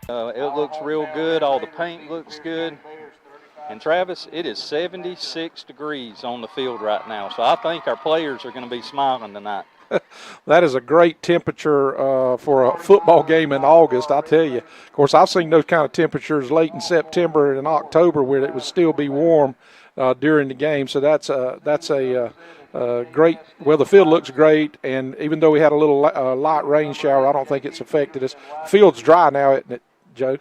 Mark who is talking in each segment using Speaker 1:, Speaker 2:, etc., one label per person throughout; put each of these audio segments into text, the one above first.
Speaker 1: It looks real good. All the paint looks good. And, Travis, it is 76 degrees on the field right now. So I think our players are going to be smiling tonight.
Speaker 2: That is a great temperature for a football game in August, I'll tell you. Of course, I've seen those kind of temperatures late in September and October where it would still be warm during the game. So that's a great. Well, the field looks great, and even though we had a little light rain shower, I don't think it's affected us. Field's dry now, isn't it, Joe?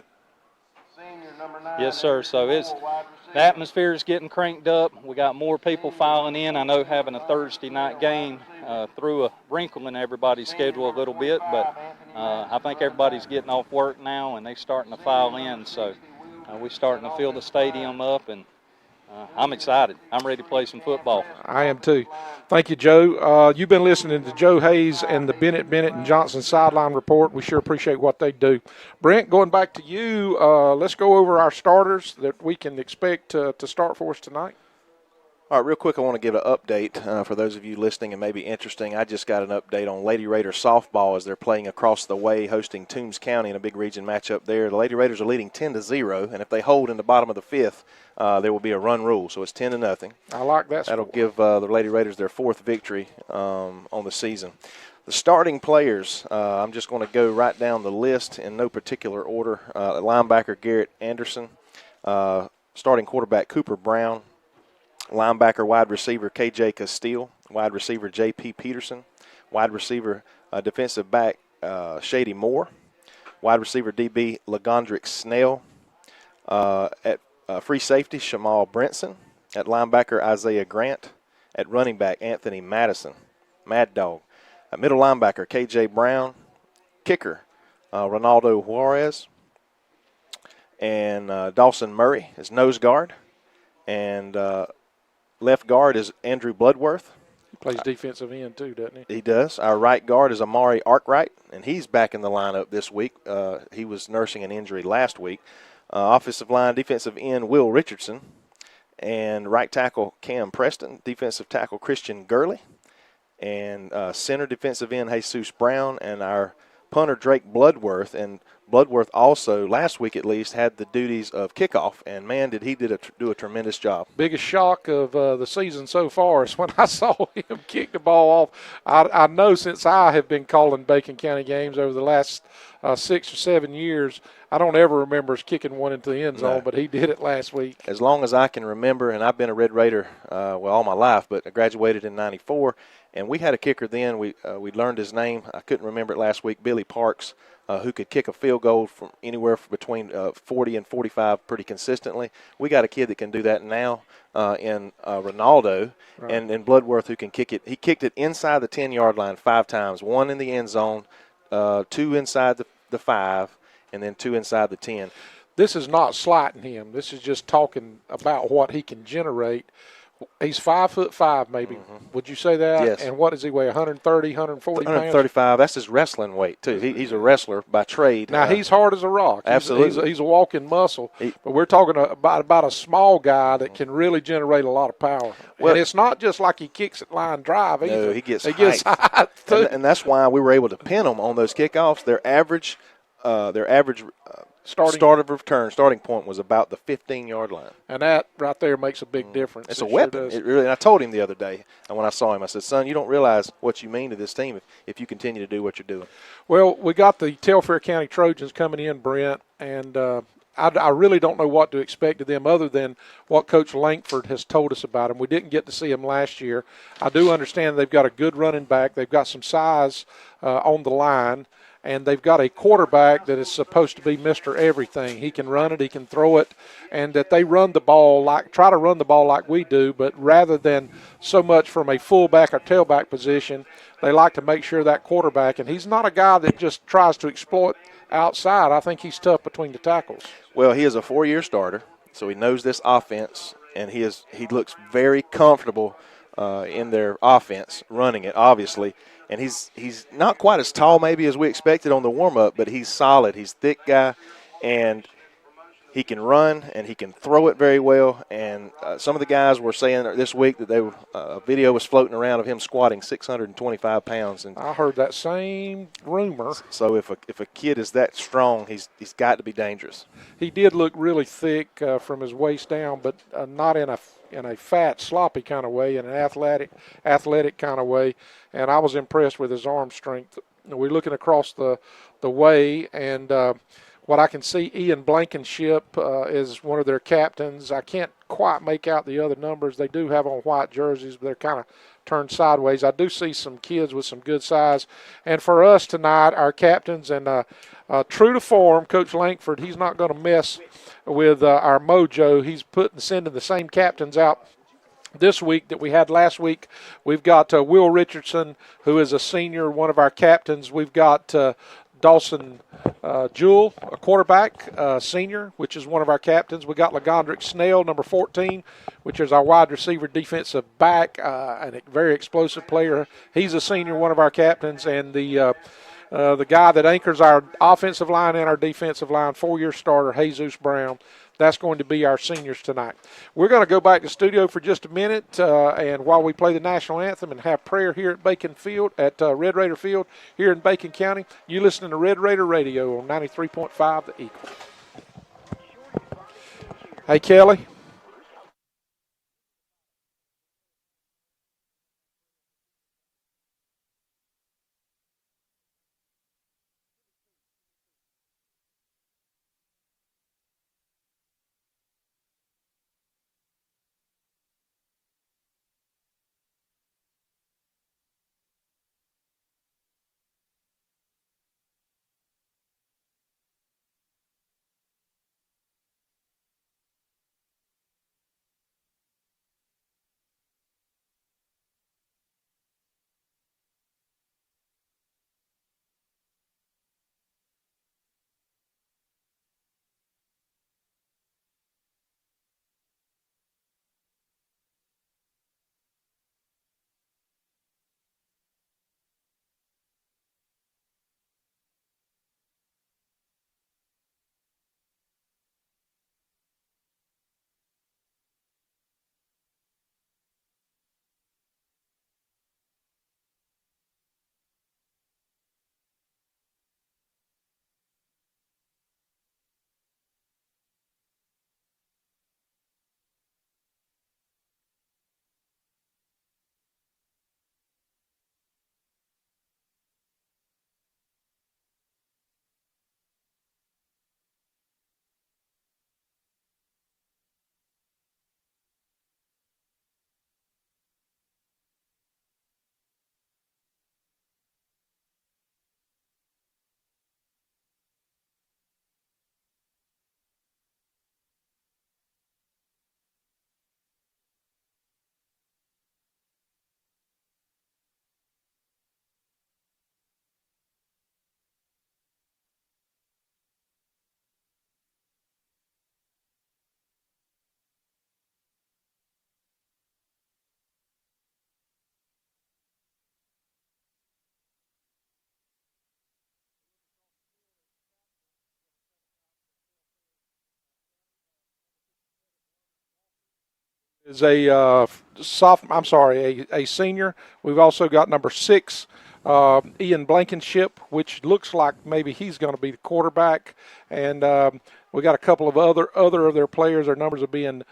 Speaker 1: Yes, sir. So the atmosphere is getting cranked up. We got more people filing in. I know having a Thursday night game threw a wrinkle in everybody's schedule a little bit, but I think everybody's getting off work now and they're starting to file in. So we're starting to fill the stadium up, and I'm excited. I'm ready to play some football.
Speaker 2: I am too. Thank you, Joe. You've been listening to Joe Hayes and the Bennett and Johnson Sideline Report. We sure appreciate what they do. Brent, going back to you, let's go over our starters that we can expect to start for us tonight.
Speaker 3: All right, real quick, I want to give an update for those of you listening and maybe interesting. I just got an update on Lady Raider softball as they're playing across the way, hosting Toombs County in a big region matchup there. The Lady Raiders are leading 10-0, and if they hold in the bottom of the fifth, there will be a run rule, so it's 10-0.
Speaker 2: I like that.
Speaker 3: That'll give the Lady Raiders their fourth victory on the season. The starting players, I'm just going to go right down the list in no particular order. Linebacker Garrett Anderson, starting quarterback Cooper Brown, linebacker wide receiver K.J. Castile, wide receiver J.P. Peterson, wide receiver defensive back Shady Moore, wide receiver DB Legondrick Snell, at free safety Shamal Brinson, at linebacker Isaiah Grant, at running back Anthony Madison, Mad Dog, at middle linebacker K.J. Brown, kicker Ronaldo Juarez, and Dawson Murray is nose guard, and left guard is Andrew Bloodworth.
Speaker 2: He plays defensive end too, doesn't he?
Speaker 3: He does. Our right guard is Amari Arkwright, and he's back in the lineup this week. He was nursing an injury last week. Offensive line, defensive end Will Richardson, and right tackle Cam Preston, defensive tackle Christian Gurley, and center defensive end Jesus Brown, and our punter Drake Bloodworth. And Bloodworth also, last week at least, had the duties of kickoff, and man, did he do a tremendous job.
Speaker 2: Biggest shock of the season so far is when I saw him kick the ball off. I know since I have been calling Bacon County games over the last 6 or 7 years, I don't ever remember us kicking one into the end zone, but he did it last week.
Speaker 3: As long as I can remember, and I've been a Red Raider all my life, but I graduated in '94, and we had a kicker then. We learned his name. I couldn't remember it last week, Billy Parks, who could kick a field goal from anywhere between 40 and 45 pretty consistently. We got a kid that can do that now in Ronaldo, right, and Bloodworth, who can kick it. He kicked it inside the 10-yard line 5 times, 1 in the end zone, 2 inside the 5, and then 2 inside the 10.
Speaker 2: This is not slighting him. This is just talking about what he can generate. He's 5'5", maybe. Mm-hmm. Would you say that?
Speaker 3: Yes.
Speaker 2: And what does he weigh? 130, 140 pounds?
Speaker 3: 135. That's his wrestling weight too. He's a wrestler by trade.
Speaker 2: Now he's hard as a rock.
Speaker 3: Absolutely,
Speaker 2: he's a walking muscle. But we're talking about a small guy that can really generate a lot of power. Well, and it's not just like he kicks at line drive either.
Speaker 3: No, he gets height too. And that's why we were able to pin them on those kickoffs. Their average starting point was about the 15-yard line.
Speaker 2: And that right there makes a big difference.
Speaker 3: It's a weapon. It really. And I told him the other day, and when I saw him, I said, son, you don't realize what you mean to this team if you continue to do what you're doing.
Speaker 2: Well, we got the Telfair County Trojans coming in, Brent, and I really don't know what to expect of them other than what Coach Langford has told us about them. We didn't get to see them last year. I do understand they've got a good running back. They've got some size on the line. And they've got a quarterback that is supposed to be Mr. Everything. He can run it, he can throw it, and that they try to run the ball like we do, but rather than so much from a fullback or tailback position, they like to make sure that quarterback, and he's not a guy that just tries to exploit outside. I think he's tough between the tackles.
Speaker 3: Well, he is a 4-year starter, so he knows this offense, and he looks very comfortable in their offense, running it, obviously. And he's not quite as tall maybe as we expected on the warm-up, but he's solid. He's a thick guy, and He can run and he can throw it very well. And some of the guys were saying this week that a video was floating around of him squatting 625 pounds. And
Speaker 2: I heard that same rumor.
Speaker 3: So if a kid is that strong, he's got to be dangerous.
Speaker 2: He did look really thick from his waist down, but not in a fat, sloppy kind of way, in an athletic kind of way. And I was impressed with his arm strength. We're looking across the way, and what I can see, Ian Blankenship is one of their captains. I can't quite make out the other numbers. They do have on white jerseys, but they're kind of turned sideways. I do see some kids with some good size. And for us tonight, our captains, and true to form, Coach Langford, he's not going to mess with our mojo. He's sending the same captains out this week that we had last week. We've got Will Richardson, who is a senior, one of our captains. We've got Dawson Jewell, a quarterback, senior, which is one of our captains. We got Legondrick Snell, number 14, which is our wide receiver, defensive back, and a very explosive player. He's a senior, one of our captains, and the guy that anchors our offensive line and our defensive line, 4-year starter, Jesus Brown. That's going to be our seniors tonight. We're going to go back to studio for just a minute, and while we play the national anthem and have prayer here at Bacon Field, at Red Raider Field here in Bacon County, you listening to Red Raider Radio on 93.5 The Eagle. Hey, Kelly. Is a a senior. We've also got number 6, Ian Blankenship, which looks like maybe he's going to be the quarterback. And we got a couple of other of their players. Their numbers are being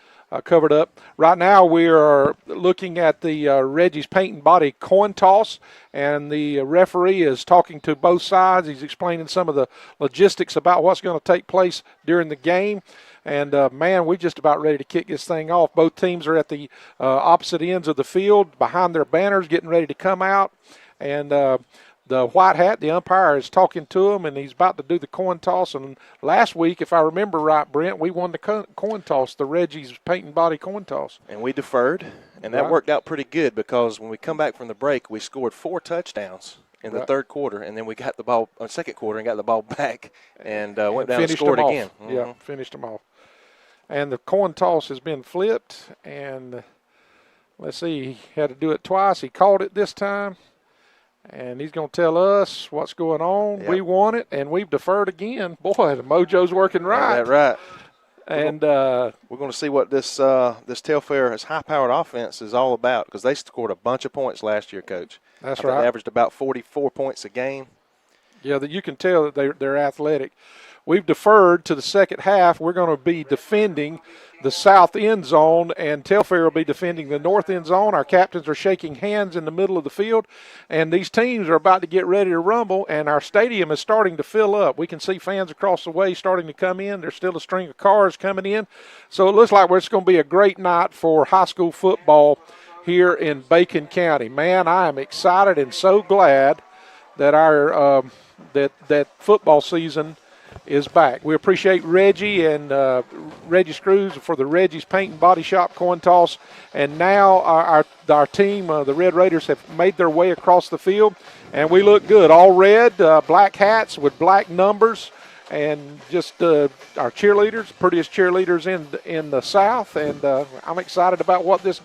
Speaker 2: covered up. Right now we are looking at the Reggie's Paint and Body coin toss, and the referee is talking to both sides. He's explaining some of the logistics about what's going to take place during the game. And, man, we're just about ready to kick this thing off. Both teams are at the opposite ends of the field, behind their banners, getting ready to come out. And the white hat, the umpire, is talking to him, and he's about to do the coin toss. And last week, if I remember right, Brent, we won the coin toss, the Reggie's Paint and Body coin toss.
Speaker 3: And we deferred, and that worked out pretty good because when we come back from the break, we scored 4 touchdowns in the third quarter, and then we got the ball second quarter and got the ball back and went down and scored again.
Speaker 2: Mm-hmm. Yeah, finished them off. And the coin toss has been flipped, and let's see, he had to do it twice. He called it this time, and he's going to tell us what's going on. Yep. We won it, and we've deferred again. Boy, the mojo's working right.
Speaker 3: That's right.
Speaker 2: And
Speaker 3: we're going to see what this Telfair, this high-powered offense is all about, because they scored a bunch of points last year, Coach.
Speaker 2: That's
Speaker 3: I think
Speaker 2: right.
Speaker 3: They averaged about 44 points a game.
Speaker 2: Yeah, that you can tell that they're athletic. We've deferred to the second half. We're going to be defending the south end zone, and Telfair will be defending the north end zone. Our captains are shaking hands in the middle of the field, and these teams are about to get ready to rumble, and our stadium is starting to fill up. We can see fans across the way starting to come in. There's still a string of cars coming in. So it looks like it's going to be a great night for high school football here in Bacon County. Man, I am excited and so glad that our that football season is back. We appreciate Reggie and Reggie Screws for the Reggie's Paint and Body Shop coin toss. And now our team, the Red Raiders, have made their way across the field, and we look good. All red, black hats with black numbers, and just our cheerleaders, prettiest cheerleaders in the South. And I'm excited about what this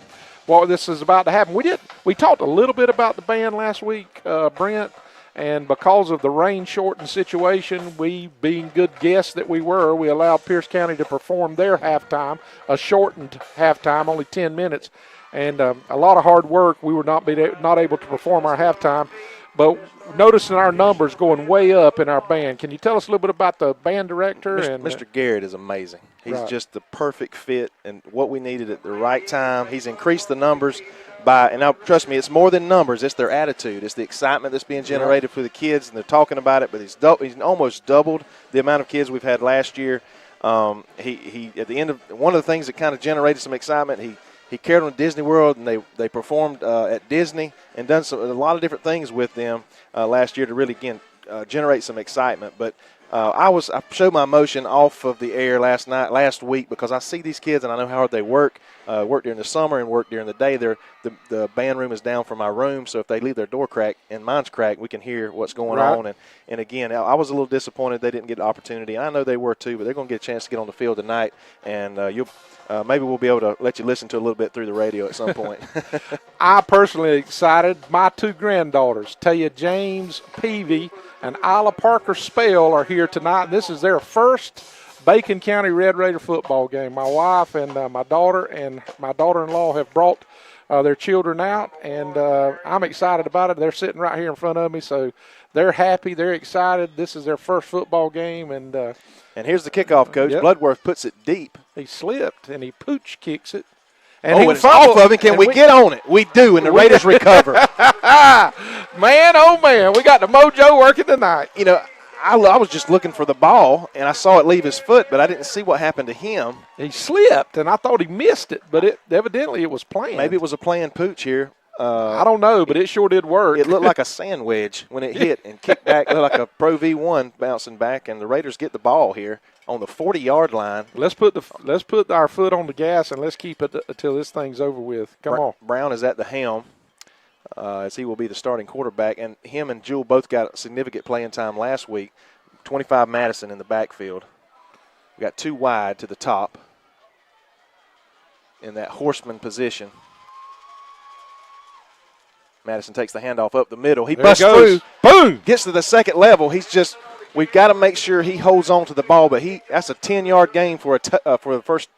Speaker 2: is about to happen. We talked a little bit about the band last week, Brent. And because of the rain-shortened situation, we, being good guests that we allowed Pierce County to perform their halftime, a shortened halftime, only 10 minutes. And a lot of hard work. We were not able to perform our halftime. But noticing our numbers going way up in our band. Can you tell us a little bit about the band director?
Speaker 3: Mr. Garrett is amazing. He's
Speaker 2: right.
Speaker 3: Just the perfect fit and what we needed at the right time. He's increased the numbers and now trust me, it's more than numbers. It's their attitude. It's the excitement that's being generated for the kids, and they're talking about it. But he's almost doubled the amount of kids we've had last year. He at the end of one of the things that kind of generated some excitement, he carried on Disney World, and they performed at Disney and done a lot of different things with them last year to really generate some excitement. But I showed my emotion off of the air last week, because I see these kids and I know how hard they work during the summer and work during the day. The band room is down from my room, so if they leave their door cracked and mine's cracked, we can hear what's going on. And again, I was a little disappointed they didn't get the opportunity. I know they were too, but they're going to get a chance to get on the field tonight, and maybe we'll be able to let you listen to a little bit through the radio at some point.
Speaker 2: I'm personally excited. My two granddaughters, Taya James Peavy and Isla Parker Spell, are here tonight. This is their first Bacon County Red Raider football game. My wife and my daughter-in-law have brought their children out, and I'm excited about it. They're sitting right here in front of me, so they're happy. They're excited. This is their first football game. And
Speaker 3: here's the kickoff, Coach.
Speaker 2: Yep.
Speaker 3: Bloodworth puts it deep.
Speaker 2: He slipped, and he pooch kicks it. And
Speaker 3: it's off of it. Can we get on it? We do, and the Raiders recover.
Speaker 2: Man, oh, man, we got the mojo working tonight.
Speaker 3: You know, I was just looking for the ball, and I saw it leave his foot, but I didn't see what happened to him.
Speaker 2: He slipped, and I thought he missed it, but evidently it was planned.
Speaker 3: Maybe it was a planned pooch here.
Speaker 2: I don't know, but it sure did work.
Speaker 3: It looked like a sand wedge when it hit and kicked back. It looked like a Pro V1 bouncing back, and the Raiders get the ball here on the 40-yard line.
Speaker 2: Let's put our foot on the gas, and let's keep it until this thing's over with. Come on.
Speaker 3: Brown is at the helm, as he will be the starting quarterback, and him and Jewell both got significant playing time last week. 25 Madison in the backfield. We got two wide to the top in that horseman position. Madison takes the handoff up the middle. He busts through.
Speaker 2: Boom!
Speaker 3: Gets to the second level. We've got to make sure he holds on to the ball, but that's a 10-yard gain for the first.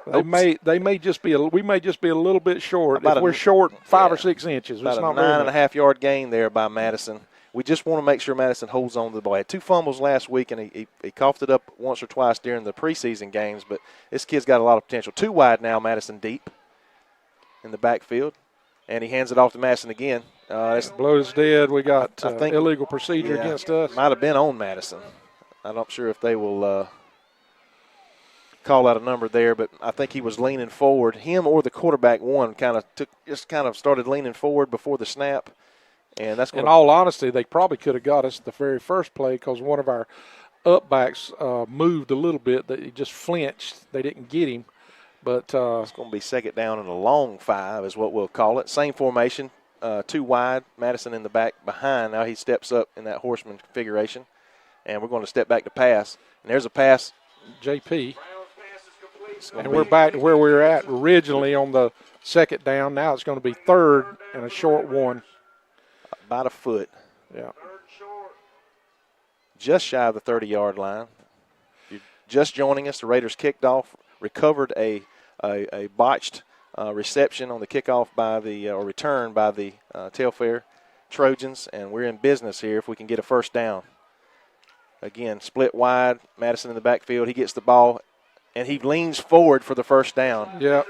Speaker 2: We may just be a little bit short. If we're short 5 or 6 inches,
Speaker 3: about
Speaker 2: it's not
Speaker 3: a 9.5-yard gain there by Madison. We just want to make sure Madison holds on to the ball. He had 2 fumbles last week, and he coughed it up once or twice during the preseason games, but this kid's got a lot of potential. 2 wide now, Madison deep in the backfield, and he hands it off to Madison again.
Speaker 2: Blows dead. We got illegal procedure against us.
Speaker 3: Might have been on Madison. I'm not sure if they will call out a number there, but I think he was leaning forward. Him or the quarterback kind of started leaning forward before the snap. And that's
Speaker 2: in all honesty, they probably could have got us the very first play because one of our upbacks moved a little bit. He just flinched. They didn't get him. But
Speaker 3: it's going to be second down and a long 5 is what we'll call it. Same formation, 2 wide, Madison in the back behind. Now he steps up in that horseman configuration, and we're going to step back to pass. And there's a pass.
Speaker 2: JP. And we're back to where we were at originally on the second down. Now it's going to be third and a short 1.
Speaker 3: About a foot.
Speaker 2: Yeah.
Speaker 3: Just shy of the 30-yard line. just joining us, the Raiders kicked off, recovered a botched reception on the kickoff by the or return by the Telfair Trojans, and we're in business here if we can get a first down. Again, split wide, Madison in the backfield. He gets the ball, and he leans forward for the first down.
Speaker 2: Yeah.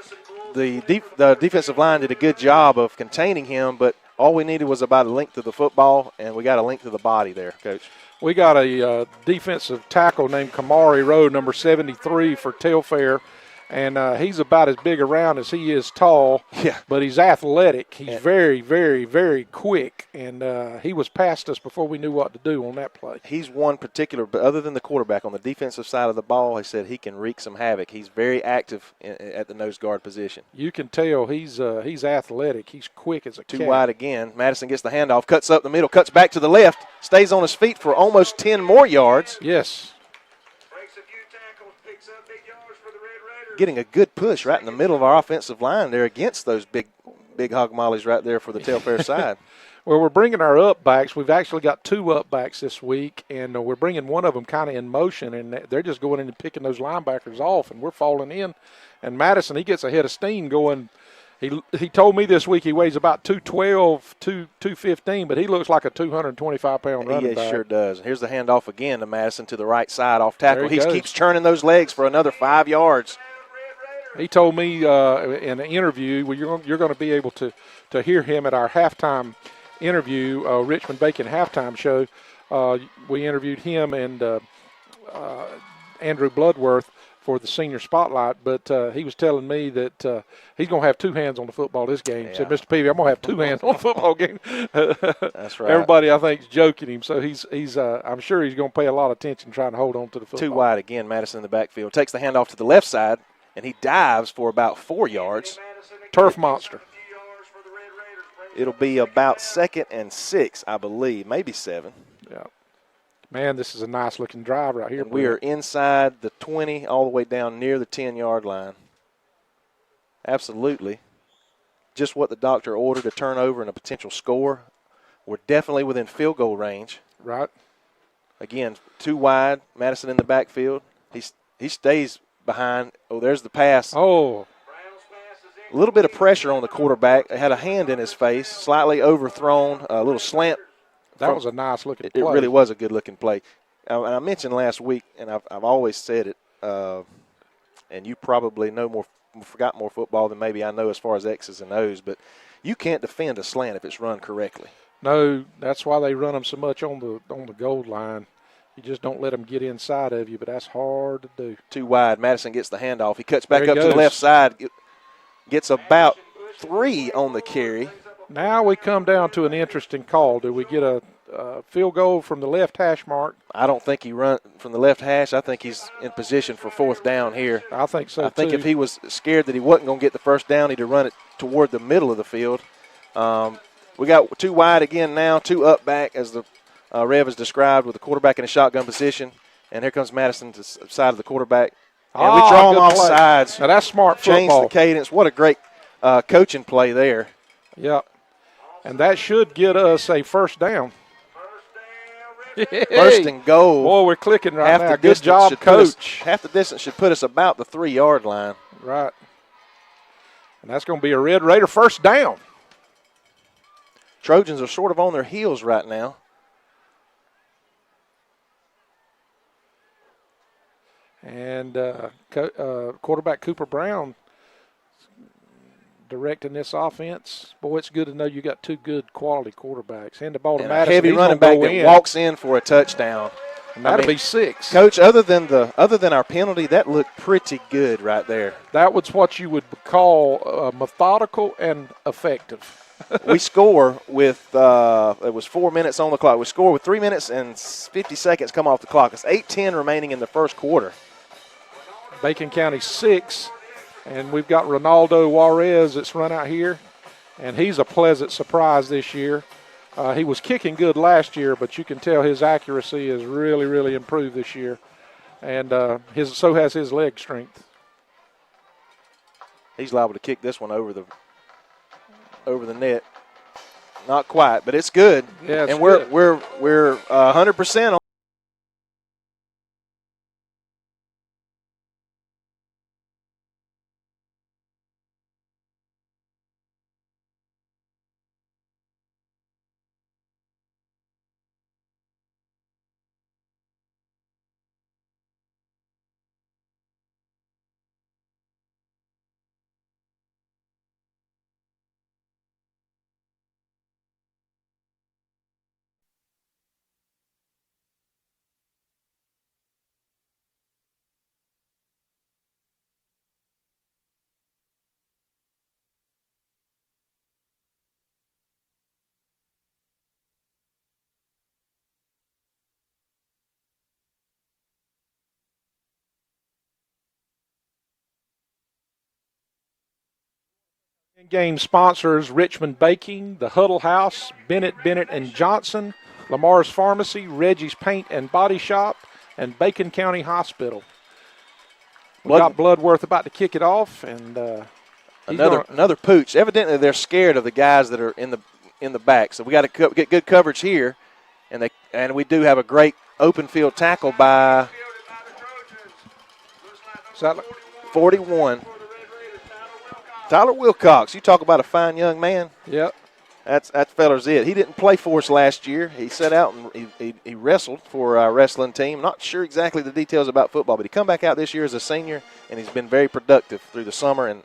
Speaker 3: The defensive line did a good job of containing him, but all we needed was about a length of the football, and we got a length of the body there, Coach.
Speaker 2: We got a defensive tackle named Kamari Rowe, number 73 for Telfair, and he's about as big around as he is tall.
Speaker 3: Yeah.
Speaker 2: But he's athletic. He's very, very, very quick, and he was past us before we knew what to do on that play.
Speaker 3: He's one particular, but other than the quarterback, on the defensive side of the ball, he said he can wreak some havoc. He's very active at the nose guard position.
Speaker 2: You can tell he's athletic. He's quick as a cat.
Speaker 3: Too wide again. Madison gets the handoff, cuts up the middle, cuts back to the left, stays on his feet for almost 10 more yards.
Speaker 2: Yes.
Speaker 3: Getting a good push right in the middle of our offensive line there against those big hog mollies right there for the Telfair side.
Speaker 2: Well, we're bringing our up backs. We've actually got 2 up backs this week, and we're bringing one of them kind of in motion, and they're just going in and picking those linebackers off, and we're falling in. And Madison, he gets ahead of steam going. He told me this week he weighs about 212, 215, but he looks like a 225-pound running back.
Speaker 3: He sure does. Here's the handoff again to Madison to the right side off tackle.
Speaker 2: He
Speaker 3: keeps turning those legs for another 5 yards.
Speaker 2: He told me in an interview, well, you're going to be able to hear him at our halftime interview, Richmond Bacon halftime show. We interviewed him and Andrew Bloodworth for the senior spotlight, but he was telling me that he's going to have 2 hands on the football this game. He said, Mr. Peavy, I'm going to have 2 hands on the football game.
Speaker 3: That's right.
Speaker 2: Everybody, I think, is joking him, so he's I'm sure he's going to pay a lot of attention trying to hold on to the football.
Speaker 3: Too wide again, Madison in the backfield. Takes the handoff to the left side, and he dives for about 4 yards.
Speaker 2: Turf monster.
Speaker 3: It'll be about 2nd and 6, I believe, maybe 7.
Speaker 2: Yeah. Man, this is a nice-looking drive right here.
Speaker 3: And we are inside the 20 all the way down near the 10-yard line. Absolutely. Just what the doctor ordered, a turnover and a potential score. We're definitely within field goal range.
Speaker 2: Right.
Speaker 3: Again, 2 wide, Madison in the backfield. He stays behind. Oh, there's the pass.
Speaker 2: Oh.
Speaker 3: A little bit of pressure on the quarterback. Had a hand in his face, slightly overthrown, a little slant.
Speaker 2: That was a nice-looking play.
Speaker 3: It really was a good-looking play. And I mentioned last week, and I've always said it, and you probably forgot more football than maybe I know as far as X's and O's, but you can't defend a slant if it's run correctly.
Speaker 2: No, that's why they run them so much on the goal line. You just don't let them get inside of you, but that's hard to do.
Speaker 3: 2 wide. Madison gets the handoff. He cuts back up to the left side, gets about 3 on the carry.
Speaker 2: Now we come down to an interesting call. Do we get a field goal from the left hash mark?
Speaker 3: I don't think he run from the left hash. I think he's in position for 4th down here.
Speaker 2: I think so,
Speaker 3: I think if he was scared that he wasn't going to get the first down, he'd have run it toward the middle of the field. We got 2 wide again now, 2 up back as the Rev has described, with the quarterback in a shotgun position. And here comes Madison to the side of the quarterback. And we draw him off sides.
Speaker 2: Now that's smart football.
Speaker 3: Change the cadence. What a great coaching play there.
Speaker 2: Yeah. And that should get us a first down.
Speaker 3: First and goal.
Speaker 2: Boy, we're clicking right now.
Speaker 3: Good
Speaker 2: job, Coach.
Speaker 3: Half the distance should put us about the 3-yard line.
Speaker 2: Right. And that's going to be a Red Raider first down.
Speaker 3: Trojans are sort of on their heels right now.
Speaker 2: And quarterback Cooper Brown directing this offense. Boy, it's good to know you got 2 good quality quarterbacks. Hand the ball to
Speaker 3: and
Speaker 2: Madison.
Speaker 3: A heavy running back that walks in for a touchdown.
Speaker 2: And that'll be 6.
Speaker 3: Coach, other than our penalty, that looked pretty good right there.
Speaker 2: That was what you would call methodical and effective.
Speaker 3: We score with it was 4 minutes on the clock. We score with 3 minutes and 50 seconds come off the clock. It's 8:10 remaining in the first quarter.
Speaker 2: Bacon County 6, and we've got Ronaldo Juarez that's run out here, and he's a pleasant surprise this year. He was kicking good last year, but you can tell his accuracy has really, really improved this year, and so has his leg strength.
Speaker 3: He's liable to kick this one over the net. Not quite, but it's good.
Speaker 2: Yeah, it's
Speaker 3: and
Speaker 2: good.
Speaker 3: we're 100% on
Speaker 2: Game sponsors Richmond Baking, the Huddle House, Bennett and Johnson, Lamar's Pharmacy, Reggie's Paint and Body Shop, and Bacon County Hospital. We got Bloodworth about to kick it off, and
Speaker 3: another pooch. Evidently, they're scared of the guys that are in the back. So we got to get good coverage here, and we do have a great open field tackle by 41. Tyler Wilcox. You talk about a fine young man.
Speaker 2: Yep.
Speaker 3: That feller's it. He didn't play for us last year. He set out and he wrestled for our wrestling team. Not sure exactly the details about football, but he come back out this year as a senior, and he's been very productive through the summer and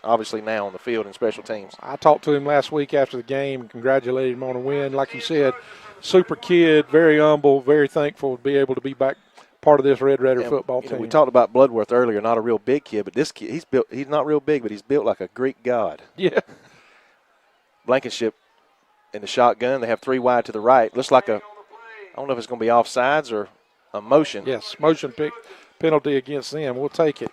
Speaker 3: obviously now on the field in special teams.
Speaker 2: I talked to him last week after the game and congratulated him on a win. Like you said, super kid, very humble, very thankful to be able to be back part of this Red Raider football team.
Speaker 3: We talked about Bloodworth earlier, not a real big kid, but this kid, he's not real big, but he's built like a Greek god.
Speaker 2: Yeah.
Speaker 3: Blankenship in the shotgun. They have 3 wide to the right. Looks like I don't know if it's going to be offsides or a motion.
Speaker 2: Yes, motion penalty against them. We'll take it.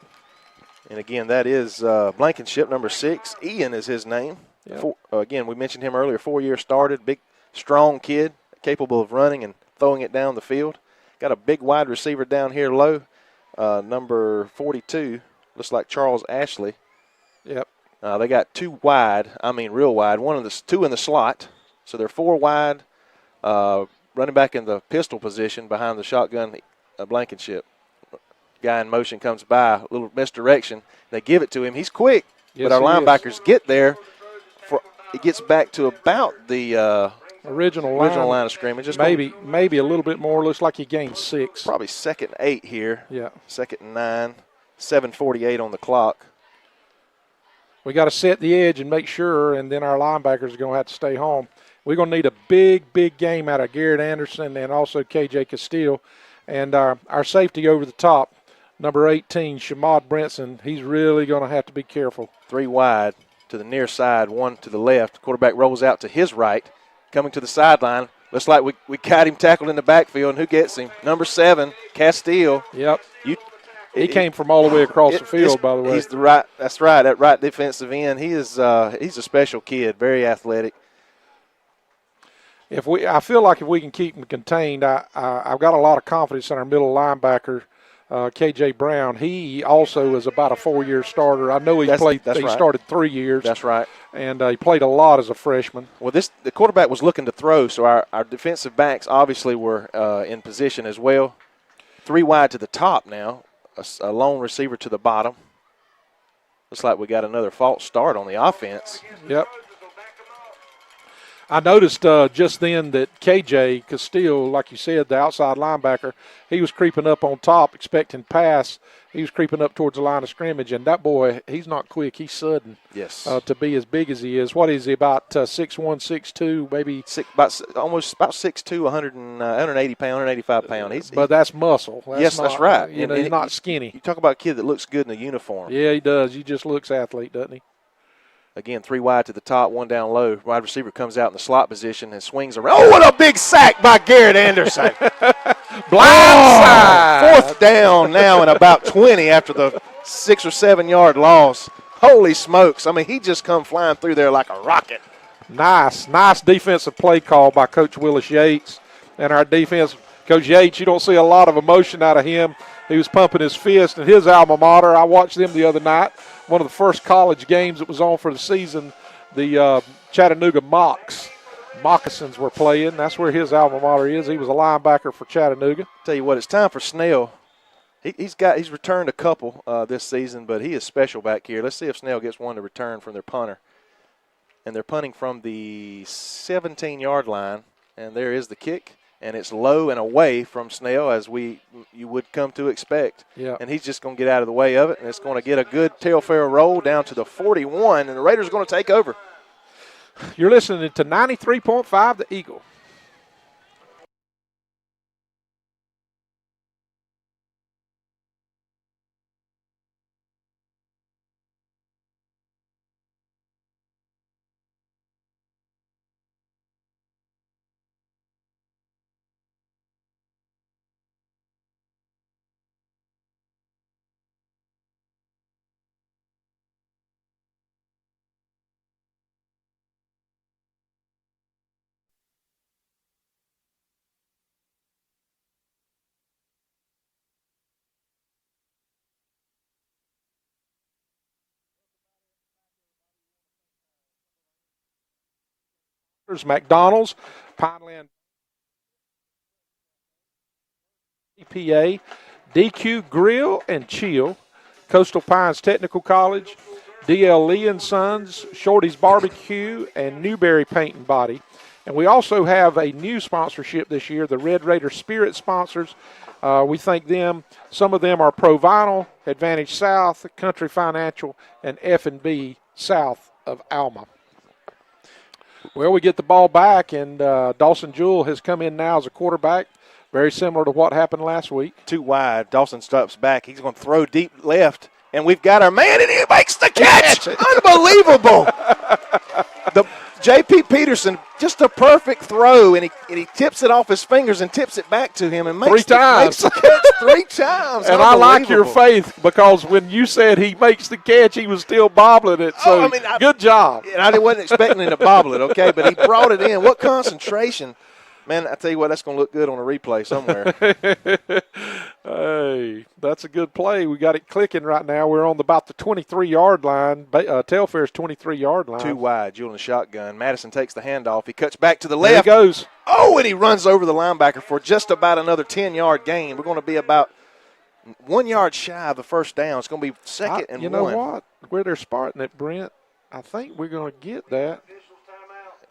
Speaker 3: And again, that is Blankenship, number 6. Ian is his name.
Speaker 2: Yep.
Speaker 3: Again, we mentioned him earlier, 4-year started, big, strong kid, capable of running and throwing it down the field. Got a big wide receiver down here low, number 42. Looks like Charles Ashley.
Speaker 2: Yep.
Speaker 3: They got 2 wide, real wide, 2 in the slot. So they're 4 wide, running back in the pistol position behind the shotgun Blankenship. Guy in motion comes by, a little misdirection. They give it to him. He's quick,
Speaker 2: yes,
Speaker 3: but our linebackers get there. It gets back to about the
Speaker 2: original
Speaker 3: line of scrimmage. Just
Speaker 2: maybe a little bit more. Looks like he gained 6.
Speaker 3: Probably 2nd and 8 here.
Speaker 2: Yeah.
Speaker 3: 2nd and 9, 7:48 on the clock.
Speaker 2: We got to set the edge and make sure, and then our linebackers are going to have to stay home. We're going to need a big game out of Garrett Anderson and also KJ Castile. And our safety over the top, number 18, Shamad Brenson, he's really going to have to be careful.
Speaker 3: 3 wide to the near side, 1 to the left. Quarterback rolls out to his right, coming to the sideline. Looks like we got him tackled in the backfield, and who gets him? Number 7, Castile.
Speaker 2: Yep. He came from all the way across the field, by the way.
Speaker 3: That's right, that right defensive end. He's a special kid, very athletic.
Speaker 2: I feel like if we can keep him contained, I've got a lot of confidence in our middle linebacker, KJ Brown. He also is about a 4-year starter. I know he started 3 years.
Speaker 3: That's right.
Speaker 2: And he played a lot as a freshman.
Speaker 3: Well, the quarterback was looking to throw, so our defensive backs obviously were in position as well. 3 wide to the top now. A lone receiver to the bottom. Looks like we got another false start on the offense.
Speaker 2: Yep. I noticed just then that KJ Castile, like you said, the outside linebacker, he was creeping up on top, expecting pass. He was creeping up towards the line of scrimmage, and that boy, he's not quick. He's sudden.
Speaker 3: Yes.
Speaker 2: To be as big as he is. What is he, about 6'1", 6'2", maybe?
Speaker 3: About 6'2", 180 pound, 185 pound.
Speaker 2: But that's muscle.
Speaker 3: That's right.
Speaker 2: He's not skinny.
Speaker 3: You talk about a kid that looks good in a uniform.
Speaker 2: Yeah, he does. He just looks athlete, doesn't he?
Speaker 3: Again, 3 wide to the top, 1 down low. Wide receiver comes out in the slot position and swings around. Oh, what a big sack by Garrett Anderson. Blindside. 4th down now and about 20 after the 6 or 7 yard loss. Holy smokes. He just come flying through there like a rocket.
Speaker 2: Nice defensive play call by Coach Willis Yates. And our defense, Coach Yates, you don't see a lot of emotion out of him. He was pumping his fist in his alma mater. I watched them the other night. One of the first college games that was on for the season, the Chattanooga Moccasins were playing. That's where his alma mater is. He was a linebacker for Chattanooga.
Speaker 3: Tell you what, it's time for Snell. He's returned a couple this season, but he is special back here. Let's see if Snell gets one to return from their punter. And they're punting from the 17-yard line, and there is the kick. And it's low and away from Snell, as you would come to expect.
Speaker 2: Yeah. And
Speaker 3: he's just going to get out of the way of it, and it's going to get a good Telfair roll down to the 41, and the Raiders are going to take over.
Speaker 2: You're listening to 93.5 The Eagle. McDonald's, Pineland EPA, DQ Grill and Chill, Coastal Pines Technical College, DL Lee and Sons, Shorty's Barbecue, and Newberry Paint and Body. And we also have a new sponsorship this year, the Red Raider Spirit sponsors. We thank them. Some of them are Pro Vinyl, Advantage South, Country Financial, and F&B South of Alma. Well, we get the ball back, and Dawson Jewell has come in now as a quarterback, very similar to what happened last week.
Speaker 3: Too wide. Dawson steps back. He's going to throw deep left, and we've got our man, and he makes the catch. Unbelievable. The J.P. Peterson, just a perfect throw, and he tips it off his fingers and tips it back to him and makes the catch 3 times.
Speaker 2: And I like your faith, because when you said he makes the catch, he was still bobbling it. So good job.
Speaker 3: And I wasn't expecting him to bobble it, okay, but he brought it in. What concentration. Man, I tell you what, that's going to look good on a replay somewhere.
Speaker 2: Hey, that's a good play. We got it clicking right now. We're on about the 23-yard line. Telfair's 23-yard line.
Speaker 3: Too wide. Jewell in the shotgun. Madison takes the handoff. He cuts back to the left.
Speaker 2: There he goes.
Speaker 3: Oh, and he runs over the linebacker for just about another 10-yard gain. We're going to be about 1 yard shy of the first down. It's going to be second and 1.
Speaker 2: You know what? Where they're spotting it, Brent, I think we're going to get that.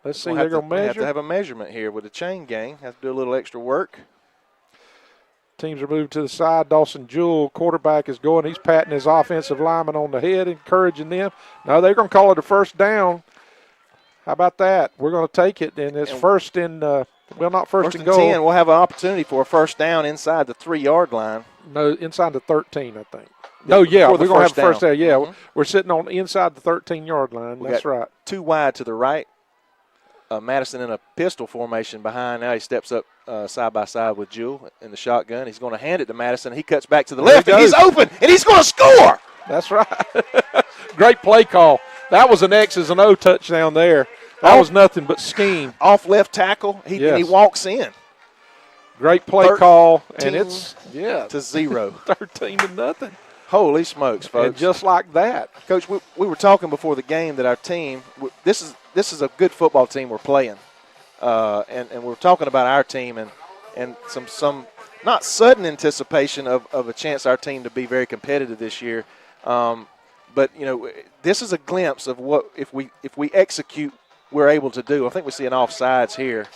Speaker 2: Let's see, they're going to measure.
Speaker 3: We have to have a measurement here with the chain gang. Have to do a little extra work.
Speaker 2: Teams are moving to the side. Dawson Jewell, quarterback, is going. He's patting his offensive lineman on the head, encouraging them. No, they're going to call it a first down. How about that? We're going to take it, and it's first and not first and goal.
Speaker 3: 10. We'll have an opportunity for a first down inside the 3-yard line.
Speaker 2: No, inside the 13, I think. No, yeah, we're going to have a first down. Yeah, we're sitting on inside the 13-yard line. That's right.
Speaker 3: Too wide to the right. Madison in a pistol formation behind. Now he steps up side by side with Jewell in the shotgun. He's going to hand it to Madison. He cuts back to the left, and he's open, and he's going to score.
Speaker 2: That's right. Great play call. That was an X's and O touchdown there. That was nothing but scheme.
Speaker 3: Off left tackle, and he walks in.
Speaker 2: Great play call, and it's
Speaker 3: to 0.
Speaker 2: 13-0.
Speaker 3: Holy smokes, folks!
Speaker 2: And just like that,
Speaker 3: Coach, we were talking before the game that our team. This is a good football team we're playing, and we're talking about our team and some not sudden anticipation of a chance our team to be very competitive this year. But this is a glimpse of what if we execute, we're able to do. I think we see an offsides here.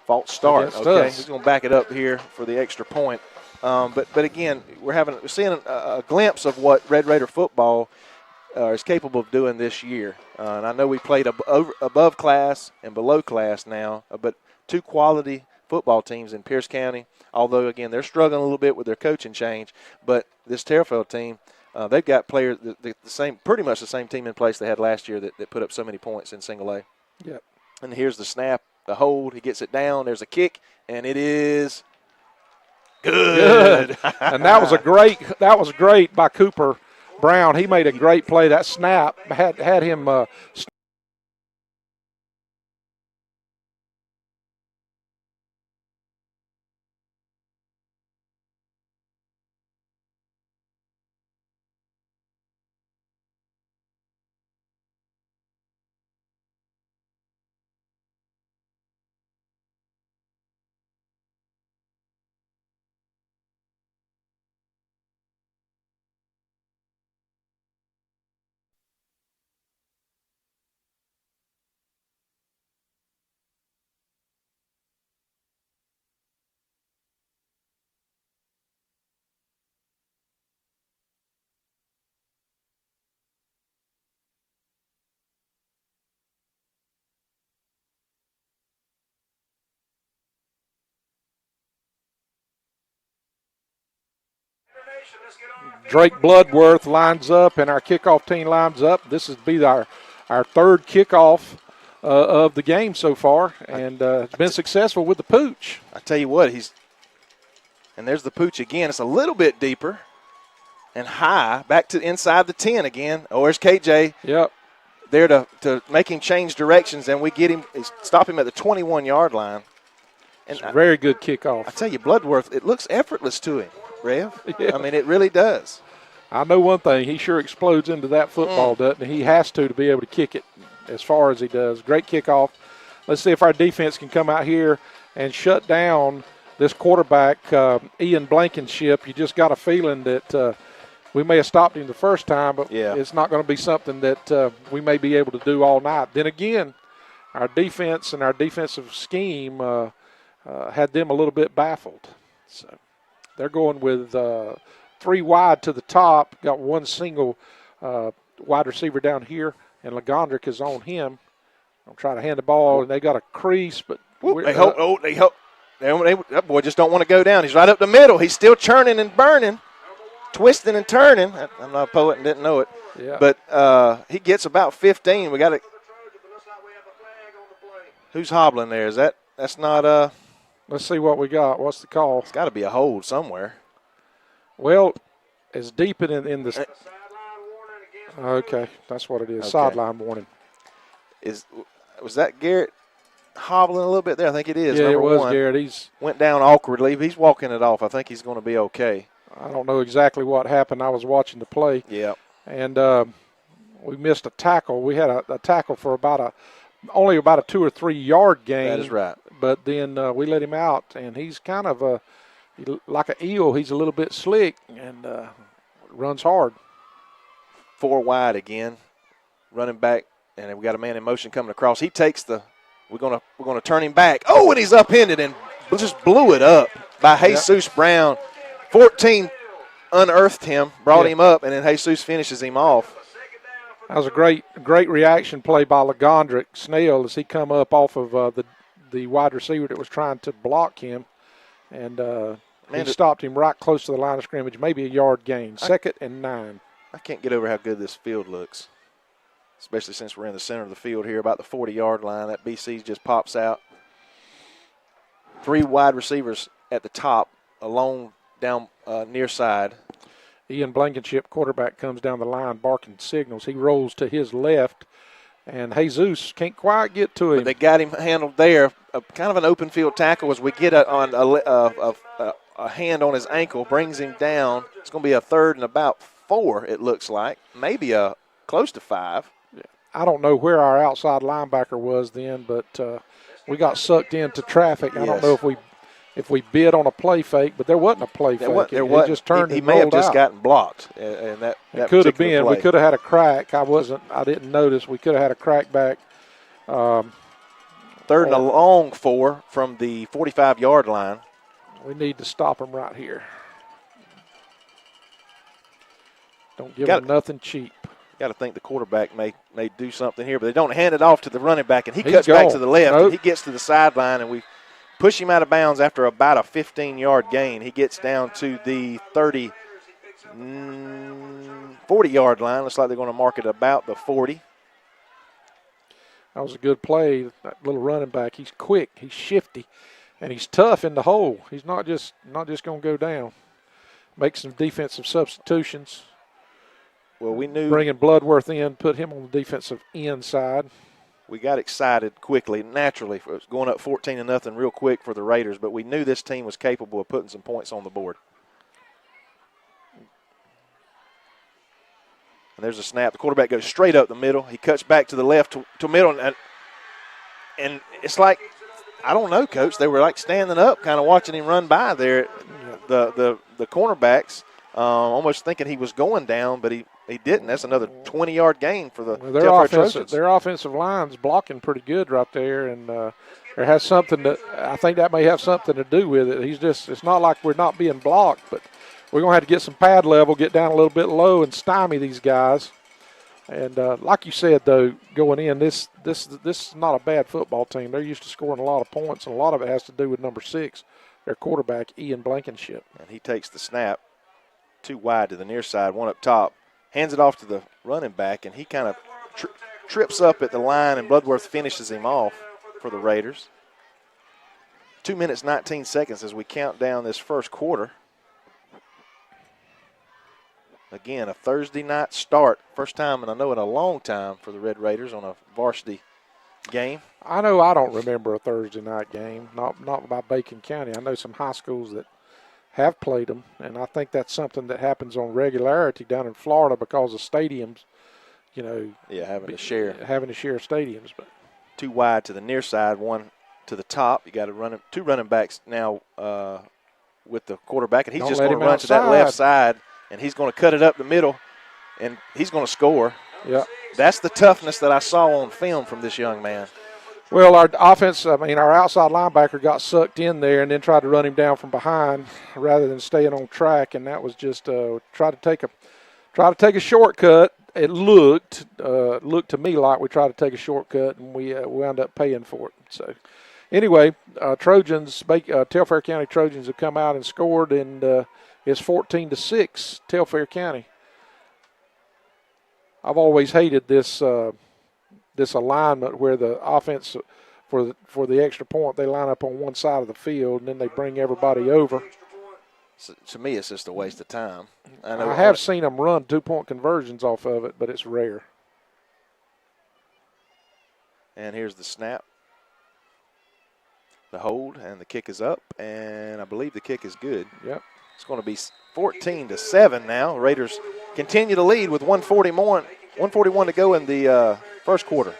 Speaker 3: False start. Okay, he's going to back it up here for the extra point. But again, we're seeing a glimpse of what Red Raider football is capable of doing this year. And I know we played above class and below class now, but 2 quality football teams in Pierce County. Although again they're struggling a little bit with their coaching change, but this Telfair team, they've got players pretty much the same team in place they had last year that put up so many points in single A.
Speaker 2: Yep.
Speaker 3: And here's the snap, the hold. He gets it down. There's a kick, and it is. Good.
Speaker 2: And that was great by Cooper Brown. He made a great play. That snap had him Drake Bloodworth lines up, and our kickoff team lines up. This would be our third kickoff of the game so far, and it's been successful with the pooch.
Speaker 3: I tell you what, and there's the pooch again. It's a little bit deeper and high, back to inside the 10 again. Oh, there's KJ.
Speaker 2: Yep.
Speaker 3: There to make him change directions, and we get him, stop him at the 21-yard line. And
Speaker 2: it's a very good kickoff.
Speaker 3: I tell you, Bloodworth, it looks effortless to him, Rev. Yeah. I mean, it really does.
Speaker 2: I know one thing. He sure explodes into that football, doesn't he? He has to be able to kick it. as far as he does. Great kickoff. Let's see if our defense can come out here and shut down this quarterback, Ian Blankenship. You just got a feeling that we may have stopped him the first time, but it's not going to be something that we may be able to do all night. Then again, our defense and our defensive scheme had them a little bit baffled. So they're going with 3 wide to the top, got one single wide receiver down here, and Legondrick is on him. I'll try to hand the ball, and they got a crease, but
Speaker 3: they hope. That boy just don't want to go down. He's right up the middle. He's still churning and burning, twisting and turning. I'm not a poet and didn't know it.
Speaker 2: Yeah.
Speaker 3: But he gets about 15. We got to. Who's hobbling there? That's not
Speaker 2: Let's see what we got. What's the call?
Speaker 3: It's got to be a hold somewhere.
Speaker 2: Well, it's deep in the. Okay, that's what it is. Okay. Sideline warning.
Speaker 3: Was that Garrett hobbling a little bit there? I think it is.
Speaker 2: Yeah,
Speaker 3: Number
Speaker 2: it was
Speaker 3: one.
Speaker 2: Garrett. He's
Speaker 3: went down awkwardly. He's walking it off. I think he's going to be okay.
Speaker 2: I don't know exactly what happened. I was watching the play.
Speaker 3: Yeah.
Speaker 2: And we missed a tackle. We had a tackle for only about a 2 or 3 yard gain.
Speaker 3: That is right.
Speaker 2: But then we let him out, and he's kind of like an eel. He's a little bit slick and runs hard.
Speaker 3: 4 wide again, running back, and we got a man in motion coming across. He takes we're gonna turn him back. Oh, and he's upended and just blew it up by Jesus Brown. 14 unearthed him, brought him up, and then Jesus finishes him off.
Speaker 2: That was a great reaction play by Legondrick Snell as he come up off of the wide receiver that was trying to block him, and he stopped him right close to the line of scrimmage, maybe a yard gain. 2nd and 9.
Speaker 3: I can't get over how good this field looks, especially since we're in the center of the field here, about the 40-yard line. That BC just pops out. 3 wide receivers at the top, alone down near side.
Speaker 2: Ian Blankenship, quarterback, comes down the line barking signals. He rolls to his left, and Jesus can't quite get to him.
Speaker 3: But they got him handled there. Kind of an open field tackle as we get a hand on his ankle, brings him down. It's going to be a 3rd and about 4, it looks like. Maybe close to 5.
Speaker 2: Yeah. I don't know where our outside linebacker was then, but we got sucked into traffic. I don't know if we bid on a play fake, but there wasn't a play fake.
Speaker 3: There wasn't.
Speaker 2: Just turned.
Speaker 3: He may have just gotten blocked, and that
Speaker 2: could have been.
Speaker 3: Play.
Speaker 2: We could have had a crack. I didn't notice. We could have had a crack back.
Speaker 3: 3rd and a long 4 from the 45-yard line.
Speaker 2: We need to stop him right here. Don't give him nothing cheap.
Speaker 3: Got to think the quarterback may do something here, but they don't hand it off to the running back, and he cuts back to the left.
Speaker 2: Nope.
Speaker 3: And he gets to the sideline, and we push him out of bounds after about a 15-yard gain. He gets down to the 40-yard line. Looks like they're going to mark it about the 40.
Speaker 2: That was a good play. That little running back, he's quick, he's shifty, and he's tough in the hole. He's not just going to go down. Make some defensive substitutions.
Speaker 3: Well, we knew
Speaker 2: bringing Bloodworth in, put him on the defensive end side.
Speaker 3: We got excited quickly, naturally. It was going up 14-0 real quick for the Raiders, but we knew this team was capable of putting some points on the board. And there's a snap. The quarterback goes straight up the middle. He cuts back to the left to middle, and it's like, I don't know, Coach. They were like standing up, kind of watching him run by there. The cornerbacks, almost thinking he was going down, but he didn't. That's another 20-yard gain for the Telfair Trojans.
Speaker 2: Their offensive line's blocking pretty good right there, and there has something that I think that may have something to do with it. It's not like we're not being blocked, but we're going to have to get some pad level, get down a little bit low, and stymie these guys. And like you said, though, going in, this is not a bad football team. They're used to scoring a lot of points, and a lot of it has to do with number 6, their quarterback, Ian Blankenship.
Speaker 3: And he takes the snap 2 wide to the near side, 1 up top, hands it off to the running back, and he kind of trips up at the line, and Bloodworth finishes him off for the Raiders. 2 minutes, 19 seconds as we count down this first quarter. Again, a Thursday night start. First time, and I know in a long time for the Red Raiders on a varsity game.
Speaker 2: I know I don't remember a Thursday night game, not by Bacon County. I know some high schools that have played them, and I think that's something that happens on regularity down in Florida because of stadiums.
Speaker 3: Yeah, having to share
Speaker 2: stadiums. But
Speaker 3: 2 wide to the near side, 1 to the top. You got to 2 running backs now with the quarterback, and he's just going to run to that left side, and he's going to cut it up the middle, and he's going to score.
Speaker 2: Yeah,
Speaker 3: that's the toughness that I saw on film from this young man.
Speaker 2: Well, our our outside linebacker got sucked in there and then tried to run him down from behind rather than staying on track, and that was just try to take a shortcut. It looked to me like we tried to take a shortcut, and we wound up paying for it. So, anyway, Telfair County Trojans have come out and scored, and it's 14-6, Telfair County. I've always hated this alignment where the offense for the extra point, they line up on one side of the field and then they bring everybody over.
Speaker 3: So, to me, it's just a waste of time.
Speaker 2: I have seen them run 2-point conversions off of it, but it's rare.
Speaker 3: And here's the snap, the hold, and the kick is up, and I believe the kick is good.
Speaker 2: Yep.
Speaker 3: It's going to be 14-7 now. Raiders continue to lead with 141 to go in the first quarter.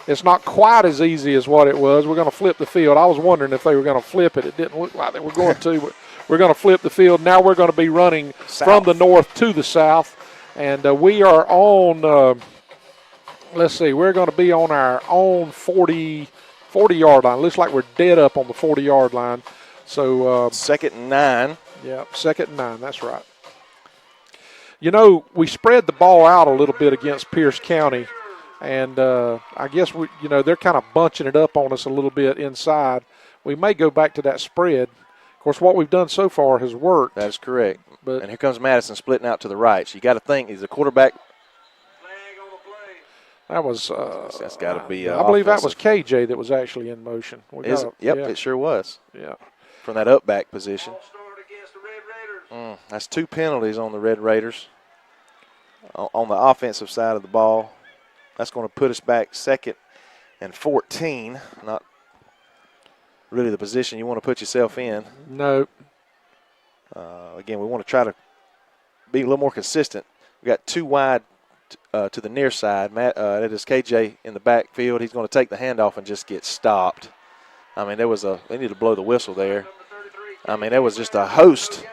Speaker 2: It's not quite as easy as what it was. We're going to flip the field. I was wondering if they were going to flip it. It didn't look like they were going to, but we're going to flip the field. Now we're going to be running from the north to the south, and we are on, let's see, we're going to be on our own 40-yard line. Looks like we're dead up on the 40-yard line. So
Speaker 3: 2nd and 9.
Speaker 2: Yeah, 2nd and 9, that's right. You know, we spread the ball out a little bit against Pierce County. And I guess they're kind of bunching it up on us a little bit inside. We may go back to that spread. Of course, what we've done so far has worked.
Speaker 3: That is correct.
Speaker 2: But
Speaker 3: and here comes Madison splitting out to the right. So you got to think, he's a quarterback.
Speaker 2: That was.
Speaker 3: That's got to be.
Speaker 2: I believe that was KJ that was actually in motion.
Speaker 3: Yep, yeah. It sure was.
Speaker 2: Yeah.
Speaker 3: From that up back position. That's 2 penalties on the Red Raiders. On the offensive side of the ball. That's going to put us back 2nd and 14. Not really the position you want to put yourself in.
Speaker 2: No.
Speaker 3: Again, we want to try to be a little more consistent. We got 2 wide to the near side. That is KJ in the backfield. He's going to take the handoff and just get stopped. I mean, they need to blow the whistle there. I mean, there was just a host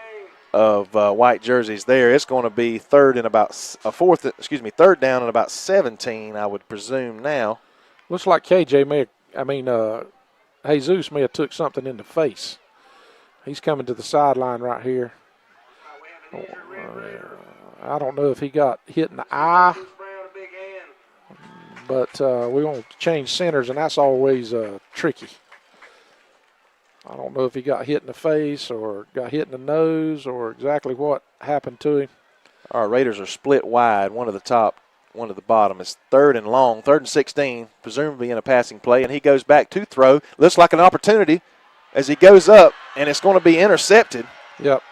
Speaker 3: of white jerseys there. It's going to be third down and about 17, I would presume now.
Speaker 2: Looks like KJ Jesus may have took something in the face. He's coming to the sideline right here. I don't know if he got hit in the eye, but we want to change centers, and that's always tricky. I don't know if he got hit in the face or got hit in the nose or exactly what happened to him.
Speaker 3: Our Raiders are split wide, one at the top, one at the bottom. It's 3rd and long, 3rd and 16, presumably in a passing play, and he goes back to throw. Looks like an opportunity as he goes up, and it's going to be intercepted.
Speaker 2: Yep.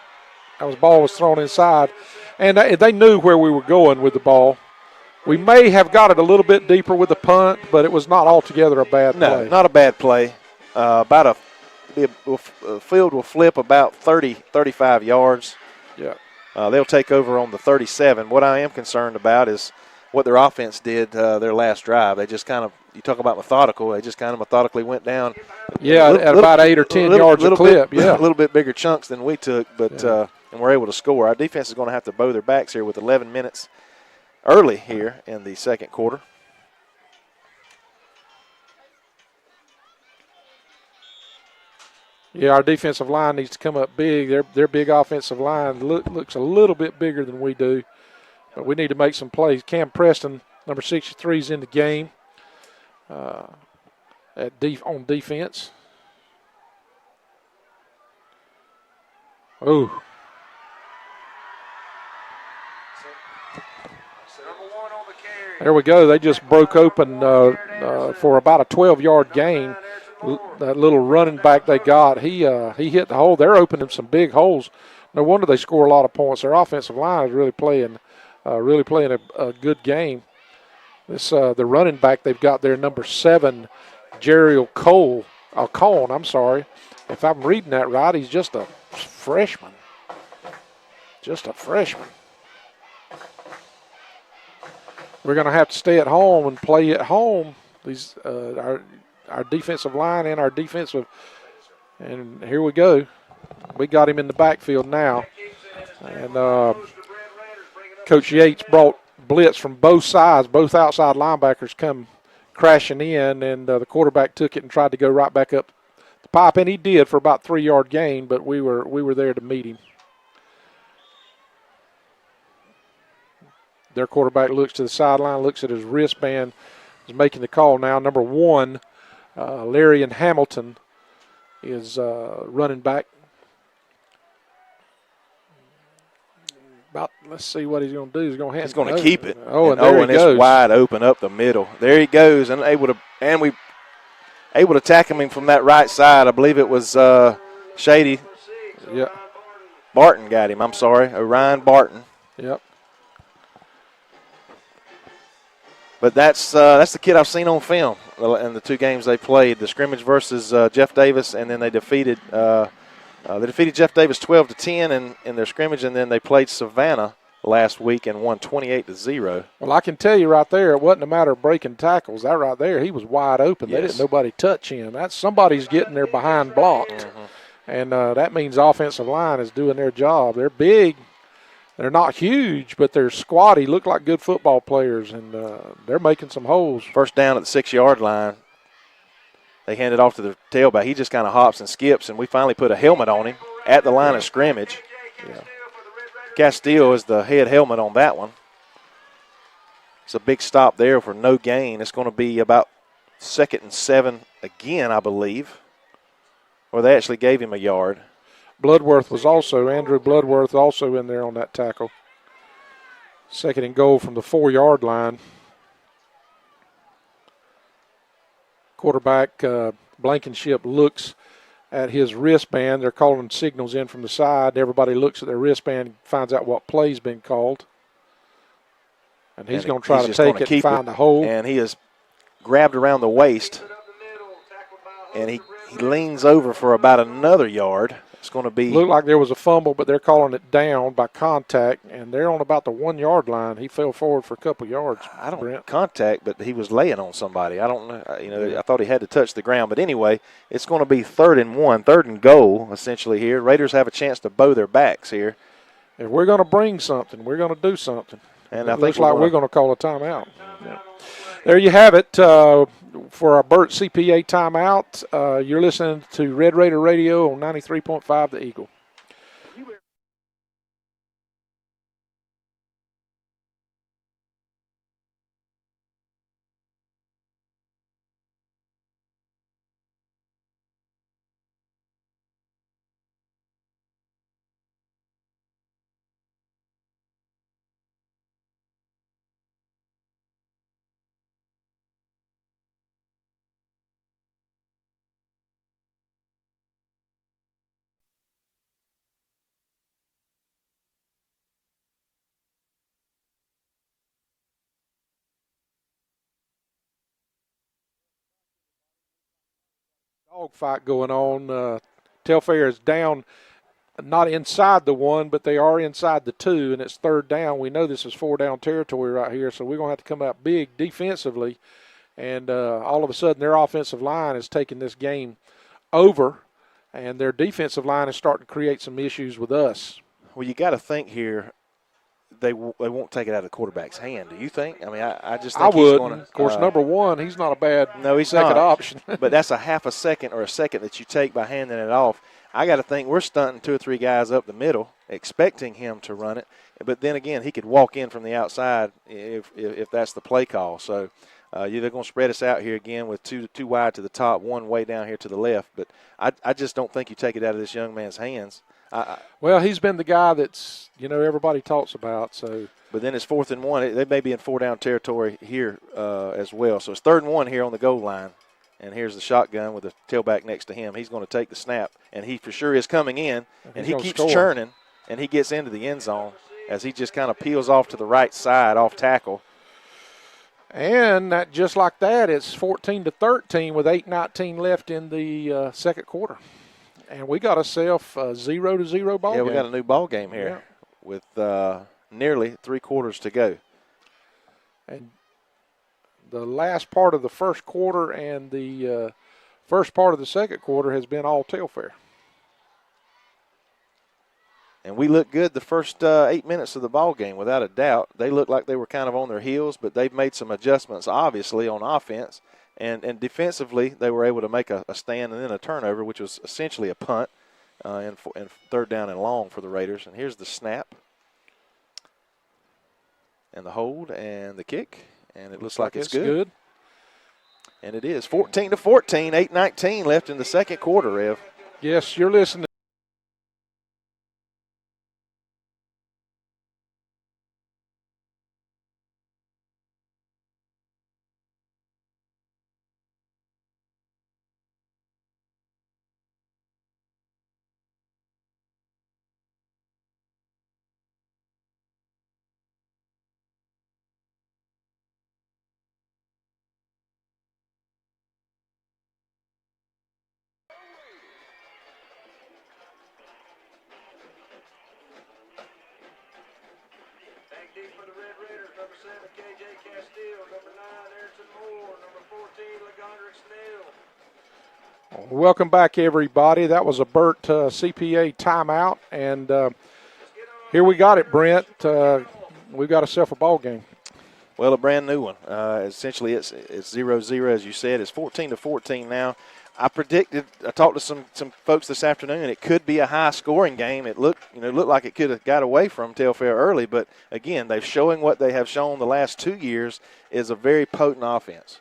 Speaker 2: That ball was thrown inside, and they knew where we were going with the ball. We may have got it a little bit deeper with the punt, but it was not altogether a bad play.
Speaker 3: No, not a bad play. The field will flip about 30, 35 yards.
Speaker 2: Yeah.
Speaker 3: They'll take over on the 37. What I am concerned about is what their offense did their last drive. They just kind of, you talk about methodical, they just kind of methodically went down.
Speaker 2: Yeah, at about 8 or 10 yards a clip. Yeah.
Speaker 3: A little bit bigger chunks than we took, but and we're able to score. Our defense is going to have to bow their backs here with 11 minutes early here in the 2nd quarter.
Speaker 2: Yeah, our defensive line needs to come up big. Their big offensive line looks a little bit bigger than we do. But we need to make some plays. Cam Preston, number 63, is in the game on defense. Oh. There we go. They just broke open for about a 12-yard gain. That little running back they got, he hit the hole. They're opening some big holes. No wonder they score a lot of points. Their offensive line is really playing a good game. The running back they've got there, number 7, Jeriel Cohn. I'm sorry, if I'm reading that right, he's just a freshman. We're going to have to stay at home and play at home. These our defensive line and our defensive, and here we go. We got him in the backfield now. And Coach Yates brought blitz from both sides. Both outside linebackers come crashing in, and the quarterback took it and tried to go right back up the pipe, and he did for about 3-yard gain, but we were there to meet him. Their quarterback looks to the sideline, looks at his wristband, is making the call now. Number 1, Larry and Hamilton is running back. Let's see what he's going to do. He's going
Speaker 3: to keep it.
Speaker 2: And
Speaker 3: it's wide open up the middle. There he goes, and we able to tackle him from that right side. I believe it was Shady.
Speaker 2: Yeah.
Speaker 3: Barton got him. I'm sorry, Orion Barton.
Speaker 2: Yep.
Speaker 3: But that's the kid I've seen on film in the 2 games they played. The scrimmage versus Jeff Davis, and then they defeated Jeff Davis 12-10 in their scrimmage, and then they played Savannah last week and won 28-0.
Speaker 2: Well, I can tell you right there, it wasn't a matter of breaking tackles. That right there, he was wide open.
Speaker 3: Yes.
Speaker 2: They didn't nobody touch him. That's somebody's getting there behind blocked. And that means offensive line is doing their job. They're big. They're not huge, but they're squatty, look like good football players, and they're making some holes.
Speaker 3: First down at the 6-yard line. They hand it off to the tailback. He just kind of hops and skips, and we finally put a helmet on him at the line of scrimmage.
Speaker 2: Yeah.
Speaker 3: Castillo is the head helmet on that one. It's a big stop there for no gain. It's going to be about 2nd and 7 again, I believe. Or they actually gave him a yard.
Speaker 2: Bloodworth was also, Andrew Bloodworth also in there on that tackle. 2nd and goal from the 4-yard line. Quarterback Blankenship looks at his wristband. They're calling signals in from the side. Everybody looks at their wristband and finds out what play's been called. And he's going to try to take it and find a hole.
Speaker 3: And he is grabbed around the waist. And he leans over for about another yard. It's going to be.
Speaker 2: Looked like there was a fumble, but they're calling it down by contact, and they're on about the 1-yard line. He fell forward for a couple yards.
Speaker 3: I don't
Speaker 2: Brent.
Speaker 3: Contact, but he was laying on somebody. I don't know. I thought he had to touch the ground. But anyway, it's going to be 3rd and 1, 3rd and goal essentially here. Raiders have a chance to bow their backs here.
Speaker 2: If we're going to bring something, we're going to do something.
Speaker 3: And
Speaker 2: it
Speaker 3: I think
Speaker 2: looks like we're going to call a timeout. Yeah. There you have it for our Burt CPA timeout. You're listening to Red Raider Radio on 93.5 The Eagle. Dog fight going on. Telfair is down, not inside the 1, but they are inside the 2, and it's 3rd down. We know this is 4-down territory right here, so we're going to have to come out big defensively. And all of a sudden their offensive line is taking this game over, and their defensive line is starting to create some issues with us.
Speaker 3: Well, you got to think here. They won't take it out of the quarterback's hand. Do you think? I mean, I just think he's going to.
Speaker 2: Of course, number 1, he's not a bad
Speaker 3: he's
Speaker 2: second
Speaker 3: not.
Speaker 2: option.
Speaker 3: But that's a half a second or a second that you take by handing it off. I got to think we're stunting 2 or 3 guys up the middle, expecting him to run it. But then again, he could walk in from the outside if that's the play call. So they're going to spread us out here again with two wide to the top, 1 way down here to the left. But I just don't think you take it out of this young man's hands.
Speaker 2: Well, he's been the guy that's, everybody talks about. So,
Speaker 3: but then it's 4th and 1. They may be in 4-down territory here as well. So it's 3rd and 1 here on the goal line. And here's the shotgun with the tailback next to him. He's going to take the snap, and he for sure is coming in. And he keeps churning, and he gets into the end zone as he just kind of peels off to the right side off tackle.
Speaker 2: And just like that, it's 14-13 with 8:19 left in the second quarter. And we got ourselves a 0-0 ball game.
Speaker 3: Yeah, we got a new ball game here with nearly 3 quarters to go.
Speaker 2: And the last part of the first quarter and the first part of the second quarter has been all Telfair.
Speaker 3: And we looked good the first 8 minutes of the ball game, without a doubt. They looked like they were kind of on their heels, but they've made some adjustments, obviously, on offense. And defensively, they were able to make a stand and then a turnover, which was essentially a punt and 3rd down and long for the Raiders. And here's the snap and the hold and the kick. And it looks like it's good. And it is 14-14, 8:19 left in the second quarter, Rev.
Speaker 2: Yes, you're listening. Welcome back, everybody. That was a Burt CPA timeout, and here we got it, Brent. We've got ourselves a ball game.
Speaker 3: Well, a brand new one. Essentially, it's 0-0, as you said. It's 14-14 now. I talked to some folks this afternoon, and it could be a high-scoring game. It looked like it could have got away from Telfair early, but again, they're showing what they have shown the last 2 years is a very potent offense.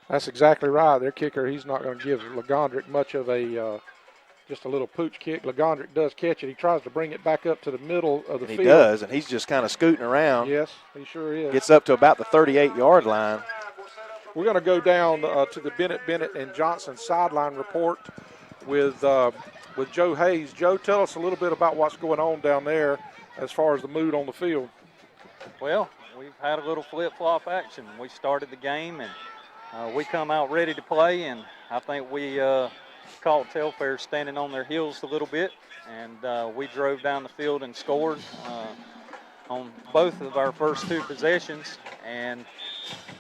Speaker 2: That's exactly right. Their kicker, he's not going to give Legondrick much of just a little pooch kick. Legondrick does catch it. He tries to bring it back up to the middle of the field.
Speaker 3: He does, and he's just kind of scooting around.
Speaker 2: Yes, he sure is.
Speaker 3: Gets up to about the 38-yard line.
Speaker 2: We're going to go down to the Bennett and Johnson sideline report with Joe Hayes. Joe, tell us a little bit about what's going on down there as far as the mood on the field.
Speaker 1: Well, we've had a little flip-flop action. We started the game, and we come out ready to play, and I think we caught Telfair standing on their heels a little bit, and we drove down the field and scored on both of our first 2 possessions, and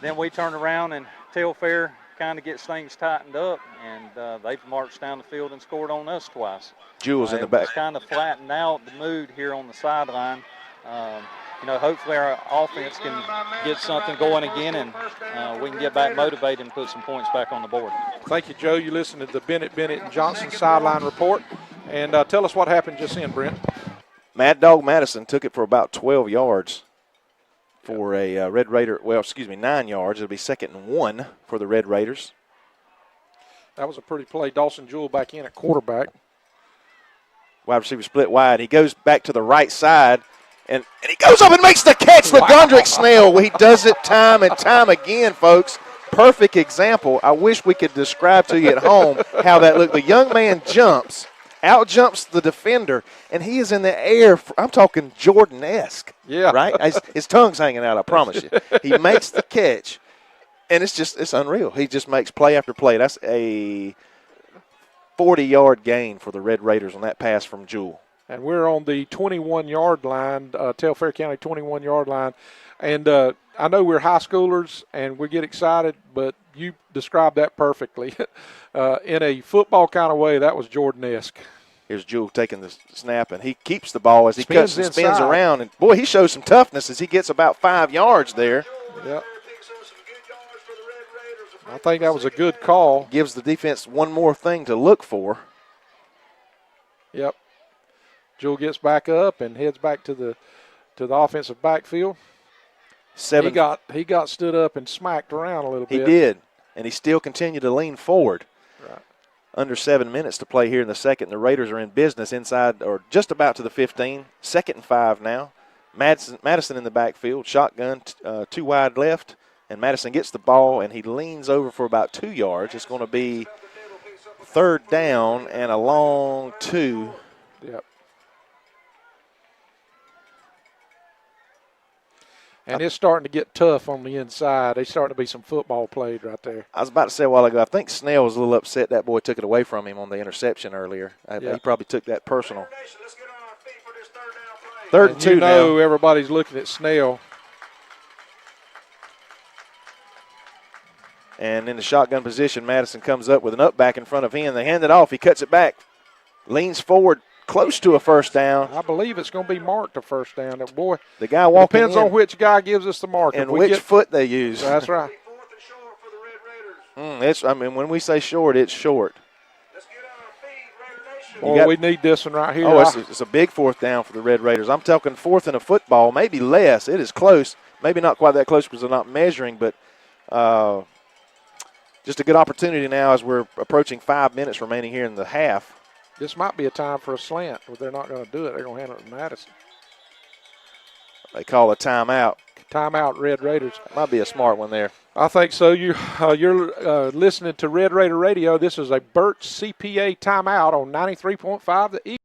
Speaker 1: then we turned around and Telfair kind of gets things tightened up, and they've marched down the field and scored on us twice.
Speaker 3: Jules in the back.
Speaker 1: It's kind of flattened out the mood here on the sideline. Hopefully our offense can get something going again, and we can get back motivated and put some points back on the board.
Speaker 2: Thank you, Joe. You listened to the Bennett and Johnson sideline report. And tell us what happened just then, Brent.
Speaker 3: Mad Dog Madison took it for about 12 yards for a Red Raider. 9 yards. It'll be 2nd and 1 for the Red Raiders.
Speaker 2: That was a pretty play. Dawson Jewell back in at quarterback.
Speaker 3: Wide receiver split wide. He goes back to the right side. And he goes up and makes the catch, wow. Legondrick Snell. He does it time and time again, folks. Perfect example. I wish we could describe to you at home how that looked. The young man out-jumps the defender, and he is in the air. I'm talking Jordan-esque,
Speaker 2: yeah.
Speaker 3: Right? His tongue's hanging out, I promise you. He makes the catch, and it's unreal. He just makes play after play. That's a 40-yard gain for the Red Raiders on that pass from Jewell.
Speaker 2: And we're on the 21-yard line, Telfair County 21-yard line. And I know we're high schoolers and we get excited, but you described that perfectly. In a football kind of way, that was Jordan-esque.
Speaker 3: Here's Jewell taking the snap, and he keeps the ball as he cuts and spins
Speaker 2: inside.
Speaker 3: Around. And, boy, he shows some toughness as he gets about 5 yards there.
Speaker 2: Yep. I think that was a good call.
Speaker 3: Gives the defense one more thing to look for.
Speaker 2: Yep. Jewell gets back up and heads back to the offensive backfield. He got stood up and smacked around a little bit.
Speaker 3: He did, and he still continued to lean forward.
Speaker 2: Right.
Speaker 3: Under 7 minutes to play here in the second. The Raiders are in business inside or just about to the 15. 2nd and 5 now. Madison in the backfield. Shotgun, 2 wide left, and Madison gets the ball, and he leans over for about 2 yards. It's going to be 3rd down and a long 2.
Speaker 2: Yep. And it's starting to get tough on the inside. There's starting to be some football played right there.
Speaker 3: I was about to say a while ago, I think Snell was a little upset that boy took it away from him on the interception earlier. He probably took that personal. 3rd and 2 now.
Speaker 2: Everybody's looking at Snell.
Speaker 3: And in the shotgun position, Madison comes up with an up back in front of him. They hand it off. He cuts it back, leans forward, close to a 1st down.
Speaker 2: I believe it's going to be marked a 1st down. Boy,
Speaker 3: the guy walking
Speaker 2: depends on which guy gives us the mark.
Speaker 3: And which foot they use.
Speaker 2: That's right.
Speaker 3: When we say short, it's short.
Speaker 2: We need this one right here.
Speaker 3: Oh, it's a big 4th down for the Red Raiders. I'm talking 4th in a football, maybe less. It is close. Maybe not quite that close because they're not measuring, but just a good opportunity now as we're approaching 5 minutes remaining here in the half.
Speaker 2: This might be a time for a slant, but they're not going to do it. They're going to hand it to Madison.
Speaker 3: They call a timeout.
Speaker 2: Timeout, Red Raiders.
Speaker 3: Might be a smart one there.
Speaker 2: I think so. You're listening to Red Raider Radio. This is a Burt CPA timeout on 93.5 The Eagle.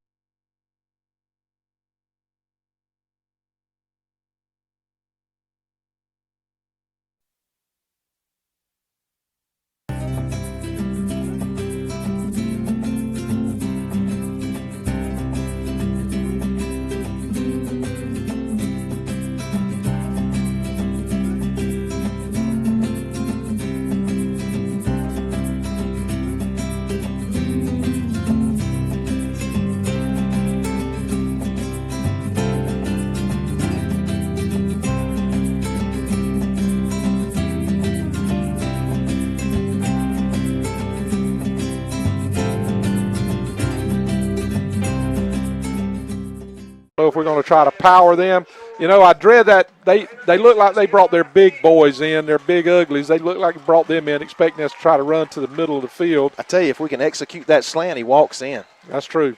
Speaker 2: know if we're going to try to power them. You know, I dread that they look like they brought their big boys in, their big uglies. They look like they brought them in, expecting us to try to run to the middle of the field.
Speaker 3: I tell you, if we can execute that slant, he walks in.
Speaker 2: That's true.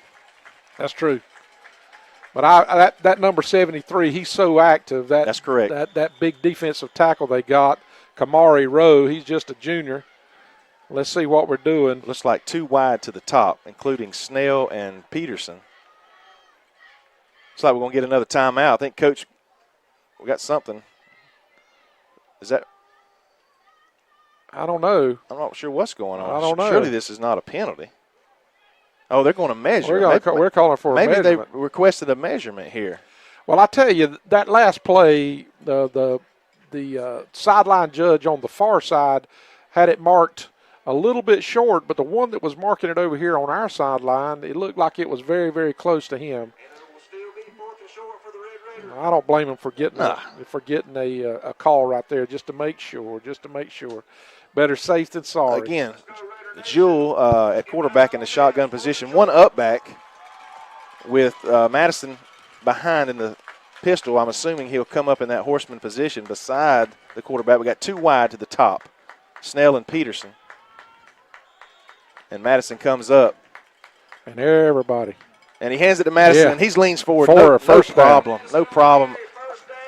Speaker 2: That's true. But that number 73, he's so active.
Speaker 3: That's correct.
Speaker 2: That big defensive tackle they got, Kamari Rowe, he's just a junior. Let's see what we're doing.
Speaker 3: Looks like 2 wide to the top, including Snell and Peterson. Looks like we're going to get another timeout. I think, Coach, we got something. Is that?
Speaker 2: I don't know.
Speaker 3: I'm not sure what's going on.
Speaker 2: I don't know.
Speaker 3: Surely this is not a penalty. Oh, they're going to measure.
Speaker 2: We're calling for a measurement.
Speaker 3: Maybe they requested a measurement here.
Speaker 2: Well, I tell you, that last play, the sideline judge on the far side had it marked a little bit short, but the one that was marking it over here on our sideline, it looked like it was very, very close to him. I don't blame him for getting a call right there just to make sure. Better safe than sorry.
Speaker 3: Again, Jewell at quarterback in the shotgun position, one up back with Madison behind in the pistol. I'm assuming he'll come up in that horseman position beside the quarterback. We got 2 wide to the top, Snell and Peterson. And Madison comes up.
Speaker 2: And everybody.
Speaker 3: And he hands it to Madison, and he leans forward.
Speaker 2: No
Speaker 3: problem. No problem.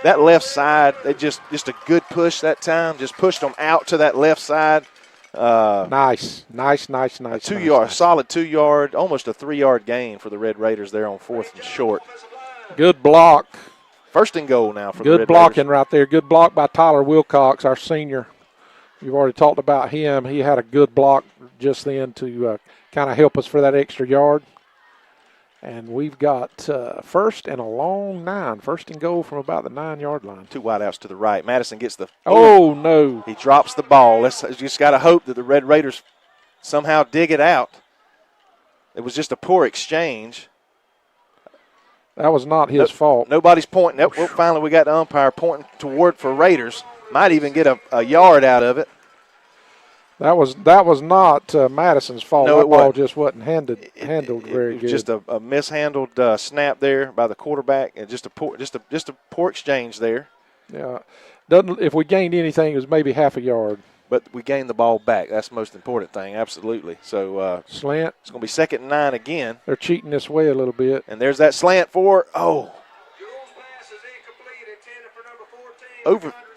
Speaker 3: That left side, they just a good push that time. Just pushed them out to that left side.
Speaker 2: Nice.
Speaker 3: 2 yard, solid 2 yard, almost a 3 yard gain for the Red Raiders there on 4th and short.
Speaker 2: Good block.
Speaker 3: 1st and goal now for the
Speaker 2: Good
Speaker 3: Red
Speaker 2: blocking
Speaker 3: Raiders.
Speaker 2: right there. Good block by Tyler Wilcox, our senior. You've already talked about him. He had a good block just then to kind of help us for that extra yard. And we've got 1st and a long 9. 1st and goal from about the 9-yard line.
Speaker 3: 2 wideouts to the right. Madison gets the.
Speaker 2: Oh, no.
Speaker 3: He drops the ball. Let's just got to hope that the Red Raiders somehow dig it out. It was just a poor exchange.
Speaker 2: That was not his fault.
Speaker 3: Nobody's pointing. Well, finally, we got the umpire pointing toward for Raiders. Might even get a yard out of it.
Speaker 2: That was not Madison's fault.
Speaker 3: No,
Speaker 2: that ball just wasn't handled very good.
Speaker 3: It was just a mishandled snap there by the quarterback, and just a poor exchange there.
Speaker 2: Yeah, if we gained anything, it was maybe half a yard.
Speaker 3: But we gained the ball back. That's the most important thing, absolutely. So
Speaker 2: slant.
Speaker 3: It's going to be 2nd and 9 again.
Speaker 2: They're cheating this way a little bit.
Speaker 3: And there's that slant for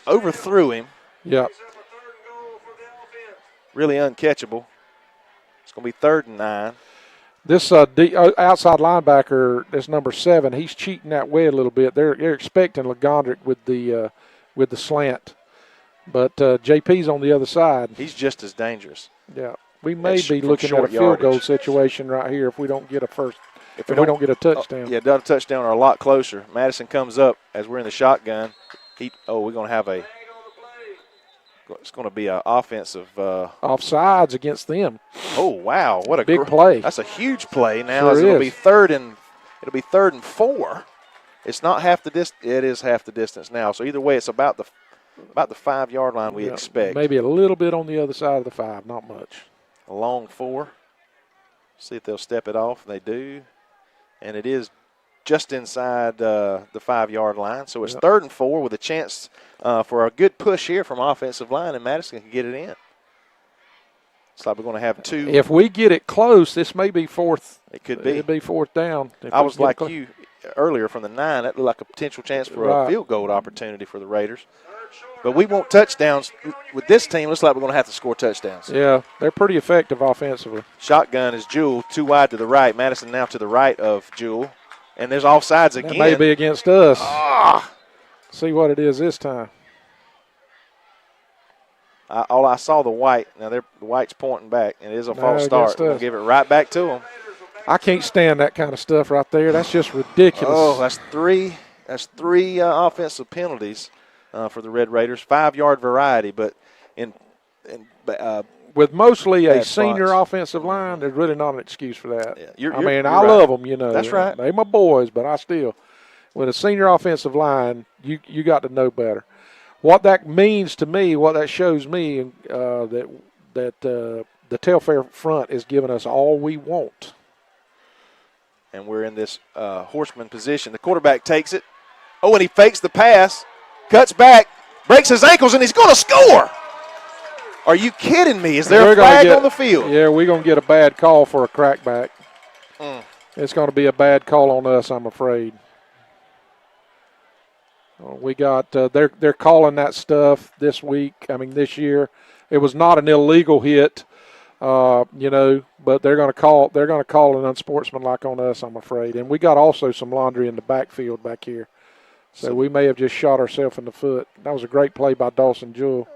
Speaker 3: overthrew him.
Speaker 2: Yep.
Speaker 3: Really uncatchable. It's going to be 3rd and 9.
Speaker 2: This outside linebacker, this number 7, he's cheating that way a little bit. They're expecting Legondrick with the slant, but JP's on the other side.
Speaker 3: He's just as dangerous.
Speaker 2: Yeah, we may be looking at a field goal situation right here if we don't get a first. If we don't get a touchdown.
Speaker 3: Yeah, a touchdown or a lot closer. Madison comes up as we're in the shotgun. We're going to have it's going to be an offensive.
Speaker 2: Offsides against them.
Speaker 3: Oh, wow. What a
Speaker 2: big play.
Speaker 3: That's a huge play. Now
Speaker 2: Sure
Speaker 3: it'll be 3rd and 4. It's not half the distance. It is half the distance now. So either way, it's about the 5-yard line we expect.
Speaker 2: Maybe a little bit on the other side of the 5, not much.
Speaker 3: A long 4. See if they'll step it off. They do. And it is just inside the 5-yard line. So it's 3rd and 4 with a chance for a good push here from offensive line, and Madison can get it in. It's like we're going to have 2.
Speaker 2: If we get it close, this may be 4th.
Speaker 3: It could be.
Speaker 2: It'd be 4th down.
Speaker 3: I was like you earlier from the 9. That looked like a potential chance for a field goal opportunity for the Raiders. But we want touchdowns. With this team, looks like we're going to have to score touchdowns.
Speaker 2: Yeah, they're pretty effective offensively.
Speaker 3: Shotgun is Jewell, 2 wide to the right. Madison now to the right of Jewell. And there's offsides again.
Speaker 2: That may be against us. See what it is this time.
Speaker 3: I saw the white. Now the white's pointing back, and it is a false start. We'll give it right back to them.
Speaker 2: I can't stand that kind of stuff right there. That's just ridiculous.
Speaker 3: Oh, that's three offensive penalties for the Red Raiders. 5-yard variety, but
Speaker 2: with mostly a senior
Speaker 3: spots.
Speaker 2: Offensive line, there's really not an excuse for that.
Speaker 3: Yeah,
Speaker 2: I love them, you know.
Speaker 3: That's right.
Speaker 2: They my boys, but I still, with a senior offensive line, you got to know better. What that means to me, what that shows me, that the Telfair front is giving us all we want.
Speaker 3: and we're in this horseman position. The quarterback takes it. Oh, and he fakes the pass, cuts back, breaks his ankles, and he's going to score. Are you kidding me? Is there a flag on the field?
Speaker 2: Yeah, we're going to get a bad call for a crackback. It's going to be a bad call on us, I'm afraid. We got they're calling that stuff this year. It was not an illegal hit, but they're going to call an unsportsmanlike on us, I'm afraid. And we got also some laundry in the backfield back here. So we may have just shot ourselves in the foot. That was a great play by Dawson Jewell.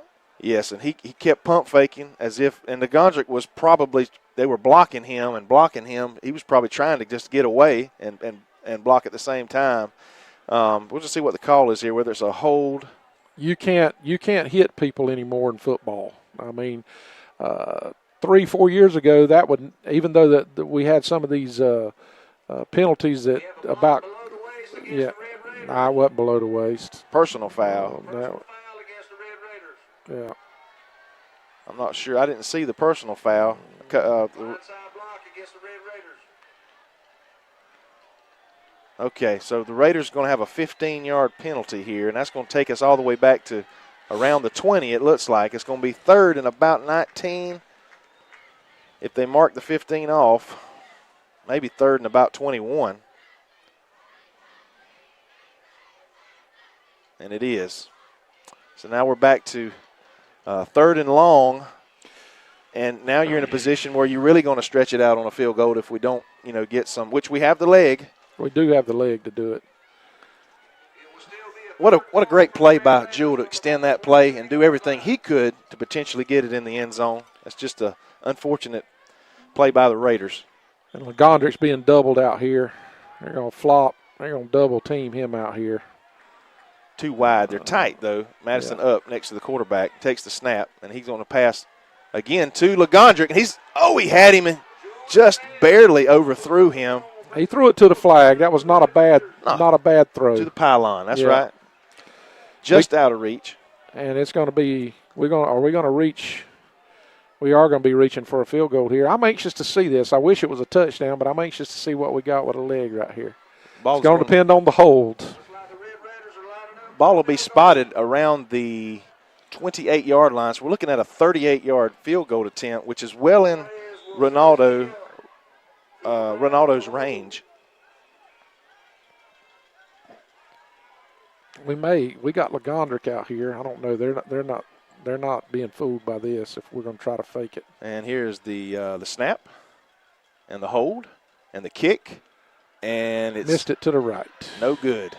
Speaker 3: Yes, and he kept pump faking as if, and the Gondrick was probably, they were blocking him. He was probably trying to just get away and block at the same time. We'll just see what the call is here, whether it's a hold.
Speaker 2: You can't hit people anymore in football. I mean, 3-4 years ago, that would, even though that we had some of these penalties that about, yeah, I wasn't below the waist.
Speaker 3: Personal foul.
Speaker 2: Yeah.
Speaker 3: I'm not sure. I didn't see the personal foul. Okay, so the Raiders are going to have a 15-yard penalty here, and that's going to take us all the way back to around the 20, it looks like. It's going to be 3rd and about 19. If they mark the 15 off, maybe 3rd and about 21. And it is. So now we're back to 3rd and long, and now you're in a position where you're really going to stretch it out on a field goal if we don't, get some, which we have the leg.
Speaker 2: We do have the leg to do it.
Speaker 3: What a great play by Jewell to extend that play and do everything he could to potentially get it in the end zone. That's just an unfortunate play by the Raiders.
Speaker 2: And Gondrick's being doubled out here. They're going to flop. They're going to double team him out here.
Speaker 3: Too wide. They're tight, though. Madison up next to the quarterback, takes the snap, and he's going to pass again to LeGondrick. He had him and just barely overthrew him.
Speaker 2: He threw it to the flag. That was not a bad throw.
Speaker 3: To the pylon, that's right. Just out of reach.
Speaker 2: And it's going to be we are going to be reaching for a field goal here. I'm anxious to see this. I wish it was a touchdown, but I'm anxious to see what we got with a leg right here. It's going to depend on the hold.
Speaker 3: Ball will be spotted around the 28-yard line. So we're looking at a 38-yard field goal attempt, which is well in Ronaldo's range.
Speaker 2: We got LeGondrick out here. I don't know. They're not being fooled by this if we're going to try to fake it.
Speaker 3: And here's the snap and the hold and the kick, and it's
Speaker 2: missed it to the right.
Speaker 3: No good.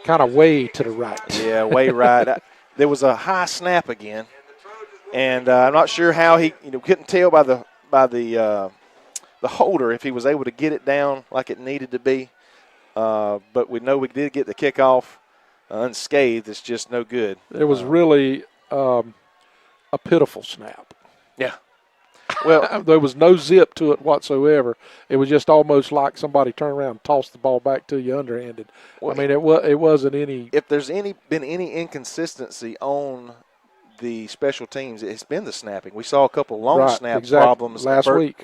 Speaker 2: Kind of way to the right.
Speaker 3: Yeah, way right. There was a high snap again, and I'm not sure how he couldn't tell by the holder if he was able to get it down like it needed to be. But we know we did get the kickoff unscathed. It's just no good.
Speaker 2: It was really a pitiful snap.
Speaker 3: Yeah. Well,
Speaker 2: there was no zip to it whatsoever. It was just almost like somebody turned around and tossed the ball back to you underhanded. Well, I mean, it wasn't any.
Speaker 3: If there's been any inconsistency on the special teams, it's been the snapping. We saw a couple long snap problems
Speaker 2: last week.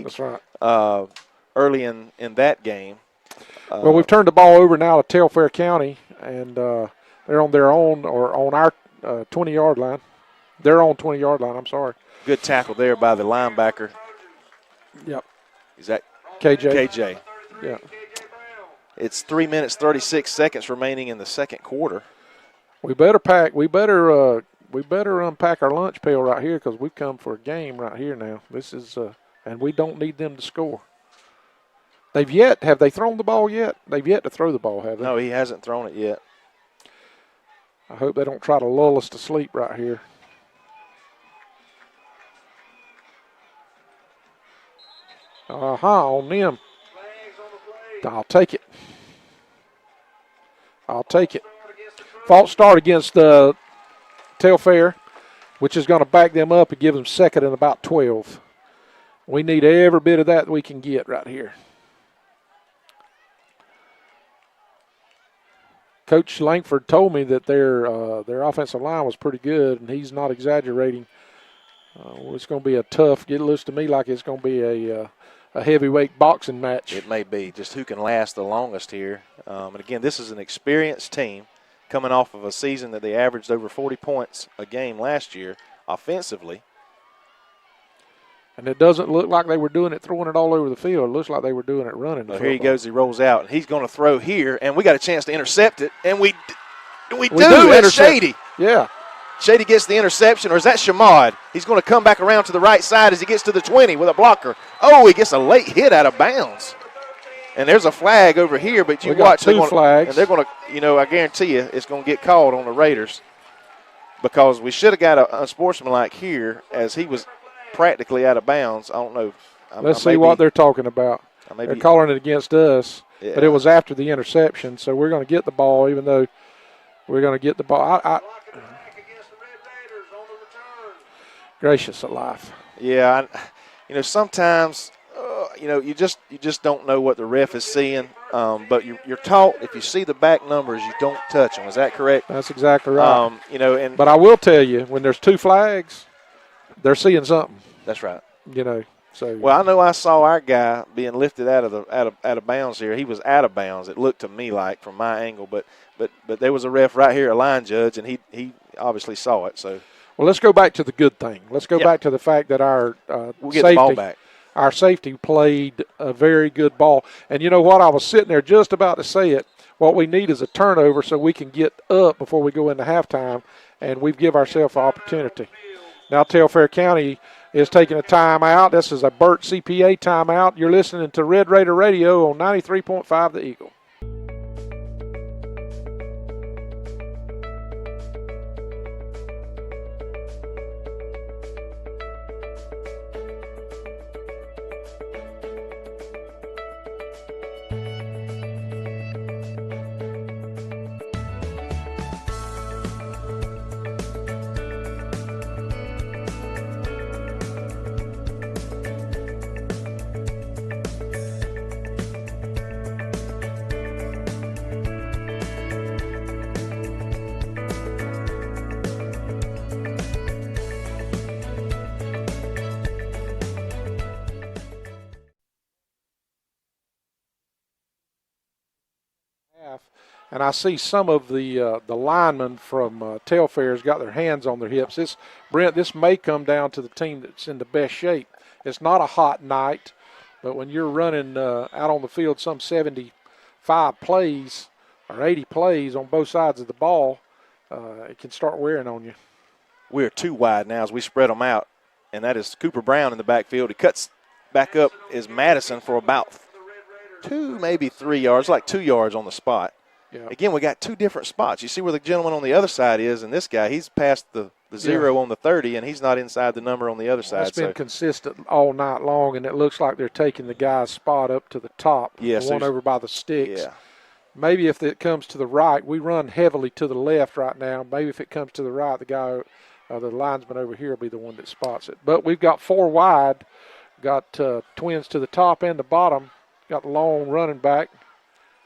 Speaker 3: That's right. Early in that game.
Speaker 2: Well, we've turned the ball over now to Telfair County, and they're on their own or on our 20-yard line. Their own 20-yard line. I'm sorry.
Speaker 3: Good tackle there by the linebacker.
Speaker 2: Yep.
Speaker 3: Is that
Speaker 2: KJ?
Speaker 3: KJ.
Speaker 2: Yeah.
Speaker 3: It's 3 minutes, 36 seconds remaining in the second quarter.
Speaker 2: We better unpack our lunch pail right here because we've come for a game right here now. This is and we don't need them to score. Have they thrown the ball yet? They've yet to throw the ball, have they?
Speaker 3: No, he hasn't thrown it yet.
Speaker 2: I hope they don't try to lull us to sleep right here. On them. I'll take it. False start against Telfair, which is going to back them up and give them second and about 12. We need every bit of that we can get right here. Coach Langford told me that their offensive line was pretty good, and he's not exaggerating. It's going to be a tough. It looks to me like it's going to be a heavyweight boxing match.
Speaker 3: It may be just who can last the longest here. And again, this is an experienced team coming off of a season that they averaged over 40 points a game last year offensively.
Speaker 2: And it doesn't look like they were doing it, throwing it all over the field. It looks like they were doing it running.
Speaker 3: Well, here he goes. He rolls out, and he's going to throw here, and we got a chance to intercept it, and we do. That's Shady.
Speaker 2: Yeah.
Speaker 3: Shady gets the interception, or is that Shamad? He's going to come back around to the right side as he gets to the 20 with a blocker. Oh, he gets a late hit out of bounds. And there's a flag over here, but you watch.
Speaker 2: Two flags.
Speaker 3: And they're going to, I guarantee you it's going to get called on the Raiders because we should have got a unsportsmanlike here as he was practically out of bounds. I don't know.
Speaker 2: Let's see what they're talking about. They're calling it against us, but it was after the interception, so we're going to get the ball even though we're going to get the ball. Gracious alive.
Speaker 3: Yeah, sometimes, you just don't know what the ref is seeing. But you're taught if you see the back numbers, you don't touch them. Is that correct?
Speaker 2: That's exactly right.
Speaker 3: But
Speaker 2: I will tell you, when there's two flags, they're seeing something.
Speaker 3: That's right.
Speaker 2: So.
Speaker 3: Well, I know I saw our guy being lifted out of bounds here. He was out of bounds. It looked to me like from my angle, but there was a ref right here, a line judge, and he obviously saw it. So.
Speaker 2: Well, let's go back to the good thing. Let's go back to the fact that our
Speaker 3: we'll get the ball back.
Speaker 2: Our safety played a very good ball. And you know what? I was sitting there just about to say it. What we need is a turnover so we can get up before we go into halftime, and we give ourselves an opportunity. Now Telfair County is taking a timeout. This is a Burt CPA timeout. You're listening to Red Raider Radio on 93.5 The Eagle. And I see some of the linemen from Telfair's got their hands on their hips. This may come down to the team that's in the best shape. It's not a hot night, but when you're running out on the field some 75 plays or 80 plays on both sides of the ball, it can start wearing on you.
Speaker 3: We're too wide now as we spread them out, and that is Cooper Brown in the backfield. He cuts back up is Madison for about 2, maybe 3 yards, like 2 yards on the spot.
Speaker 2: Yeah.
Speaker 3: Again, we got two different spots. You see where the gentleman on the other side is, and this guy, he's past the 0 on the 30, and he's not inside the number on the other side.
Speaker 2: It's been consistent all night long, and it looks like they're taking the guy's spot up to the top,
Speaker 3: yes,
Speaker 2: the one over by the sticks.
Speaker 3: Yeah.
Speaker 2: Maybe if it comes to the right, we run heavily to the left right now. Maybe if it comes to the right, the guy, the linesman over here will be the one that spots it. But we've got 4 wide, got twins to the top and the bottom, got the long running back.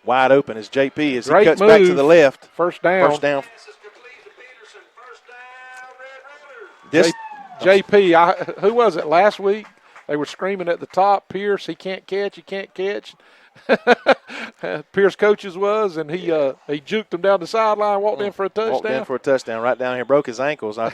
Speaker 3: Wide open is JP as he
Speaker 2: Great
Speaker 3: cuts
Speaker 2: move.
Speaker 3: back to the left.
Speaker 2: First down.
Speaker 3: This
Speaker 2: JP, who was it last week? They were screaming at the top, Pierce, he can't catch. Pierce coaches was, and he juked him down the sideline, walked in for a touchdown.
Speaker 3: Walked in for a touchdown right down here, broke his ankles. I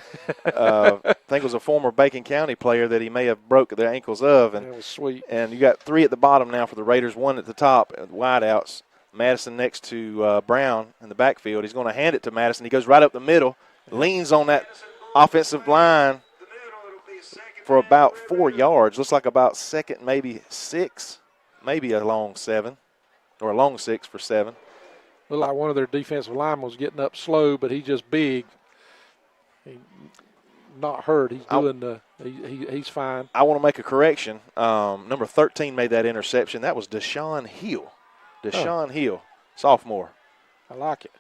Speaker 3: think it was a former Bacon County player that he may have broke their ankles of. And
Speaker 2: it was sweet.
Speaker 3: And you got 3 at the bottom now for the Raiders, 1 at the top, wideouts. Madison next to Brown in the backfield. He's going to hand it to Madison. He goes right up the middle, leans on that offensive line for about 4 yards. Looks like about second, maybe 6, maybe a long 7, or a long 6 for 7.
Speaker 2: Looked like one of their defensive linemen was getting up slow, but he's just big. He not hurt. He's doing he's fine.
Speaker 3: I want to make a correction. Number 13 made that interception. That was Deshaun Hill. Hill, sophomore.
Speaker 2: I like it.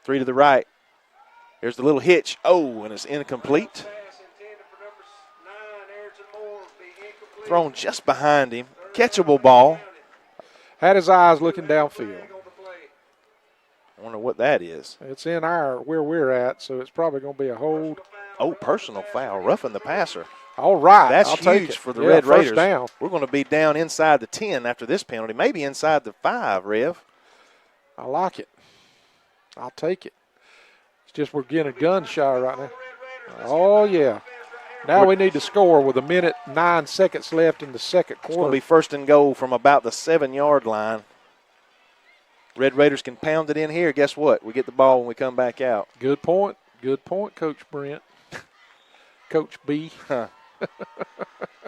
Speaker 3: 3 to the right. Here's the little hitch. Oh, and it's incomplete. Thrown just behind him. Catchable ball.
Speaker 2: Had his eyes looking downfield.
Speaker 3: I wonder what that is.
Speaker 2: It's in where we're at, so it's probably going to be a hold.
Speaker 3: Oh, personal foul. Roughing the passer.
Speaker 2: All right.
Speaker 3: That's
Speaker 2: I'll take
Speaker 3: huge
Speaker 2: it.
Speaker 3: for the
Speaker 2: Yeah,
Speaker 3: Red
Speaker 2: first
Speaker 3: Raiders.
Speaker 2: down.
Speaker 3: We're going to be down inside the 10 after this penalty, maybe inside the 5, Rev.
Speaker 2: I like it. I'll take it. It's just we're getting a gun shy right now. Oh, yeah. Now we need to score with 1:09 left in the second quarter.
Speaker 3: It's going to be first and goal from about the 7-yard line. Red Raiders can pound it in here. Guess what? We get the ball when we come back out.
Speaker 2: Good point. Good point, Coach Brent. Coach B.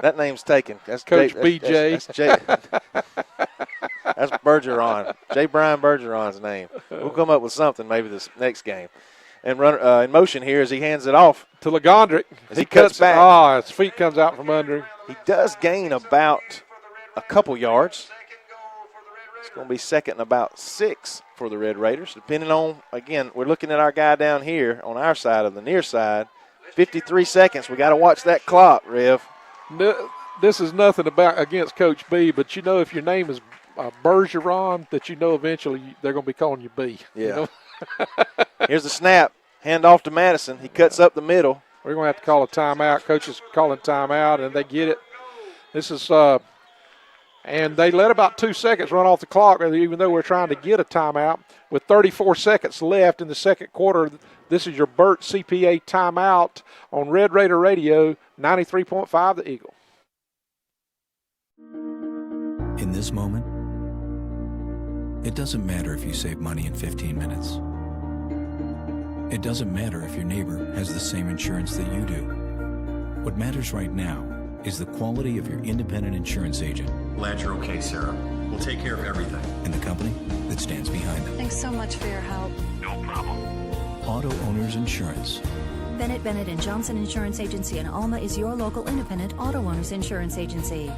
Speaker 3: That name's taken. That's
Speaker 2: Coach
Speaker 3: Jay,
Speaker 2: BJ.
Speaker 3: That's Bergeron. J. Brian Bergeron's name. We'll come up with something maybe this next game. And run in motion here as he hands it off
Speaker 2: To Legondrick.
Speaker 3: as he cuts back.
Speaker 2: Oh, his feet comes out from under him.
Speaker 3: He does gain about a couple yards. It's going to be second and about 6 for the Red Raiders, depending on, again, we're looking at our guy down here on our side of the near side. 53 seconds. We got to watch that clock, Rev.
Speaker 2: No, this is nothing against Coach B, but you know if your name is Bergeron, that you know eventually they're going to be calling you B.
Speaker 3: Yeah.
Speaker 2: You know?
Speaker 3: Here's the snap. Hand off to Madison. He cuts up the middle.
Speaker 2: We're going to have to call a timeout. Coach is calling timeout, and they get it. This is and they let about 2 seconds run off the clock, even though we're trying to get a timeout. With 34 seconds left in the second quarter, this is your Burt CPA timeout on Red Raider Radio, 93.5 The Eagle.
Speaker 4: In this moment, it doesn't matter if you save money in 15 minutes. It doesn't matter if your neighbor has the same insurance that you do. What matters right now is the quality of your independent insurance agent.
Speaker 5: Glad you're okay, Sarah. We'll take care of everything.
Speaker 4: And the company that stands behind them.
Speaker 6: Thanks so much for your help.
Speaker 5: No problem.
Speaker 4: Auto Owners Insurance.
Speaker 6: Bennett & Johnson Insurance Agency in Alma is your local independent auto owners insurance agency.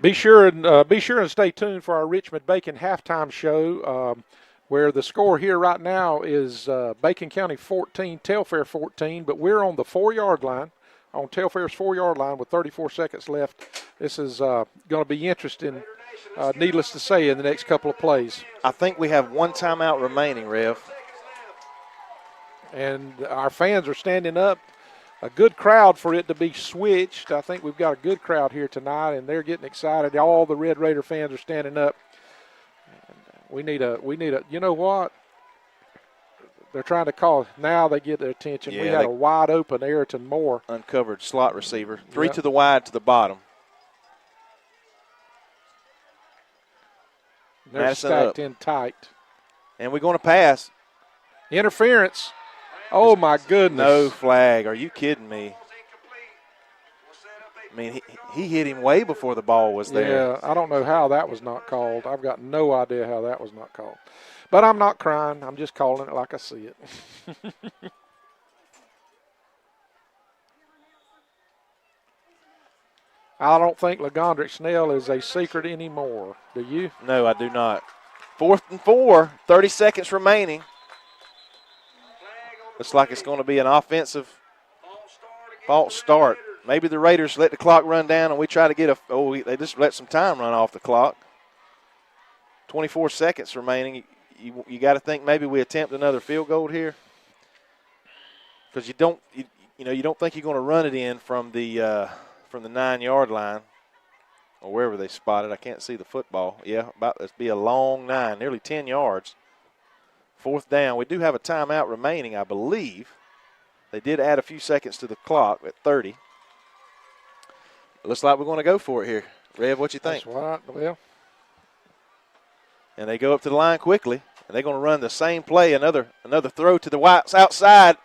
Speaker 2: Be sure and stay tuned for our Richmond Bacon halftime show, where the score here right now is Bacon County 14, Telfair 14, but we're on the 4-yard line, on Telfair's 4-yard line with 34 seconds left. This is going to be interesting, needless to say, in the next couple of plays.
Speaker 3: I think we have one timeout remaining, Rev.
Speaker 2: And our fans are standing up. A good crowd for it to be switched. I think we've got a good crowd here tonight, and they're getting excited. All the Red Raider fans are standing up. We need a. You know what? They're trying to call. Now they get their attention.
Speaker 3: Yeah,
Speaker 2: we had a wide open Ayrton Moore.
Speaker 3: Uncovered slot receiver. 3
Speaker 2: Yep.
Speaker 3: to the wide to the bottom.
Speaker 2: They're
Speaker 3: Madison
Speaker 2: stacked
Speaker 3: up.
Speaker 2: in tight.
Speaker 3: And we're going to pass.
Speaker 2: Interference. Oh, my goodness.
Speaker 3: No flag. Are you kidding me? I mean, he hit him way before the ball was there.
Speaker 2: Yeah, I don't know how that was not called. I've got no idea how that was not called. But I'm not crying. I'm just calling it like I see it. I don't think Legondrick Snell is a secret anymore. Do you?
Speaker 3: No, I do not. 4th and 4, 30 seconds remaining. Looks like it's going to be an offensive false start. Maybe the Raiders let the clock run down and we try to get they just let some time run off the clock. 24 seconds remaining. You got to think maybe we attempt another field goal here, because you don't think you're going to run it in from the 9-yard line or wherever they spot it. I can't see the football. Yeah, let's be a long 9, nearly 10 yards. 4th down. We do have a timeout remaining, I believe. They did add a few seconds to the clock at 30. It looks like we're going to go for it here. Rev, what you think?
Speaker 2: That's right. Well,
Speaker 3: and they go up to the line quickly, and they're going to run the same play, another throw to the outside.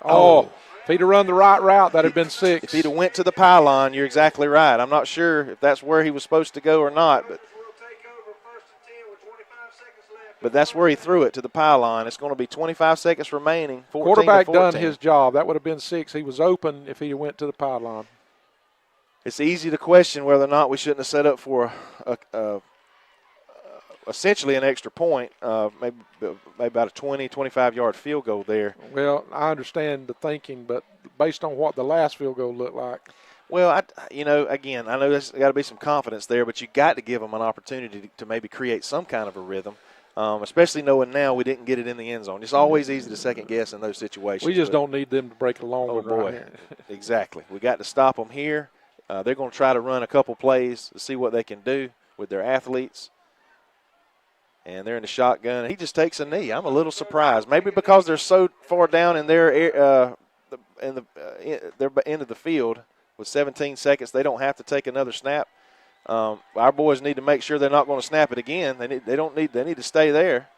Speaker 2: if he'd have run the right route, that would have been 6.
Speaker 3: If he'd have went to the pylon, you're exactly right. I'm not sure if that's where he was supposed to go or not, but that's where he threw it, to the pylon. It's going to be 25 seconds remaining. 14
Speaker 2: Quarterback
Speaker 3: to
Speaker 2: done
Speaker 3: 14.
Speaker 2: his job. That would have been 6. He was open if he went to the pylon.
Speaker 3: It's easy to question whether or not we shouldn't have set up for essentially an extra point, maybe about a 20, 25-yard field goal there.
Speaker 2: Well, I understand the thinking, but based on what the last field goal looked like.
Speaker 3: Well, again, I know there's got to be some confidence there, but you got to give them an opportunity to maybe create some kind of a rhythm. especially knowing now we didn't get it in the end zone. It's always easy to second guess in those situations.
Speaker 2: We just don't need them to break a long one right here.
Speaker 3: Exactly. We got to stop them here. They're going to try to run a couple plays to see what they can do with their athletes. And they're in the shotgun. He just takes a knee. I'm a little surprised. Maybe because they're so far down in their end of the field with 17 seconds, they don't have to take another snap. Our boys need to make sure they're not going to snap it again. They need to stay there.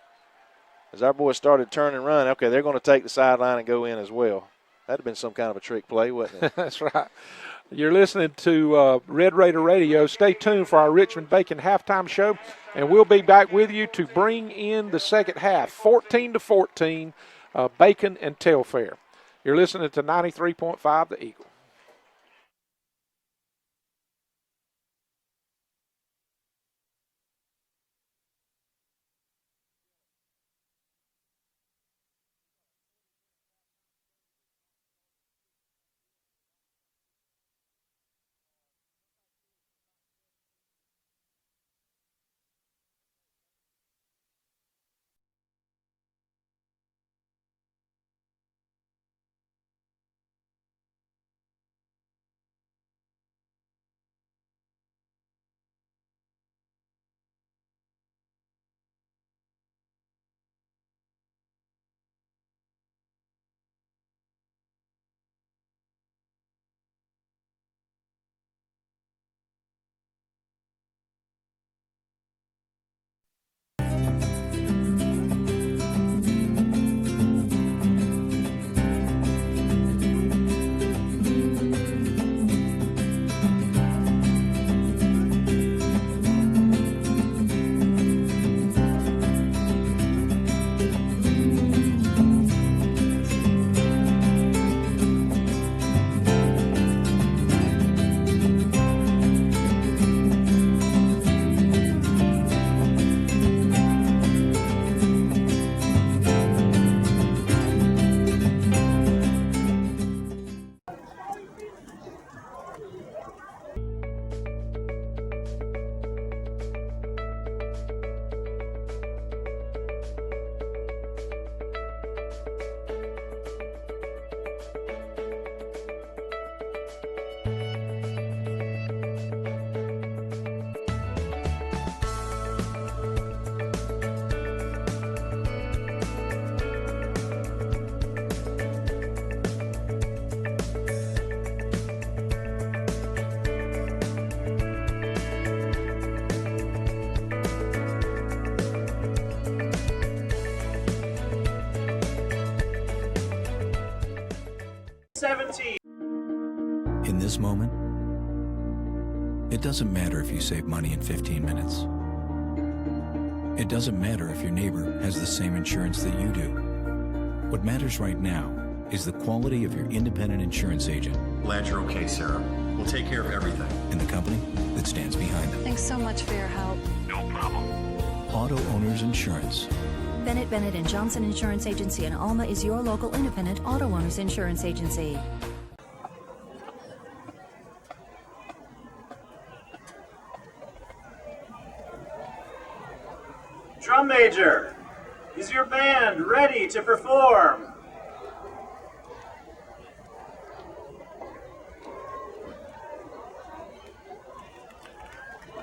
Speaker 3: As our boys started turn and run, okay, they're going to take the sideline and go in as well. That'd have been some kind of a trick play, wouldn't it?
Speaker 2: That's right. You're listening to Red Raider Radio. Stay tuned for our Richmond-Bacon halftime show, and we'll be back with you to bring in the second half, 14-14, Bacon and Telfair. You're listening to 93.5 The Eagle.
Speaker 4: In this moment, it doesn't matter if you save money in 15 minutes. It doesn't matter if your neighbor has the same insurance that you do. What matters right now is the quality of your independent insurance agent.
Speaker 5: Glad you're okay, Sarah. We'll take care of everything.
Speaker 4: And the company that stands behind them.
Speaker 6: Thanks so much for your help.
Speaker 5: No problem.
Speaker 4: Auto Owners Insurance.
Speaker 6: Bennett and Johnson Insurance Agency in Alma is your local independent auto owners insurance agency.
Speaker 7: Drum major, is your band ready to perform?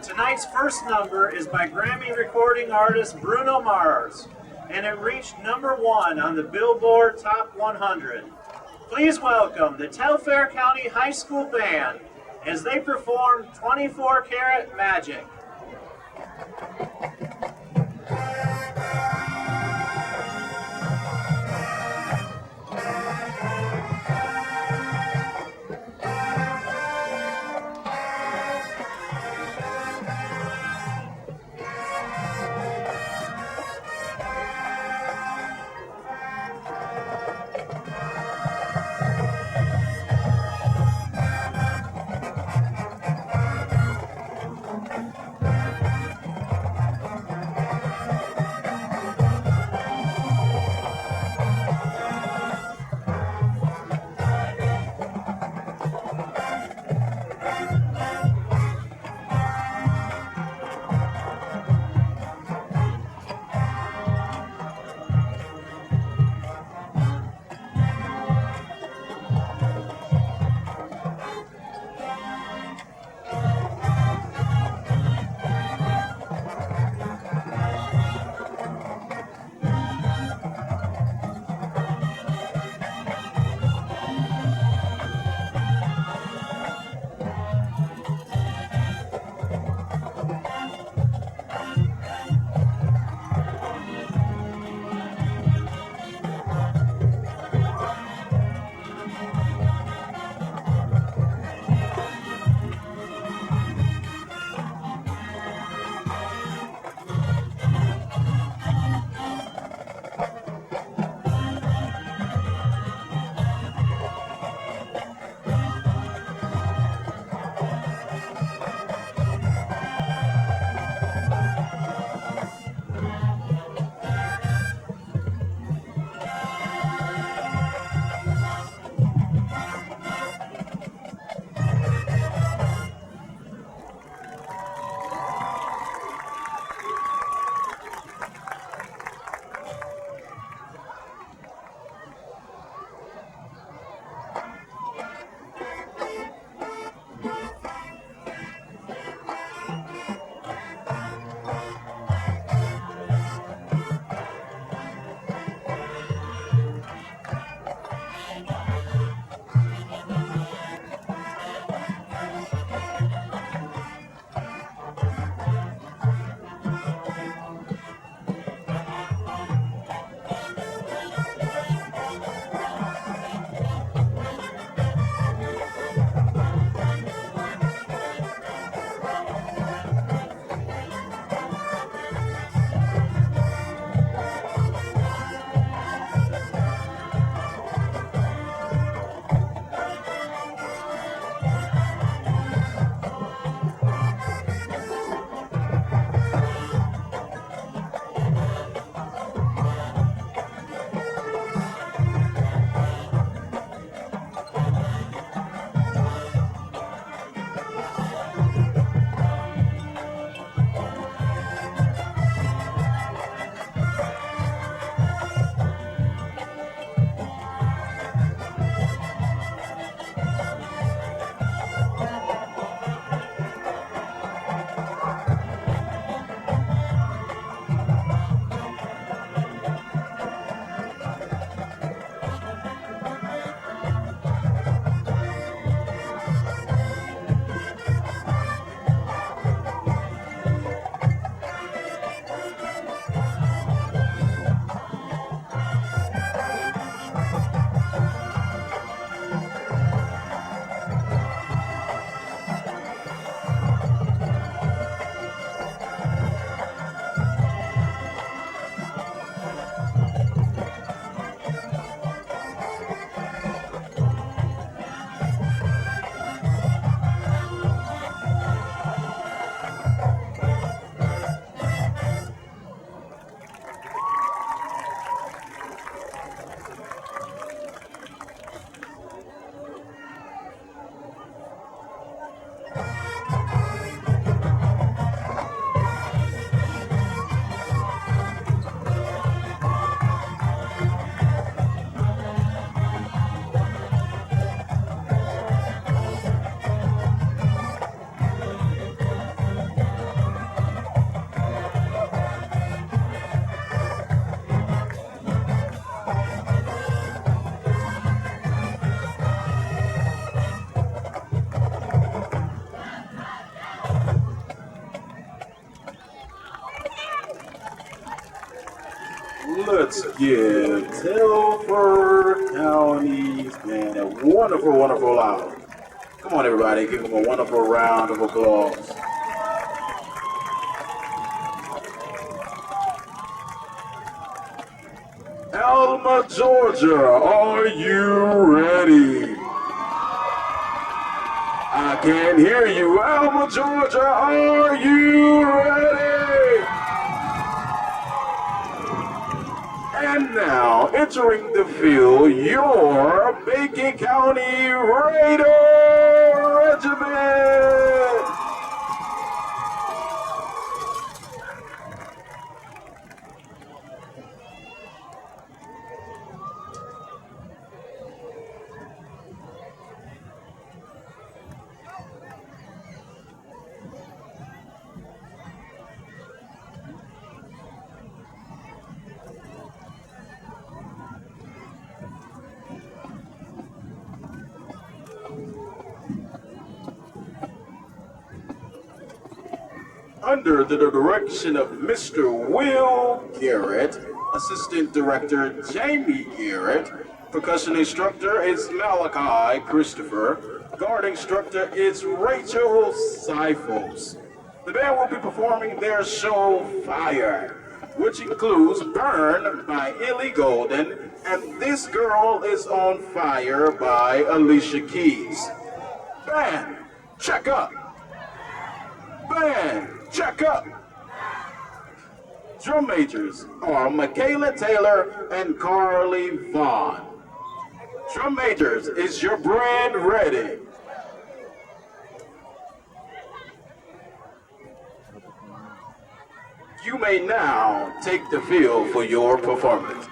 Speaker 7: Tonight's first number is by Grammy recording artist Bruno Mars, and it reached #1 on the Billboard Top 100. Please welcome the Telfair County High School Band as they perform 24 Karat Magic.
Speaker 8: Let's give Telfair County's man a wonderful, wonderful round. Come on, everybody, give them a wonderful round of applause. Alma, Georgia, are you ready? I can't hear you. Alma, Georgia, are you ready? And now, entering the field, your Bacon County Raider Regiment. Under the direction of Mr. Will Garrett, Assistant Director Jamie Garrett, Percussion Instructor is Malachi Christopher, Guard Instructor is Rachel Seifels. The band will be performing their show Fire, which includes Burn by Ellie Golden and This Girl is on Fire by Alicia Keys. Band, check up. Band, check up. Drum majors are Michaela Taylor and Carly Vaughn. Drum majors, is your brand ready? You may now take the field for your performance.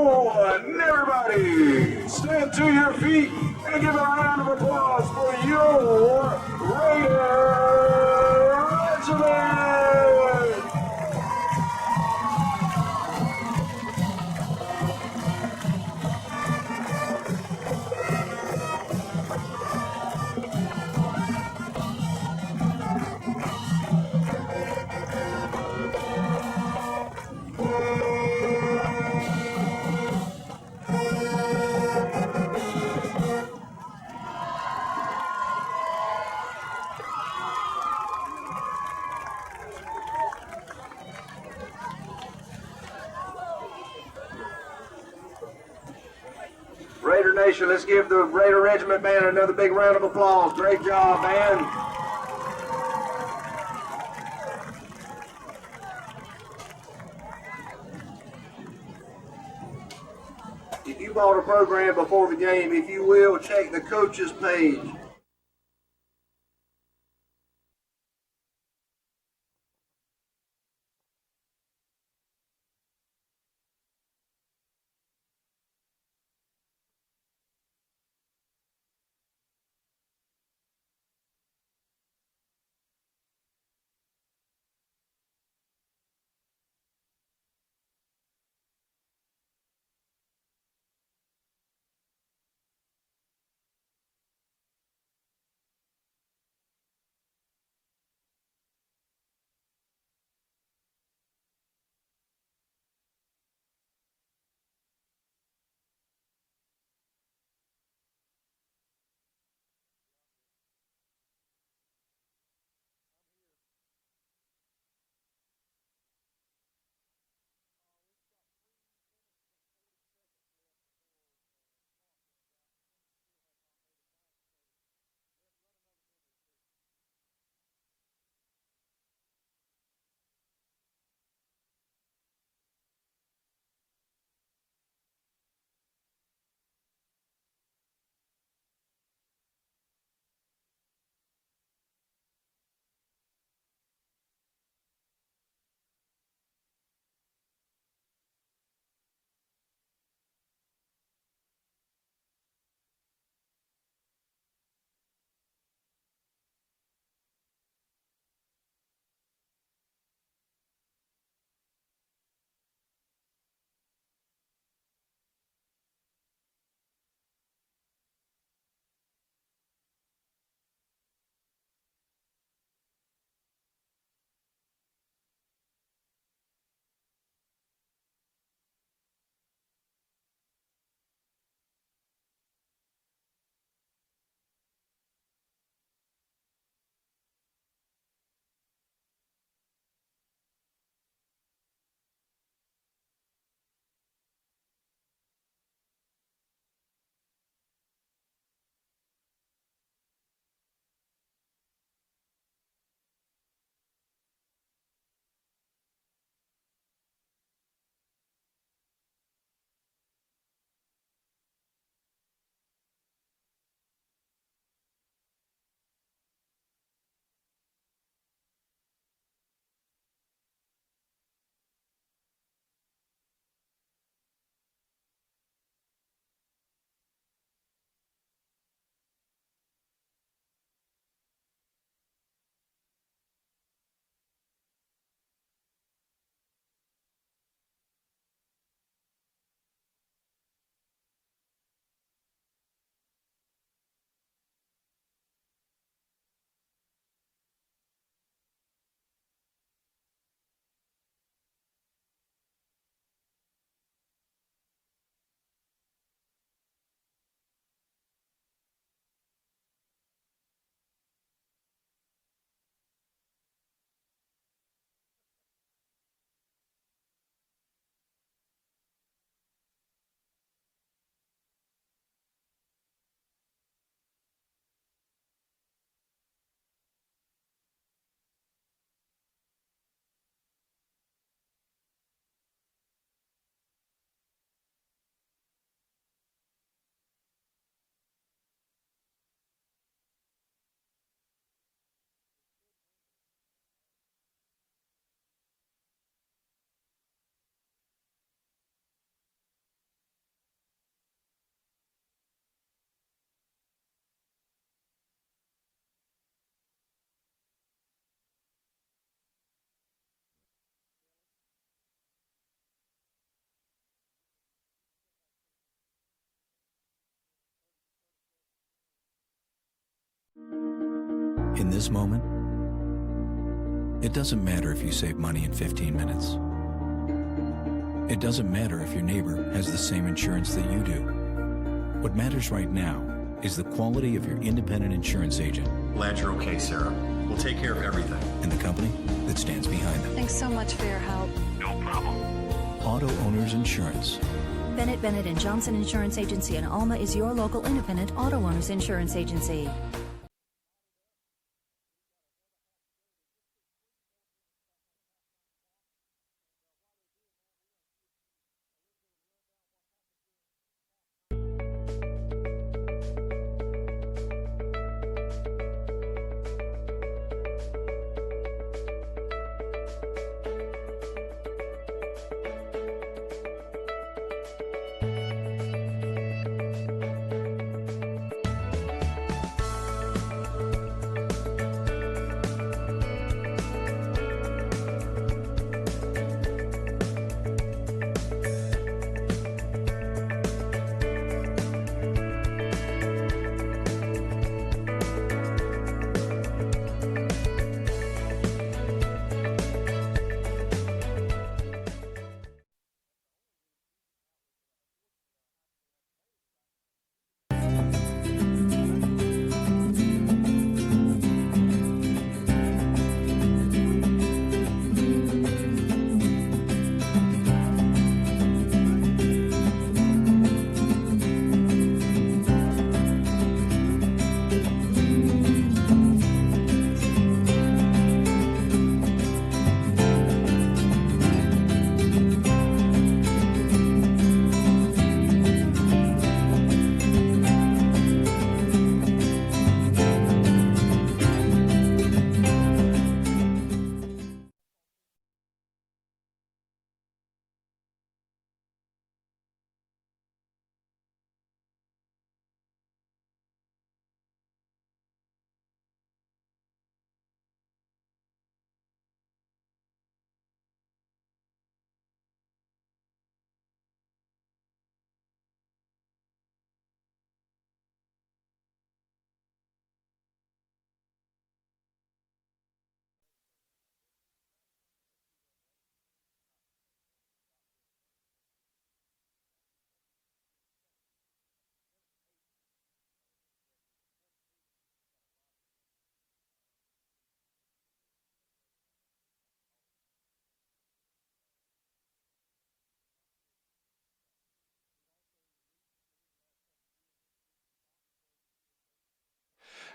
Speaker 8: one. Everybody, stand to your feet and give a round of applause for your Raider Regiment. Raider Nation, let's give the Raider Regiment Band another big round of applause. Great job, band. If you bought a program before the game, if you will, check the coaches page.
Speaker 4: In this moment, it doesn't matter if you save money in 15 minutes. It doesn't matter if your neighbor has the same insurance that you do. What matters right now is the quality of your independent insurance agent.
Speaker 5: Glad you're okay, Sarah. We'll take care of everything.
Speaker 4: And the company that stands behind them.
Speaker 6: Thanks so much for your help.
Speaker 5: No problem.
Speaker 4: Auto Owners Insurance.
Speaker 6: Bennett Johnson Insurance Agency in Alma is your local independent auto owners insurance agency.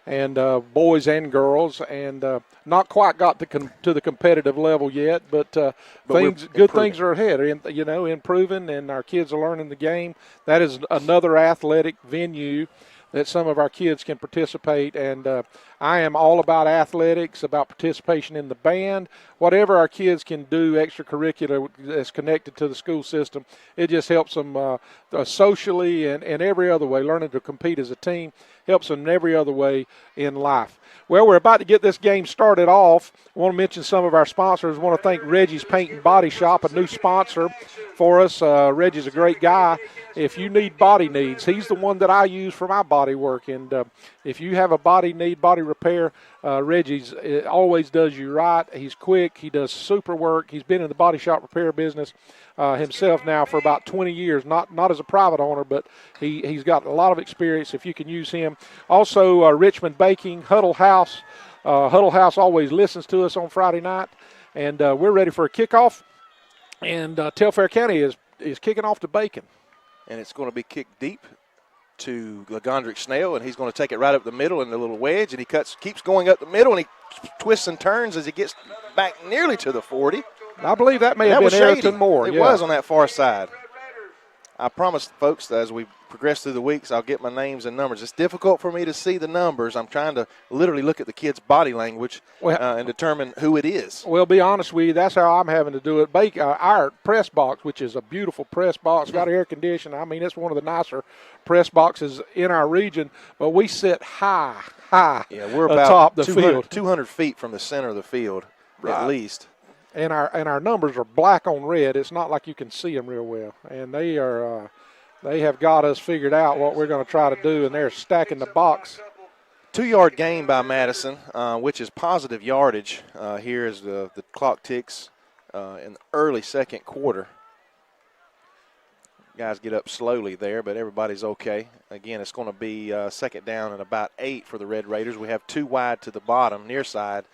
Speaker 2: And boys and girls, and not quite got to the competitive level yet, but good things are ahead. Improving, and our kids are learning the game. That is another athletic venue that some of our kids can participate, and I am all about athletics, about participation in the band, whatever our kids can do extracurricular that's connected to the school system. It just helps them socially and every other way. Learning to compete as a team helps them in every other way in life. Well, we're about to get this game started off. I want to mention some of our sponsors. I want to thank Reggie's Paint and Body Shop, a new sponsor for us. Reggie's a great guy. If you need body needs, he's the one that I use for my body work. And if you have a body repair, Reggie's always does you right. He's quick. He does super work. He's been in the body shop repair business himself now for about 20 years, not as a private owner, but he's got a lot of experience if you can use him. Also, Richmond Baking, Huddle House. Huddle House always listens to us on Friday night, and we're ready for a kickoff. And Telfair County is kicking off to Bacon.
Speaker 3: And it's going to be kicked deep to Legondrick Snell, and he's going to take it right up the middle in the little wedge, and he keeps going up the middle, and he twists and turns as he gets back nearly to the 40.
Speaker 2: I believe that may have been Ayrton Moore.
Speaker 3: It was on that far side. I promised folks that as we progress through the weeks, I'll get my names and numbers. It's difficult for me to see the numbers. I'm trying to literally look at the kid's body language and determine who it is.
Speaker 2: Well, be honest with you, that's how I'm having to do it. Our press box, which is a beautiful press box, got air conditioning. I mean, it's one of the nicer press boxes in our region, but we sit high
Speaker 3: we're about
Speaker 2: atop the field.
Speaker 3: 200 feet from the center of the field, at least.
Speaker 2: And our numbers are black on red. It's not like you can see them real well. And they have got us figured out what we're going to try to do, and they're stacking the box
Speaker 3: 2-yard gain by Madison, which is positive yardage here as the clock ticks in the early second quarter. Guys get up slowly there, but everybody's okay. Again, it's going to be second down and about 8 for the Red Raiders. We have 2 wide to the bottom, near side.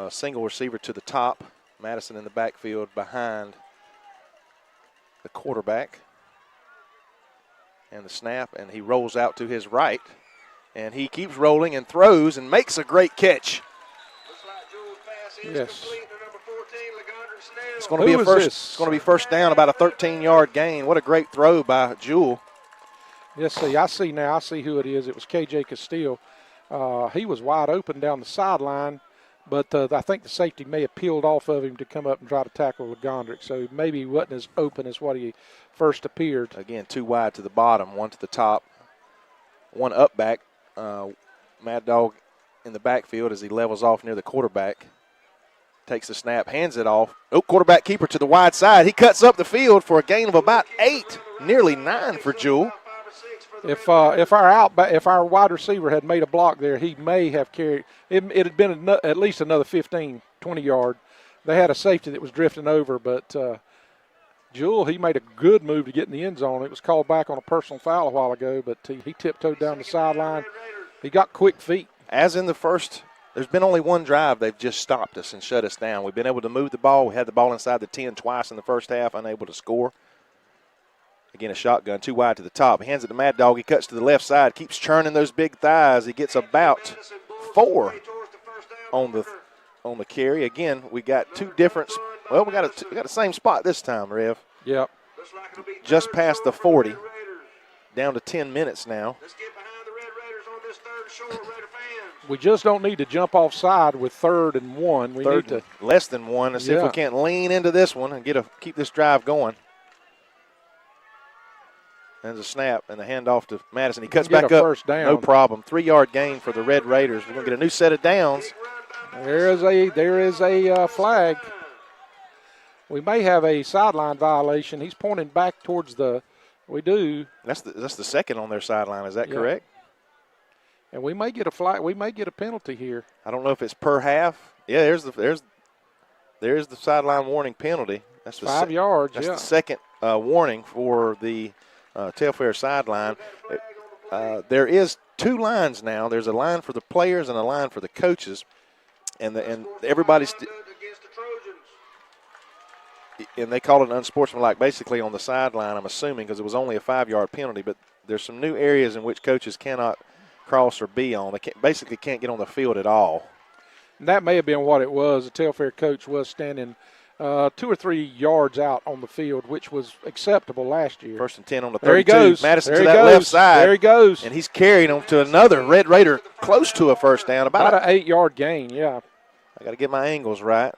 Speaker 3: Single receiver to the top. Madison in the backfield behind the quarterback. And the snap, and he rolls out to his right. And he keeps rolling and throws and makes a great catch.
Speaker 2: Yes.
Speaker 3: It's going to be It's going to be first down, about a 13-yard gain. What a great throw by Jewell.
Speaker 2: Yes, I see now. I see who it is. It was K.J. Castile. He was wide open down the sideline, but I think the safety may have peeled off of him to come up and try to tackle Gondrick. So maybe he wasn't as open as what he first appeared.
Speaker 3: Again, 2 wide to the bottom, 1 to the top, 1 up back. Mad Dog in the backfield as he levels off near the quarterback. Takes the snap, hands it off. Oh, quarterback keeper to the wide side. He cuts up the field for a gain of about 8, nearly 9 for Jewell.
Speaker 2: If our wide receiver had made a block there, he may have carried. It had been at least another 15, 20 yard. They had a safety that was drifting over, but Jewell, he made a good move to get in the end zone. It was called back on a personal foul a while ago, but he tiptoed down the sideline. He got quick feet.
Speaker 3: As in the first, there's been only one drive they've just stopped us and shut us down. We've been able to move the ball. We had the ball inside the 10 twice in the first half, unable to score. Again, a shotgun, 2 wide to the top. He hands it to Mad Dog. He cuts to the left side, keeps churning those big thighs. He gets about 4 on the carry. Again, we got 2 different. Well, we got the same spot this time, Rev.
Speaker 2: Yep.
Speaker 3: Just past the 40, down to 10 minutes now.
Speaker 2: We just don't need to jump offside with 3rd and 1. We need to
Speaker 3: less than 1. Let's see if we can't lean into this one and keep this drive going. There's a snap and the handoff to Madison. He cuts back up.
Speaker 2: First down.
Speaker 3: No problem. 3-yard gain for the Red Raiders. We're going to get a new set of downs.
Speaker 2: There is a flag. We may have a sideline violation. He's pointing back towards the. We do.
Speaker 3: That's the second on their sideline. Is that correct?
Speaker 2: And we may get a flag. We may get a penalty here.
Speaker 3: I don't know if it's per half. Yeah, there's the sideline warning penalty. That's
Speaker 2: 5 yards.
Speaker 3: That's the second warning for the Telfair sideline. There is 2 lines now. There's a line for the players and a line for the coaches, and everybody's. And they call it unsportsmanlike basically on the sideline, I'm assuming, because it was only a 5-yard penalty. But there's some new areas in which coaches cannot cross or be on. They basically can't get on the field at all.
Speaker 2: And that may have been what it was. The Telfair coach was standing 2 or 3 yards out on the field, which was acceptable last year.
Speaker 3: 1st and 10 on the 32.
Speaker 2: There he goes.
Speaker 3: Madison
Speaker 2: there
Speaker 3: to that left side.
Speaker 2: There he goes.
Speaker 3: And he's carrying him to another Red Raider close to a first down.
Speaker 2: About an 8-yard gain, yeah.
Speaker 3: I got to get my angles right.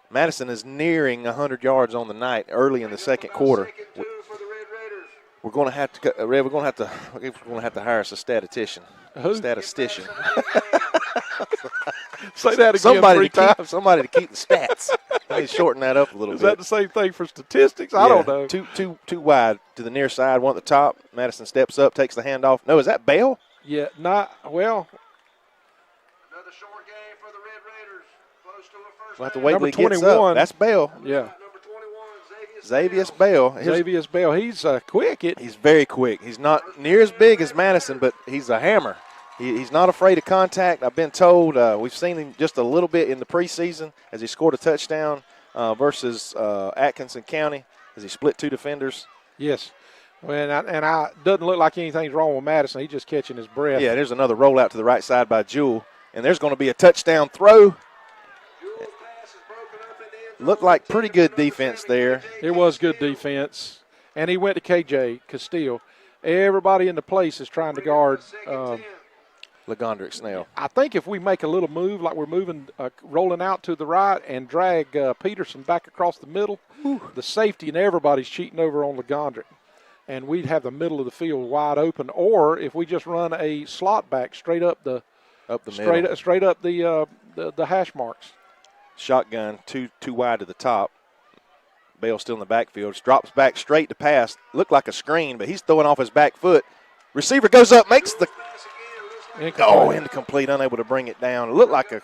Speaker 3: Madison is nearing 100 yards on the night early in the second quarter. We're going to have to, Rev, we're going to have to hire us a statistician.
Speaker 2: Who?
Speaker 3: Statistician.
Speaker 2: Say that again 3 times.
Speaker 3: Somebody to keep the stats. Let me shorten that up a little bit.
Speaker 2: Is that the same thing for statistics? I don't know.
Speaker 3: Two wide to the near side, 1 at the top. Madison steps up, takes the handoff. No, is that Bell?
Speaker 2: Yeah, well.
Speaker 8: Another short game for the Red Raiders. Close to a first
Speaker 3: We'll have to wait till
Speaker 2: Number
Speaker 3: he gets
Speaker 2: 21.
Speaker 3: up. That's Bell.
Speaker 2: Yeah.
Speaker 8: Number 21,
Speaker 3: Xavier Bell.
Speaker 2: Xavier Bell. He's quick.
Speaker 3: He's very quick. He's not near as big as Madison, but he's a hammer. He's not afraid of contact. I've been told we've seen him just a little bit in the preseason as he scored a touchdown versus Atkinson County as he split 2 defenders.
Speaker 2: Yes. Well, doesn't look like anything's wrong with Madison. He's just catching his breath.
Speaker 3: Yeah, there's another rollout to the right side by Jewell, and there's going to be a touchdown throw. Looked like pretty good defense there.
Speaker 2: It was good defense, and he went to KJ Castile. Everybody in the place is trying to guard
Speaker 3: LeGondrick Snell.
Speaker 2: I think if we make a little move, like we're moving, rolling out to the right and drag Peterson back across the middle, the safety and everybody's cheating over on LeGondrick. And we'd have the middle of the field wide open. Or if we just run a slot back straight up the hash marks.
Speaker 3: Shotgun, two wide to the top. Bale still in the backfield. Drops back straight to pass. Looked like a screen, but he's throwing off his back foot. Receiver goes up, makes the Oh, incomplete, unable to bring it down. It looked like a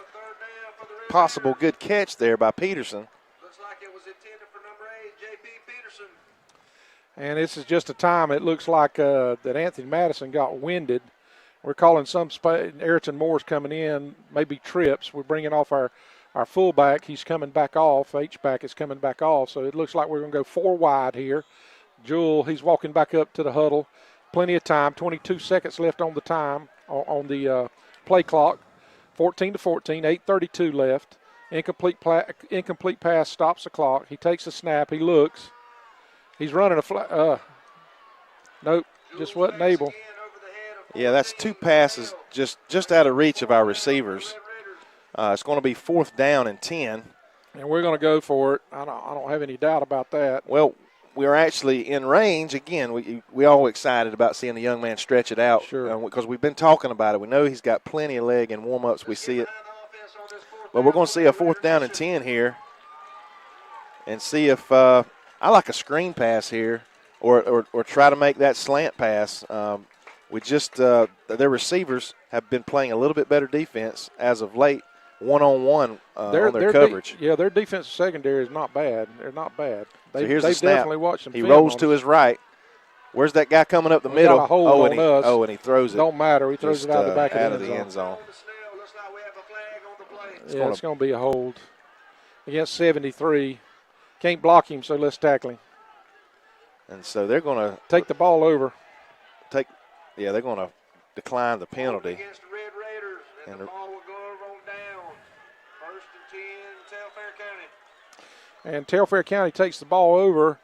Speaker 3: possible good catch there by Peterson.
Speaker 8: Looks like it was intended for number 8, J.P. Peterson.
Speaker 2: And this is just a time it looks like that Anthony Madison got winded. We're calling Ayrton Moore's coming in, maybe trips. We're bringing off our fullback. He's coming back off. H-back is coming back off. So it looks like we're going to go 4 wide here. Jewell, he's walking back up to the huddle. Plenty of time. 22 seconds left on the time, on the play clock. 14-14, 8:32 left. Incomplete pass stops the clock. He takes a snap. He looks. He's running a nope, just wasn't able.
Speaker 3: Yeah, that's 2 passes just out of reach of our receivers. It's going to be 4th down and 10.
Speaker 2: And we're going to go for it. I don't have any doubt about that.
Speaker 3: Well, we're actually in range. Again, we all excited about seeing the young man stretch it out.
Speaker 2: Sure.
Speaker 3: Because we've been talking about it. We know he's got plenty of leg in warm-ups. We see it. But we're going to see a 4th down and 10 here and see if I like a screen pass here or try to make that slant pass. Their receivers have been playing a little bit better defense as of late, one-on-one on their coverage.
Speaker 2: Their defensive secondary is not bad. They're not bad.
Speaker 3: So here's the snap.
Speaker 2: Definitely watched some
Speaker 3: he
Speaker 2: film
Speaker 3: rolls
Speaker 2: on
Speaker 3: to
Speaker 2: us.
Speaker 3: his right. Where's that guy coming up the
Speaker 2: We
Speaker 3: middle?
Speaker 2: got a hold on us.
Speaker 3: And he throws it.
Speaker 2: Don't matter. He throws it out the back
Speaker 3: out
Speaker 2: of the end zone.
Speaker 8: Looks like we have a flag on the play.
Speaker 2: It's going to be a hold against 73. Can't block him, so let's tackle him.
Speaker 3: And so they're going to
Speaker 2: take the ball over.
Speaker 3: They're going to decline the penalty.
Speaker 8: Against the Red Raiders, and the ball will go over on down. 1st and 10, Telfair County.
Speaker 2: And Telfair County takes the ball over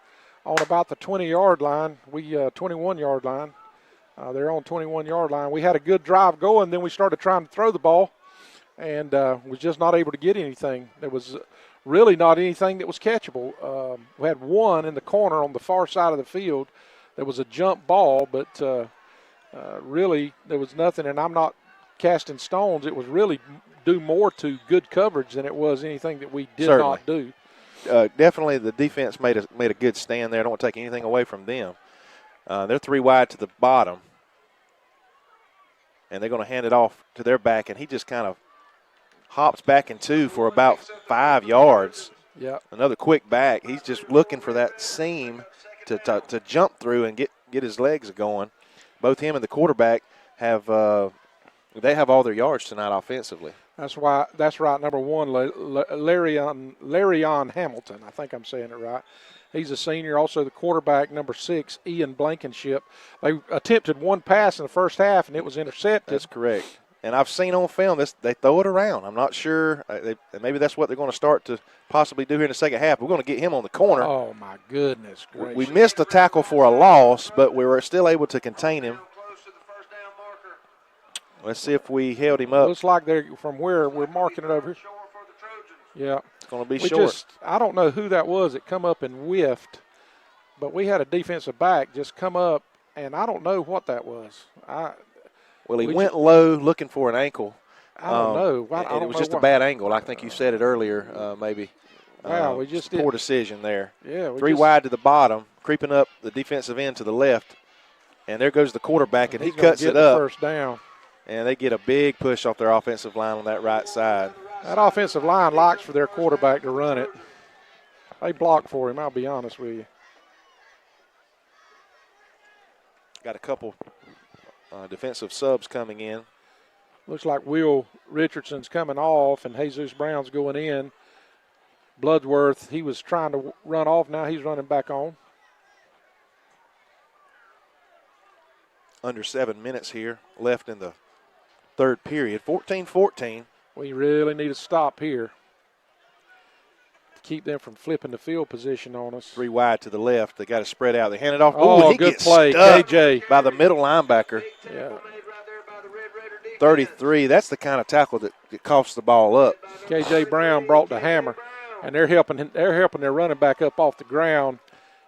Speaker 2: on about the 20-yard line. 21-yard line. They're on 21-yard line. We had a good drive going, then we started trying to throw the ball, and was just not able to get anything. There was really not anything that was catchable. We had one in the corner on the far side of the field. There was a jump ball, but really there was nothing, and I'm not casting stones. It was really due more to good coverage than it was anything that we did not do.
Speaker 3: Definitely the defense made a good stand there. I don't want to take anything away from them. They're 3 wide to the bottom, and they're going to hand it off to their back, and he just kind of hops back in 2 for about 5 yards.
Speaker 2: Yeah.
Speaker 3: Another quick back. He's just looking for that seam to jump through and get his legs going. Both him and the quarterback have all their yards tonight offensively.
Speaker 2: That's right. Number 1, Larryon Hamilton. I think I'm saying it right. He's a senior. Also the quarterback, number 6, Ian Blankenship. They attempted 1 pass in the first half, and it was intercepted.
Speaker 3: That's correct. And I've seen on film they throw it around. I'm not sure. Maybe that's what they're going to start to possibly do here in the second half. We're going to get him on the corner.
Speaker 2: Oh, my goodness gracious.
Speaker 3: We missed a tackle for a loss, but we were still able to contain him. Let's see if we held him up.
Speaker 2: Looks like they're from where we're marking it over here. Yeah.
Speaker 3: It's going to be short.
Speaker 2: I don't know who that was that come up and whiffed, but we had a defensive back just come up, and I don't know what that was.
Speaker 3: He went low looking for an ankle.
Speaker 2: I don't know.
Speaker 3: It was just a bad angle. I think you said it earlier, maybe.
Speaker 2: Wow, we just
Speaker 3: poor decision there.
Speaker 2: Yeah,
Speaker 3: 3 wide to the bottom, creeping up the defensive end to the left, and there goes the quarterback, and he cuts it up.
Speaker 2: First down.
Speaker 3: And they get a big push off their offensive line on that right side.
Speaker 2: That offensive line likes for their quarterback to run it. They block for him, I'll be honest with you.
Speaker 3: Got a couple defensive subs coming in.
Speaker 2: Looks like Will Richardson's coming off and Jesus Brown's going in. Bloodsworth, he was trying to run off. Now he's running back on.
Speaker 3: Under 7 minutes here left in the third period. 14-14.
Speaker 2: We really need a stop here to keep them from flipping the field position on us.
Speaker 3: 3 wide to the left. They got to spread out. They hand it off.
Speaker 2: Oh,
Speaker 3: he
Speaker 2: good
Speaker 3: gets
Speaker 2: play,
Speaker 3: stuck
Speaker 2: KJ.
Speaker 3: by the middle linebacker.
Speaker 2: Yeah.
Speaker 3: 33. That's the kind of tackle that coughs the ball up.
Speaker 2: KJ Brown brought the hammer, and they're helping their running back up off the ground,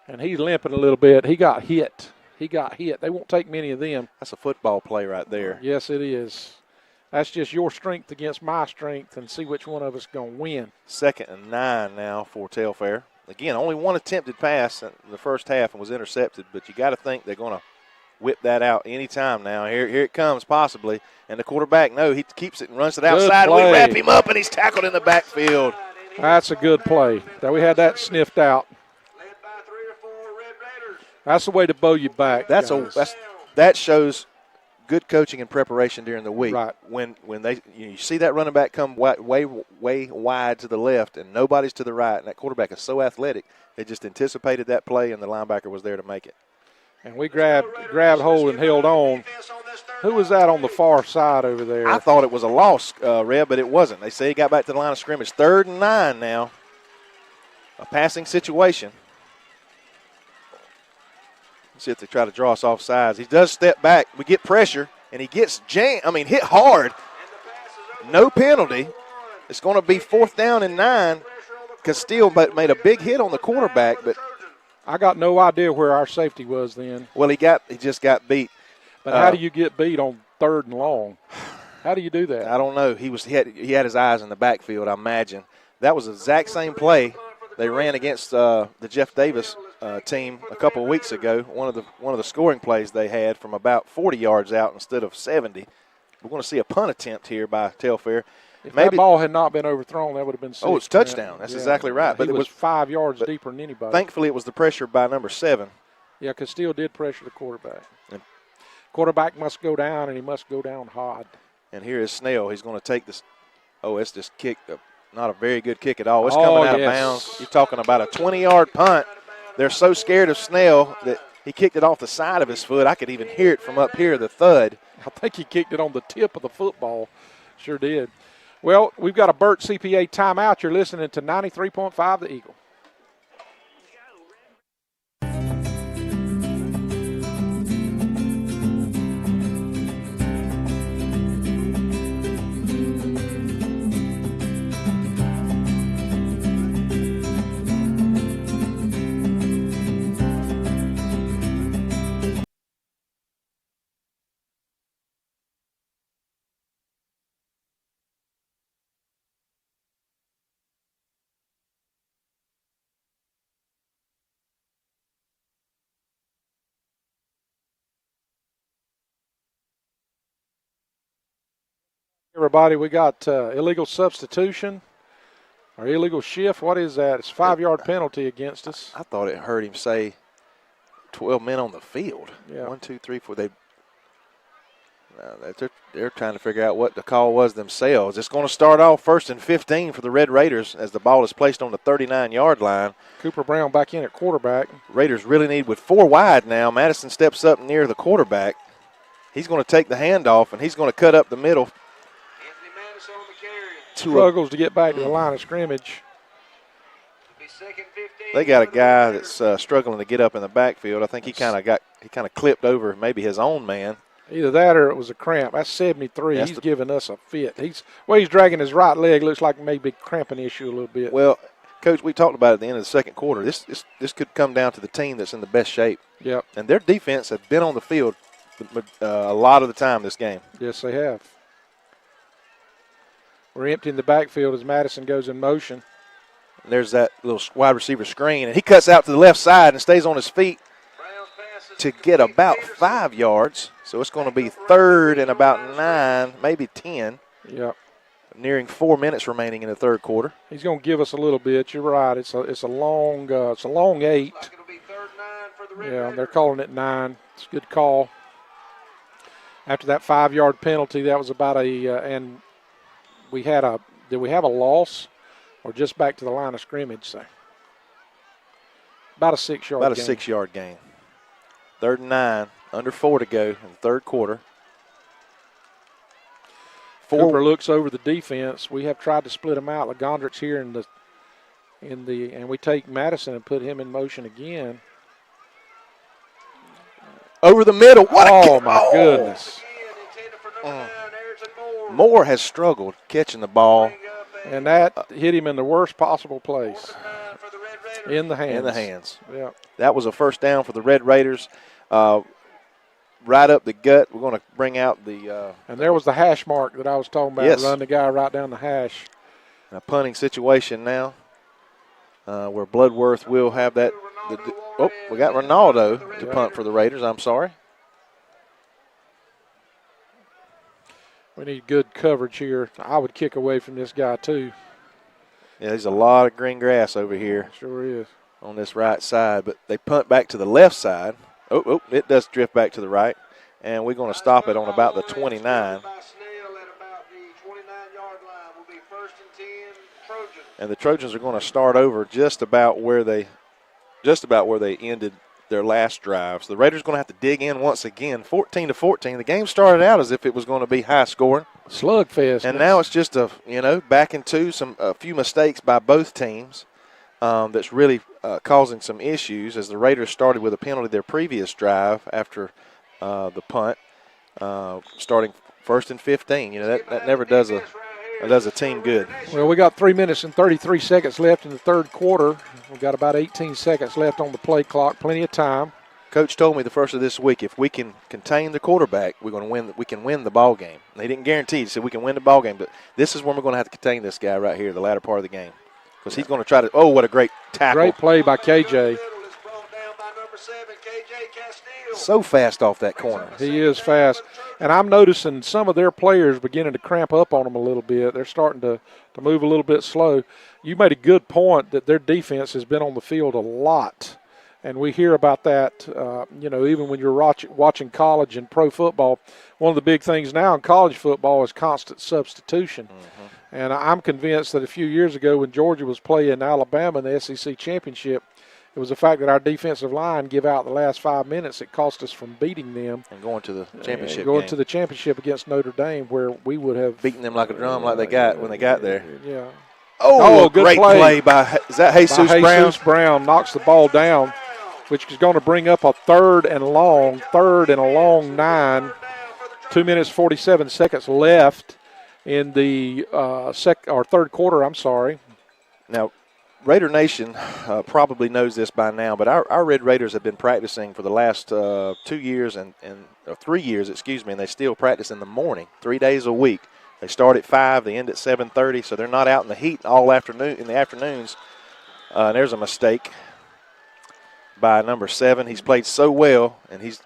Speaker 2: and he's limping a little bit. He got hit. They won't take many of them.
Speaker 3: That's a football play right there.
Speaker 2: Yes, it is. That's just your strength against my strength, and see which one of us is going to win.
Speaker 3: 2nd and 9 now for Telfair. Again, only 1 attempted pass in the first half and was intercepted, but you got to think they're going to whip that out anytime now. Here it comes possibly. And the quarterback, no, he keeps it and runs it outside. We wrap him up, and he's tackled in the backfield.
Speaker 2: That's a good play. That we had that sniffed out. That's the way to bow you back.
Speaker 3: That shows good coaching and preparation during the week.
Speaker 2: Right.
Speaker 3: When you see that running back come way wide to the left and nobody's to the right, and that quarterback is so athletic, they just anticipated that play, and the linebacker was there to make it.
Speaker 2: And we grabbed hold and held on. Who was that on the far side over there?
Speaker 3: I thought it was a loss, Reb, but it wasn't. They say he got back to the line of scrimmage. 3rd and 9 now. A passing situation. Let's see if they try to draw us off sides. He does step back. We get pressure, and he gets hit hard. No penalty. It's going to be 4th down and 9. Castile made a big hit on the quarterback, but
Speaker 2: I got no idea where our safety was then.
Speaker 3: Well, he just got beat.
Speaker 2: But how do you get beat on 3rd and long? How do you do that?
Speaker 3: I don't know. He had his eyes in the backfield, I imagine. That was the exact same play they ran against the Jeff Davis team a couple of weeks ago. One of the scoring plays they had from about 40 yards out instead of 70. We're going to see a punt attempt here by Telfair.
Speaker 2: If that ball had not been overthrown, that would have been 6.
Speaker 3: Oh, it's touchdown. That's exactly right.
Speaker 2: But it was 5 yards deeper than anybody.
Speaker 3: Thankfully, it was the pressure by number 7.
Speaker 2: Yeah, Castile did pressure the quarterback. Quarterback must go down, and he must go down hard.
Speaker 3: And here is Snell. He's going to take this. Oh, it's just kicked. Not a very good kick at all. It's coming out of bounds. You're talking about a 20-yard punt. They're so scared of Snell that he kicked it off the side of his foot. I could even hear it from up here, the thud.
Speaker 2: I think he kicked it on the tip of the football. Sure did. Well, we've got a Burt CPA timeout. You're listening to 93.5 The Eagle. Everybody, we got illegal substitution or illegal shift. What is that? It's a 5-yard penalty against us.
Speaker 3: I thought it heard him say 12 men on the field.
Speaker 2: Yeah.
Speaker 3: 1, 2, 3, 4. They're trying to figure out what the call was themselves. It's going to start off 1st and 15 for the Red Raiders as the ball is placed on the 39-yard line.
Speaker 2: Cooper Brown back in at quarterback.
Speaker 3: Raiders really need with 4 wide now. Madison steps up near the quarterback. He's going to take the handoff, and he's going to cut up the middle.
Speaker 2: Struggles to get back to the line of scrimmage.
Speaker 3: They got a guy that's struggling to get up in the backfield. I think he kind of clipped over maybe his own man.
Speaker 2: Either that or it was a cramp. That's 73. He's giving us a fit. He's dragging his right leg. Looks like maybe cramping issue a little bit.
Speaker 3: Well, Coach, we talked about it at the end of the second quarter. This could come down to the team that's in the best shape.
Speaker 2: Yep.
Speaker 3: And their defense has been on the field a lot of the time this game.
Speaker 2: Yes, they have. We're emptying the backfield as Madison goes in motion.
Speaker 3: And there's that little wide receiver screen, and he cuts out to the left side and stays on his feet to get about 5 yards. So it's going to be 3rd and about 9, maybe 10.
Speaker 2: Yep.
Speaker 3: Nearing 4 minutes remaining in the third quarter.
Speaker 2: He's going to give us a little bit. You're right. It's a long 8. Yeah, they're calling it 9. It's a good call. After that 5-yard penalty, that was about and we had did we have a loss or just back to the line of scrimmage? So about a 6-yard
Speaker 3: About a
Speaker 2: gain.
Speaker 3: 6-yard gain. 3rd and 9, under 4 to go in the third quarter.
Speaker 2: Cooper looks over the defense. We have tried to split them out. Legondrick's here and we take Madison and put him in motion again.
Speaker 3: Over the middle.
Speaker 2: My goodness.
Speaker 3: Moore has struggled catching the ball.
Speaker 2: And that hit him in the worst possible place. In the hands.
Speaker 3: In the hands.
Speaker 2: Yeah.
Speaker 3: That was a first down for the Red Raiders. Right up the gut. We're going to bring out the
Speaker 2: and there was the hash mark that I was talking about.
Speaker 3: Yes.
Speaker 2: Run the guy right down the hash.
Speaker 3: A punting situation now where Bloodworth will have that. We got Ronaldo to punt for the Raiders. I'm sorry.
Speaker 2: We need good coverage here. I would kick away from this guy, too.
Speaker 3: Yeah, there's a lot of green grass over here.
Speaker 2: Sure is.
Speaker 3: On this right side, but they punt back to the left side. Oh, it does drift back to the right, and we're going to stop it on about the 29. And the Trojans are going to start over just about where they ended their last drive. So the Raiders are going to have to dig in once again, 14-14. The game started out as if it was going to be high scoring.
Speaker 2: Slugfest.
Speaker 3: And now it's just back into a few mistakes by both teams. That's really causing some issues as the Raiders started with a penalty their previous drive after the punt, starting 1st and 15. That never does a team good.
Speaker 2: Well, we got 3 minutes and 33 seconds left in the third quarter. We've got about 18 seconds left on the play clock, plenty of time.
Speaker 3: Coach told me the first of this week, if we can contain the quarterback, we're going to win. We can win the ball game. And he didn't guarantee. He said we can win the ball game, but this is when we're going to have to contain this guy right here, the latter part of the game. Because he's going to try to – oh, what a great tackle.
Speaker 2: Great play by KJ.
Speaker 3: So fast off that corner.
Speaker 2: He is fast. And I'm noticing some of their players beginning to cramp up on them a little bit. They're starting to move a little bit slow. You made a good point that their defense has been on the field a lot. And we hear about that, even when you're watching college and pro football. One of the big things now in college football is constant substitution. Mm-hmm. And I'm convinced that a few years ago when Georgia was playing Alabama in the SEC championship, it was the fact that our defensive line give out the last 5 minutes. It cost us from beating them.
Speaker 3: And going to the championship
Speaker 2: Going
Speaker 3: game.
Speaker 2: to the championship against Notre Dame where we would have.
Speaker 3: Beaten them like a drum like they got when they got there.
Speaker 2: Yeah.
Speaker 3: Oh,
Speaker 2: good
Speaker 3: great play by, is that Jesus Brown?
Speaker 2: Jesus Brown knocks the ball down, which is going to bring up a third and a long 9. 2 minutes, 47 seconds left in the third quarter, I'm sorry.
Speaker 3: Now, Raider Nation probably knows this by now, but our Red Raiders have been practicing for the last 2 years and 3 years, and they still practice in the morning, 3 days a week. They start at 5, they end at 7:30, so they're not out in the heat all afternoon in the afternoons. And there's a mistake by number 7. He's played so well, and he's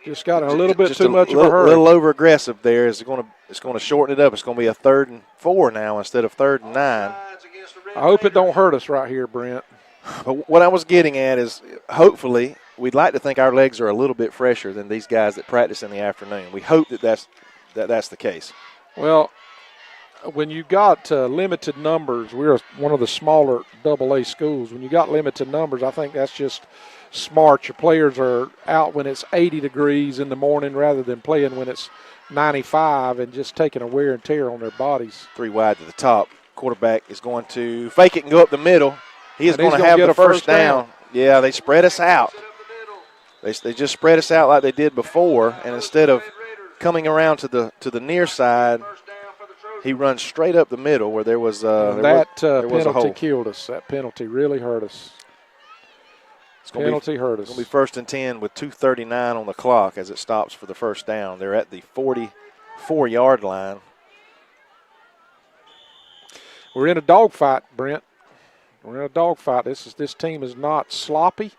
Speaker 2: just got a little bit too much of
Speaker 3: a
Speaker 2: a hurry.
Speaker 3: A little over aggressive there. It's going to shorten it up. It's going to be a 3rd and 4 now instead of 3rd and 9.
Speaker 2: I hope it don't hurt us right here, Brent.
Speaker 3: But what I was getting at is hopefully we'd like to think our legs are a little bit fresher than these guys that practice in the afternoon. We hope that's the case.
Speaker 2: Well, when you got limited numbers, we're one of the smaller AA schools. When you got limited numbers, I think that's just smart. Your players are out when it's 80 degrees in the morning rather than playing when it's 95 and just taking a wear and tear on their bodies.
Speaker 3: 3 wide to the top. Quarterback is going to fake it and go up the middle. He is going to have the first down. Yeah, they spread us out. They just spread us out like they did before, and instead of coming around to the near side, he runs straight up the middle where there was
Speaker 2: that
Speaker 3: was a hole.
Speaker 2: Penalty killed us. That penalty really hurt us. Penalty hurt us.
Speaker 3: It's going to be 1st and 10 with 2:39 on the clock as it stops for the first down. They're at the 44-yard line.
Speaker 2: We're in a dogfight, Brent. We're in a dogfight. This team is not sloppy.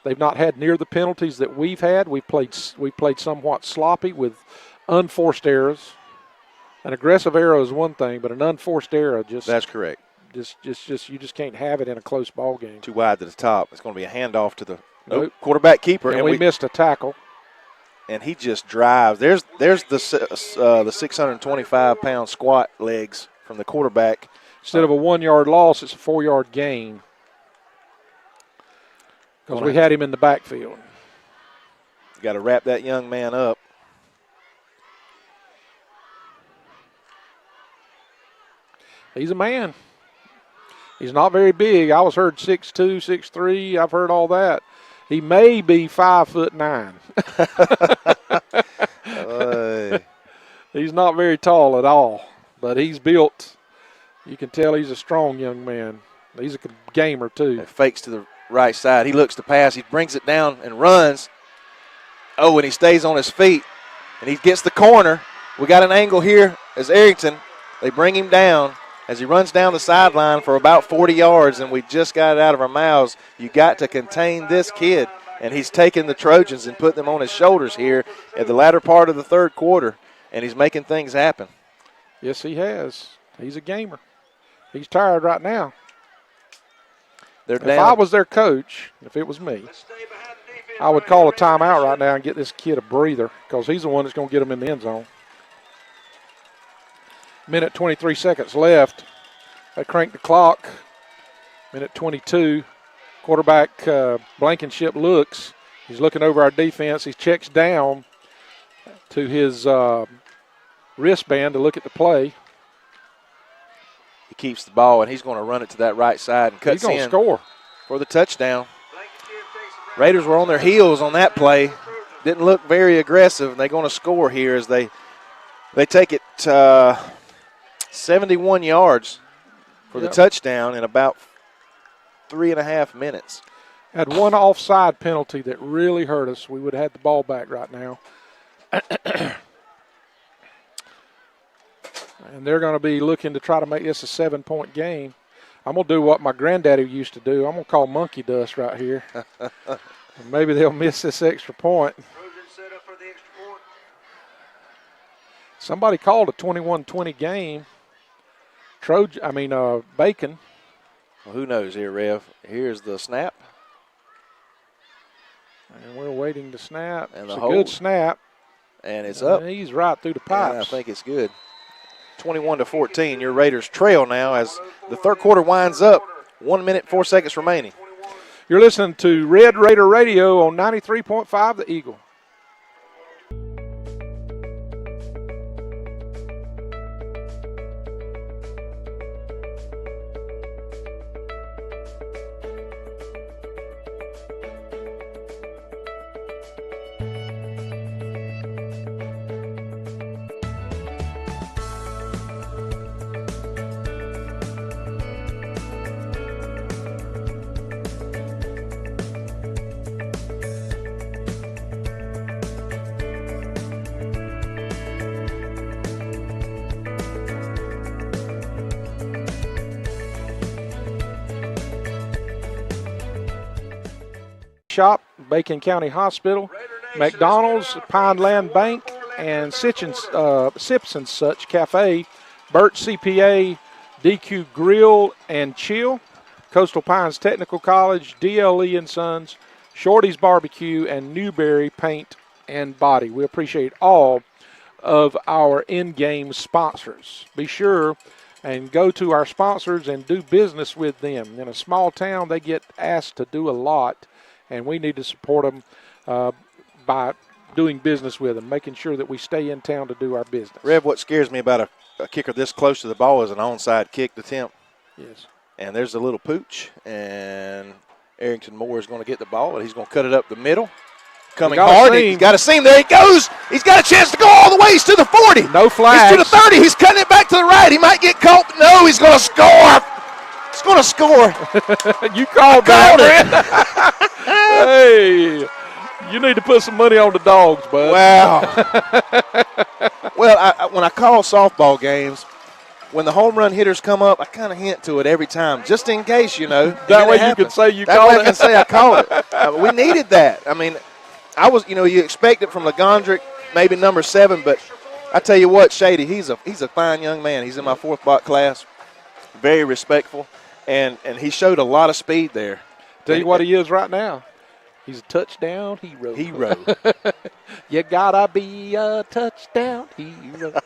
Speaker 2: They've not had near the penalties that we've had. We played somewhat sloppy with unforced errors. An aggressive error is one thing, but an unforced error
Speaker 3: that's correct.
Speaker 2: You just can't have it in a close ball game.
Speaker 3: 2 wide to the top. It's going to be a handoff to the quarterback keeper,
Speaker 2: and we missed a tackle.
Speaker 3: And he just drives. There's the 625-pound squat legs from the quarterback.
Speaker 2: Instead of a 1-yard loss, it's a 4-yard gain because we had him in the backfield.
Speaker 3: You got to wrap that young man up.
Speaker 2: He's a man. He's not very big. I was heard 6'2", 6'3". I've heard all that. He may be 5'9". He's not very tall at all, but he's built. You can tell he's a strong young man. He's a gamer, too.
Speaker 3: It fakes to the right side. He looks to pass. He brings it down and runs. Oh, and he stays on his feet, and he gets the corner. We got an angle here as Arrington. They bring him down as he runs down the sideline for about 40 yards, and we just got it out of our mouths. You got to contain this kid, and he's taking the Trojans and putting them on his shoulders here at the latter part of the third quarter. and he's making things happen.
Speaker 2: Yes, he has. He's a gamer. He's tired right now.
Speaker 3: They're
Speaker 2: If
Speaker 3: down.
Speaker 2: I was their coach, if it was me, I would call a timeout right now and get this kid a breather because he's the one that's going to get him in the end zone. Minute 23 seconds left. They crank the clock. Minute 22. Quarterback Blankenship looks. He's looking over our defense. He checks down to his wristband to look at the play.
Speaker 3: He keeps the ball, and he's going to run it to that right side and cuts
Speaker 2: He's going to
Speaker 3: in
Speaker 2: score
Speaker 3: for the touchdown. Raiders were on their heels on that play. Didn't look very aggressive, and they're going to score here as they take it 71 yards for the touchdown in about 3.5 minutes.
Speaker 2: Had one offside penalty that really hurt us. We would have had the ball back right now. And they're going to be looking to try to make this a 7-point game. I'm going to do what my granddaddy used to do. I'm going to call monkey dust right here. Maybe they'll miss this extra point. Somebody called a 21-20 game. Bacon.
Speaker 3: Well, who knows here, Rev? Here's the snap.
Speaker 2: And we're waiting to snap.
Speaker 3: And
Speaker 2: it's a
Speaker 3: hold.
Speaker 2: good snap.
Speaker 3: And it's up.
Speaker 2: He's right through the pipes.
Speaker 3: And I think it's good. 21-14. Your Raiders trail now as the third quarter winds up. 1 minute, 4 seconds remaining.
Speaker 2: You're listening to Red Raider Radio on 93.5 The Eagle. Shop, Bacon County Hospital, McDonald's, Pineland Bank, and Sips and Such Cafe, Burt CPA, DQ Grill and Chill, Coastal Pines Technical College, DLE and Sons, Shorty's Barbecue, and Newberry Paint and Body. We appreciate all of our in-game sponsors. Be sure and go to our sponsors and do business with them. In a small town, they get asked to do a lot, and we need to support them by doing business with them, making sure that we stay in town to do our business.
Speaker 3: Rev, what scares me about a kicker this close to the ball is an onside kick attempt.
Speaker 2: Yes.
Speaker 3: And there's a little pooch, and Arrington Moore is going to get the ball, and he's going to cut it up the middle. Coming hard. He's got a seam. There he goes. He's got a chance to go all the way. He's to the 40.
Speaker 2: No flags.
Speaker 3: He's to the 30. He's cutting it back to the right. He might get caught. No, he's going to score. He's going to score.
Speaker 2: You called
Speaker 3: that.
Speaker 2: Hey, you need to put some money on the dogs, bud.
Speaker 3: Wow. Well, when I call softball games, when the home run hitters come up, I kind of hint to it every time, just in case, you know.
Speaker 2: That way you can say you called it.
Speaker 3: That way I can say I called it. We needed that. I mean, you expect it from Legondrick, maybe number 7, but I tell you what, Shady, he's a fine young man. He's in my 4th block class, very respectful, and he showed a lot of speed there.
Speaker 2: Tell you what he is right now. He's a touchdown hero.
Speaker 3: Hero.
Speaker 2: You gotta be a touchdown hero.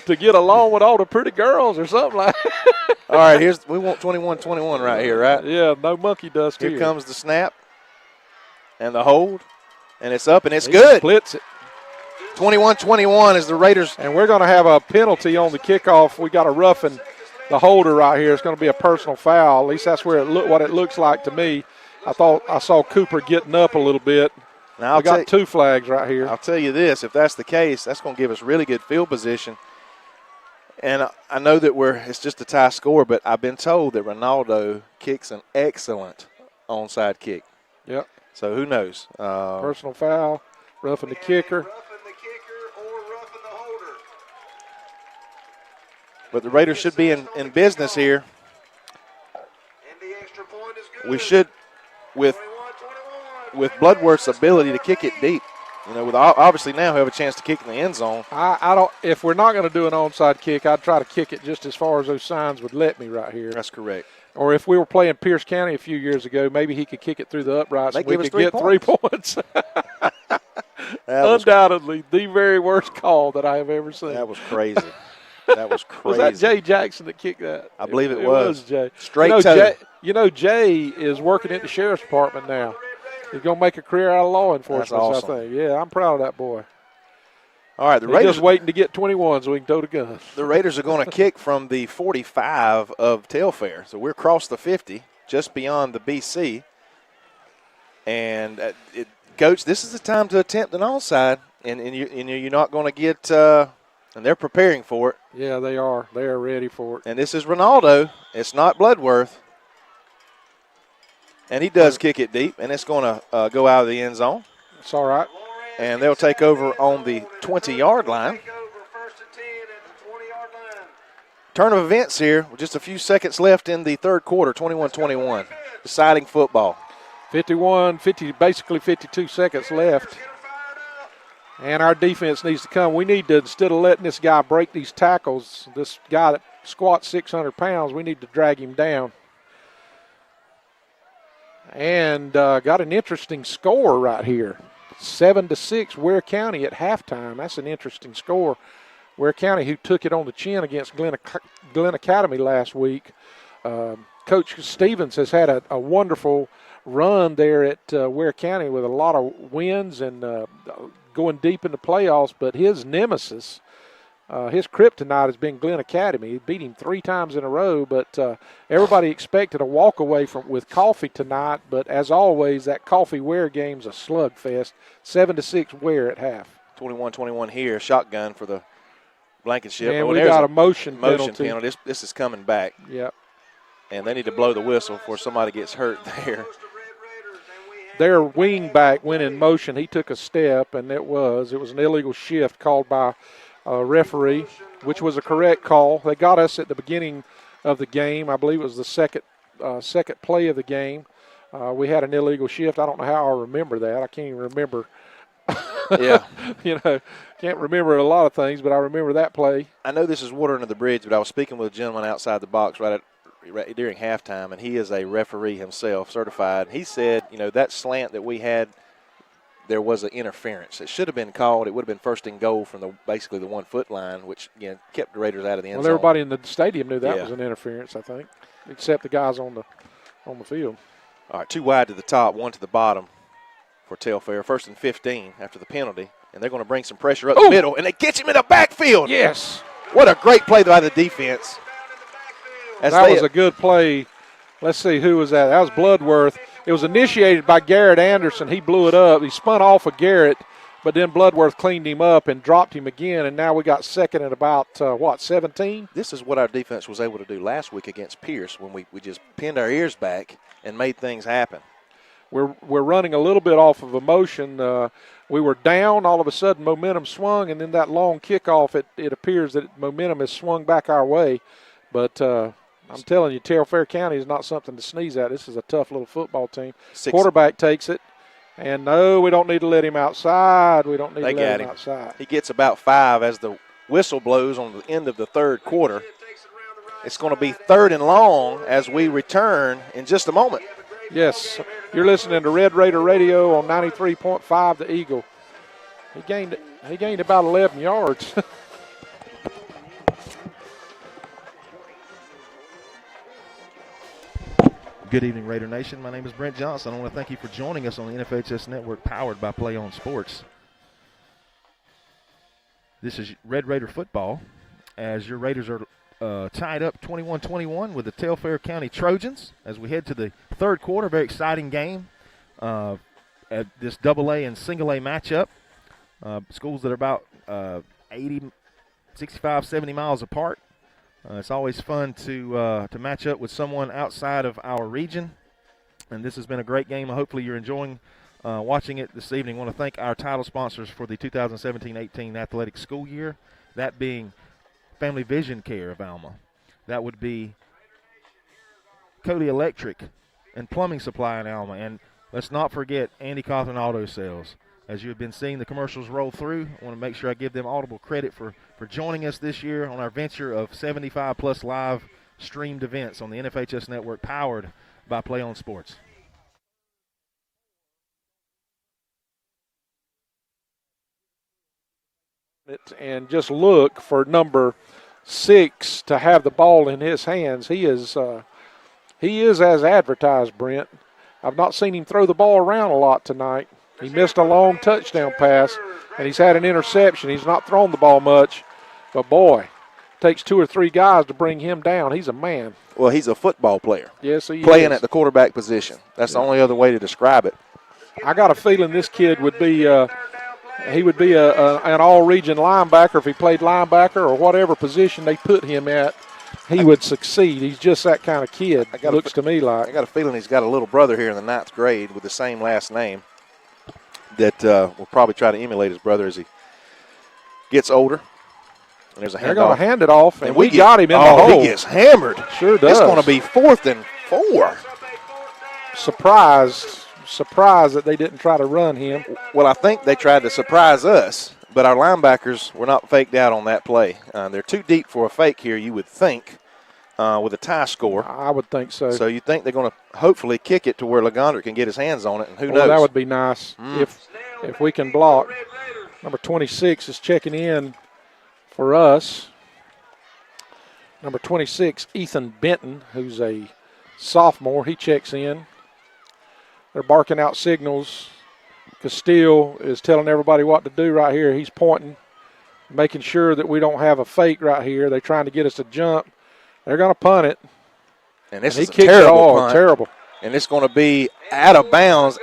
Speaker 2: To get along with all the pretty girls or something like that.
Speaker 3: All right, we want 21-21 right here, right?
Speaker 2: Yeah, no monkey dust here.
Speaker 3: Here comes the snap and the hold, and it's up, and it's good.
Speaker 2: Splits it.
Speaker 3: 21-21 is the Raiders.
Speaker 2: And we're going to have a penalty on the kickoff. We got a roughing the holder right here. It's going to be a personal foul. At least that's what it looks like to me. I thought I saw Cooper getting up a little bit.
Speaker 3: Now
Speaker 2: we got 2 flags right here.
Speaker 3: I'll tell you this, if that's the case, that's going to give us really good field position. And I know that it's just a tie score, but I've been told that Ronaldo kicks an excellent onside kick.
Speaker 2: Yep.
Speaker 3: So who knows?
Speaker 2: Personal foul, roughing the kicker.
Speaker 3: But the Raiders should be in business here. We should, with Bloodworth's ability to kick it deep. You know, with obviously now we have a chance to kick in the end zone.
Speaker 2: I don't. If we're not going to do an onside kick, I'd try to kick it just as far as those signs would let me right here.
Speaker 3: That's correct.
Speaker 2: Or if we were playing Pierce County a few years ago, maybe he could kick it through the uprights and we could get 3 points. Undoubtedly, the very worst call that I have ever seen.
Speaker 3: That was crazy. That was crazy.
Speaker 2: Was that Jay Jackson that kicked that?
Speaker 3: I believe it
Speaker 2: was Jay.
Speaker 3: Straight toe.
Speaker 2: Jay is working at the sheriff's department now. He's going to make a career out of law enforcement,
Speaker 3: That's awesome.
Speaker 2: I think. Yeah, I'm proud of that boy.
Speaker 3: All right, the
Speaker 2: He's
Speaker 3: Raiders
Speaker 2: just waiting to get 21 so he can tote a gun.
Speaker 3: The Raiders are going to kick from the 45 of Telfair. So we're across the 50, just beyond the BC. And, Coach, this is the time to attempt an onside, and you're not going to get and they're preparing for it.
Speaker 2: Yeah, they are. They are ready for it.
Speaker 3: And this is Ronaldo. It's not Bloodworth. And he does kick it deep, and it's going to go out of the end zone.
Speaker 2: It's all right.
Speaker 3: And they'll take over on the 20-yard line. Turn of events here with just a few seconds left in the third quarter, 21-21. Deciding football.
Speaker 2: basically 52 seconds left. And our defense needs to come. We need to, instead of letting this guy break these tackles, this guy that squats 600 pounds, we need to drag him down. And got an interesting score right here. 7-6 Ware County at halftime. That's an interesting score. Ware County, who took it on the chin against Glen Academy last week. Coach Stevens has had a wonderful run there at Ware County with a lot of wins and going deep in the playoffs, but his nemesis, his kryptonite has been Glen Academy. He beat him 3 times in a row, but everybody expected a walk away with Coffee tonight, but as always, that Coffee-Ware game's a slugfest. 7-6 Ware at half.
Speaker 3: 21-21 here, shotgun for the Blankenship.
Speaker 2: And we got a motion penalty.
Speaker 3: This is coming back.
Speaker 2: Yep.
Speaker 3: And they need to blow the whistle before somebody gets hurt there.
Speaker 2: Their wing back went in motion. He took a step, and it was an illegal shift called by a referee, which was a correct call. They got us at the beginning of the game. I believe it was the second play of the game. We had an illegal shift. I don't know how I remember that. I can't even remember.
Speaker 3: Yeah.
Speaker 2: Can't remember a lot of things, but I remember that play.
Speaker 3: I know this is water under the bridge, but I was speaking with a gentleman outside the box during halftime, and he is a referee himself, certified. He said, that slant that we had, there was an interference. It should have been called. It would have been first and goal from basically the 1 foot line, which kept the Raiders out of the end zone.
Speaker 2: Well, everybody in the stadium knew that was an interference, I think, except the guys on the field.
Speaker 3: All right, 2 wide to the top, 1 to the bottom for Telfair. 1st and 15 after the penalty, and they're going to bring some pressure up the middle, and they catch him in the backfield.
Speaker 2: Yes.
Speaker 3: What a great play by the defense.
Speaker 2: That was a good play. Let's see, who was that? That was Bloodworth. It was initiated by Garrett Anderson. He blew it up. He spun off of Garrett, but then Bloodworth cleaned him up and dropped him again, and now we got second at about, 17?
Speaker 3: This is what our defense was able to do last week against Pierce when we just pinned our ears back and made things happen.
Speaker 2: We're running a little bit off of emotion. We were down. All of a sudden, momentum swung, and then that long kickoff, it appears that momentum has swung back our way. But I'm telling you, Telfair County is not something to sneeze at. This is a tough little football team. Quarterback takes it, and no, we don't need to let him outside. We don't need to let him outside.
Speaker 3: He gets about 5 as the whistle blows on the end of the third quarter. It's going to be 3rd and long as we return in just a moment.
Speaker 2: Yes, you're listening to Red Raider Radio on 93.5 The Eagle. He gained about 11 yards.
Speaker 9: Good evening, Raider Nation. My name is Brent Johnson. I want to thank you for joining us on the NFHS Network powered by Play On Sports. This is Red Raider football as your Raiders are tied up 21-21 with the Telfair County Trojans as we head to the third quarter. Very exciting game at this AA and single A matchup. Schools that are about 65, 70 miles apart. It's always fun to match up with someone outside of our region, and this has been a great game. Hopefully you're enjoying watching it this evening. I want to thank our title sponsors for the 2017-18 athletic school year, that being Family Vision Care of Alma. That would be Cody Electric and Plumbing Supply in Alma, and let's not forget Andy Cawthon Auto Sales. as you have been seeing the commercials roll through, I want to make sure I give them audible credit for joining us this year on our venture of 75-plus live streamed events on the NFHS Network, powered by Play On Sports.
Speaker 2: And just look for number 6 to have the ball in his hands. He is as advertised, Brent. I've not seen him throw the ball around a lot tonight. He missed a long touchdown pass, and he's had an interception. He's not thrown the ball much, but boy, takes 2 or 3 guys to bring him down. He's a man.
Speaker 3: Well, he's a football player.
Speaker 2: Yes, he
Speaker 3: playing
Speaker 2: is.
Speaker 3: at the quarterback position. That's the only other way to describe it.
Speaker 2: I got a feeling this kid would be he would be an all-region linebacker if he played linebacker or whatever position they put him at. He would succeed. He's just that kind of kid, looks to me like.
Speaker 3: I got a feeling he's got a little brother here in the 9th grade with the same last name that will probably try to emulate his brother as he gets older. And there's a handoff.
Speaker 2: They're going to hand it off, and we
Speaker 3: get,
Speaker 2: got him in the hole.
Speaker 3: He gets hammered.
Speaker 2: Sure does.
Speaker 3: It's going to be 4th and 4.
Speaker 2: Surprised that they didn't try to run him.
Speaker 3: Well, I think they tried to surprise us, but our linebackers were not faked out on that play. They're too deep for a fake here, you would think, with a tie score.
Speaker 2: I would think so.
Speaker 3: So you think they're going to hopefully kick it to where Legondrick can get his hands on it, and who knows?
Speaker 2: That would be nice if we can block. Number 26 is checking in for us. Number 26, Ethan Benton, who's a sophomore, he checks in. They're barking out signals. Castile is telling everybody what to do right here. He's pointing, making sure that we don't have a fake right here. They're trying to get us to jump. They're going to punt it.
Speaker 3: And this
Speaker 2: he
Speaker 3: is a
Speaker 2: kicked
Speaker 3: terrible punt.
Speaker 2: Terrible.
Speaker 3: And it's going to be out of bounds.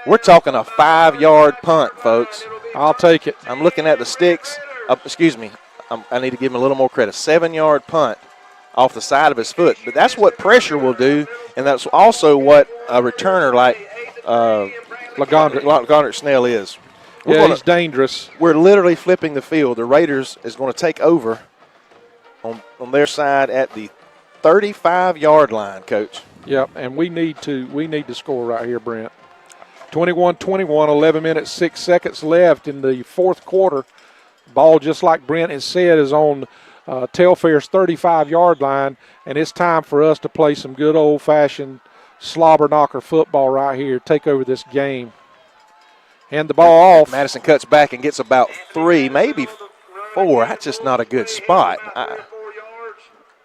Speaker 3: We're talking a 5-yard punt, folks.
Speaker 2: I'll take it.
Speaker 3: I'm looking at the sticks. Excuse me. I need to give him a little more credit. 7-yard punt off the side of his foot. But that's what pressure will do, and that's also what a returner like Legondrick Snell is.
Speaker 2: He's dangerous.
Speaker 3: We're literally flipping the field. The Raiders is going to take over on their side at the 35-yard line, Coach.
Speaker 2: Yep, and we need to score right here, Brent. 21-21, 11 minutes, 6 seconds left in the fourth quarter. Ball, just like Brent has said, is on Telfair's 35-yard line, and it's time for us to play some good old-fashioned slobber knocker football right here, take over this game. Hand the ball off.
Speaker 3: Madison cuts back and gets about 3, maybe 4. That's just not a good spot.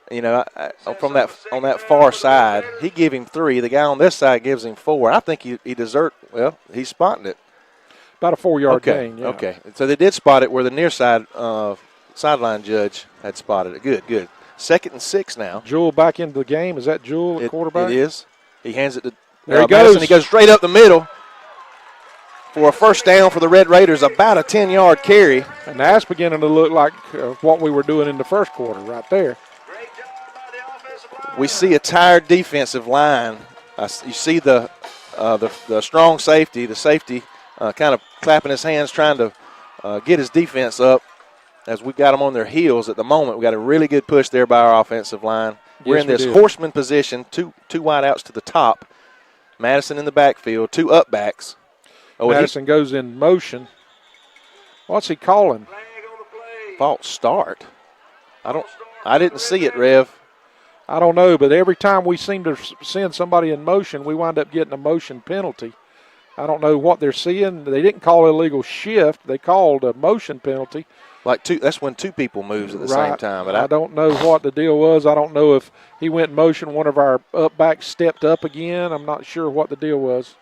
Speaker 3: From that far side, he gave him 3. The guy on this side gives him 4. I think he deserved. Well, he's spotting it.
Speaker 2: About a 4-yard gain. Yeah.
Speaker 3: Okay. So they did spot it where the near side sideline judge had spotted it. Good. 2nd and 6 now.
Speaker 2: Jewell back into the game. Is that Jewell, the quarterback?
Speaker 3: It is. He hands it to
Speaker 2: there he
Speaker 3: Madison.
Speaker 2: goes.
Speaker 3: He goes straight up the middle for a first down for the Red Raiders, about a 10-yard carry.
Speaker 2: And that's beginning to look like what we were doing in the first quarter right there.
Speaker 3: We see a tired defensive line. You see the strong safety, the safety kind of clapping his hands, trying to get his defense up as we got them on their heels at the moment. We got a really good push there by our offensive line. We're in this horseman position, two wideouts to the top. Madison in the backfield, 2 up backs.
Speaker 2: Madison goes in motion. What's he calling?
Speaker 3: False start. I didn't see it, Rev.
Speaker 2: I don't know, but every time we seem to send somebody in motion, we wind up getting a motion penalty. I don't know what they're seeing. They didn't call illegal shift. They called a motion penalty.
Speaker 3: That's when 2 people moves at the same time. But
Speaker 2: I don't know what the deal was. I don't know if he went in motion, one of our up backs stepped up again. I'm not sure what the deal was.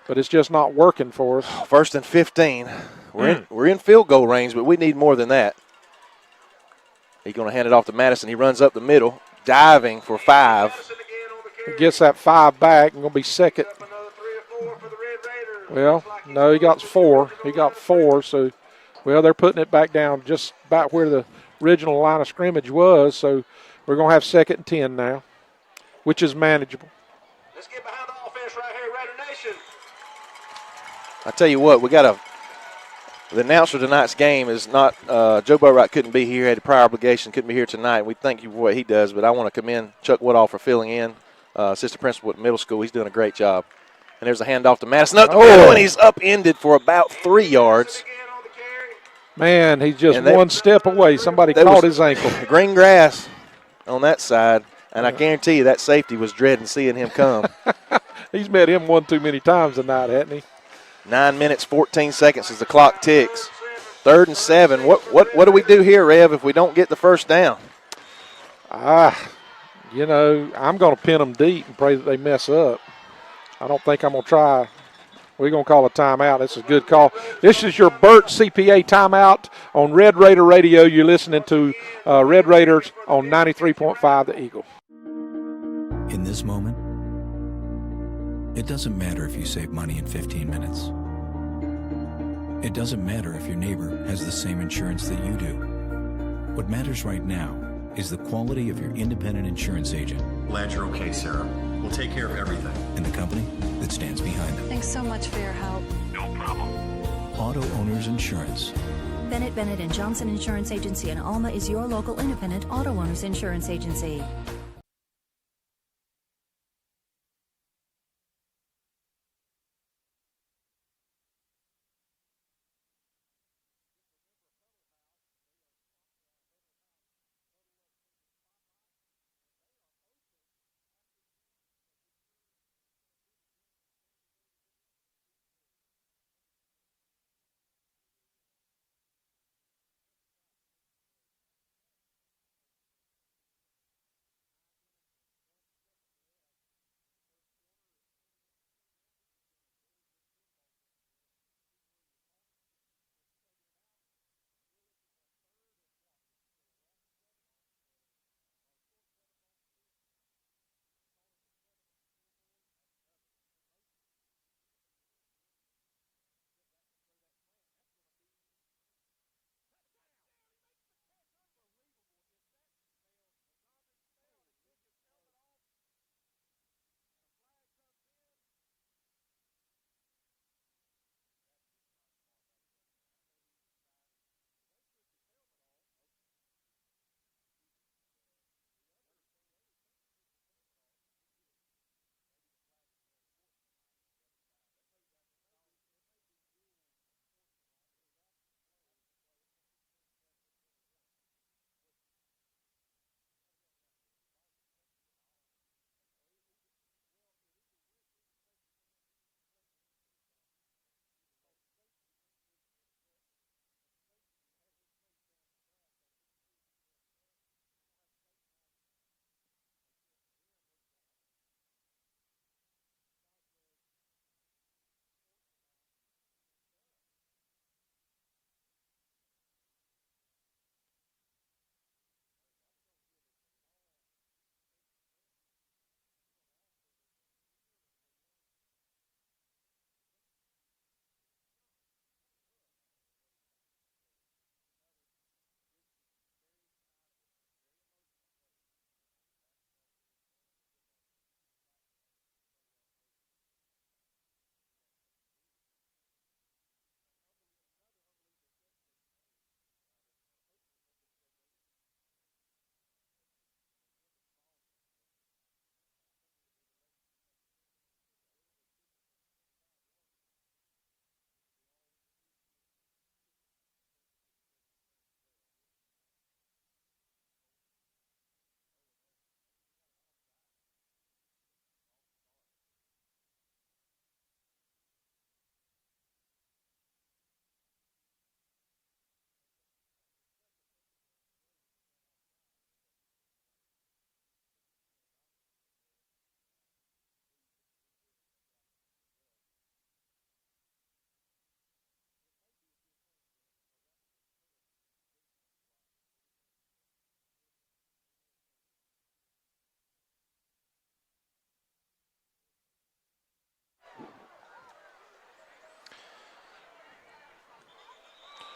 Speaker 2: But it's just not working for us.
Speaker 3: 1st and 15. We're in field goal range, but we need more than that. He's going to hand it off to Madison. He runs up the middle, diving for 5.
Speaker 2: He gets that 5 back and going to be second. Well, no, he got 4. He got 4, so, they're putting it back down just about where the original line of scrimmage was, so we're going to have 2nd and 10 now, which is manageable.
Speaker 8: Let's get behind the offense right here, Raider Nation.
Speaker 3: I tell you what, the announcer tonight's game is not Joe Boatwright couldn't be here, had a prior obligation, couldn't be here tonight. We thank you for what he does, but I want to commend Chuck Woodall for filling in, assistant principal at middle school. He's doing a great job. And there's a handoff to Madison up the middle, and he's upended for about 3 yards.
Speaker 2: Man, he's just one step away. Somebody caught his ankle.
Speaker 3: Green grass on that side, and I guarantee you that safety was dreading seeing him come.
Speaker 2: He's met him one too many times tonight, hasn't he?
Speaker 3: 9 minutes, 14 seconds as the clock ticks. 3rd and 7. What do we do here, Rev, if we don't get the first down?
Speaker 2: You know, I'm going to pin them deep and pray that they mess up. I don't think I'm going to try. We're going to call a timeout. This is a good call. This is your Burt CPA timeout on Red Raider Radio. You're listening to Red Raiders on 93.5 The Eagle.
Speaker 4: In this moment, it doesn't matter if you save money in 15 minutes. It doesn't matter if your neighbor has the same insurance that you do. What matters right now is the quality of your independent insurance agent.
Speaker 5: Glad you're okay, Sarah. We'll take care of everything.
Speaker 4: And the company that stands behind them.
Speaker 6: Thanks so much for your help.
Speaker 5: No problem.
Speaker 4: Auto Owners Insurance.
Speaker 6: Bennett and Johnson Insurance Agency in Alma is your local independent auto owners insurance agency.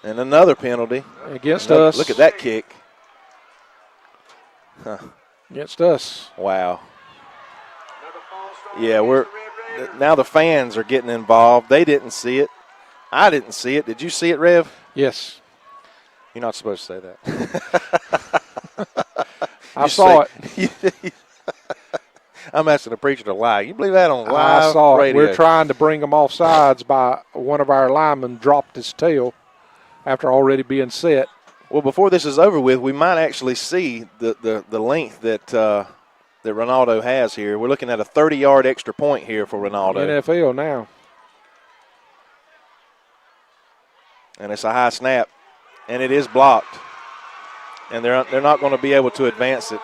Speaker 3: And another penalty.
Speaker 2: Against us.
Speaker 3: Look at that kick. Huh.
Speaker 2: Against us.
Speaker 3: Wow. Yeah, now the fans are getting involved. They didn't see it. I didn't see it. Did you see it, Rev?
Speaker 2: Yes.
Speaker 3: You're not supposed to say that.
Speaker 2: I saw it.
Speaker 3: I'm asking the preacher to lie. You believe that on live
Speaker 2: I saw it.
Speaker 3: radio?
Speaker 2: We're trying to bring them off sides by one of our linemen dropped his tail after already being set.
Speaker 3: Well, before this is over with, we might actually see the length that that Ronaldo has here. We're looking at a 30-yard extra point here for Ronaldo.
Speaker 2: NFL now.
Speaker 3: And it's a high snap, and it is blocked. And they're not going to be able to advance it.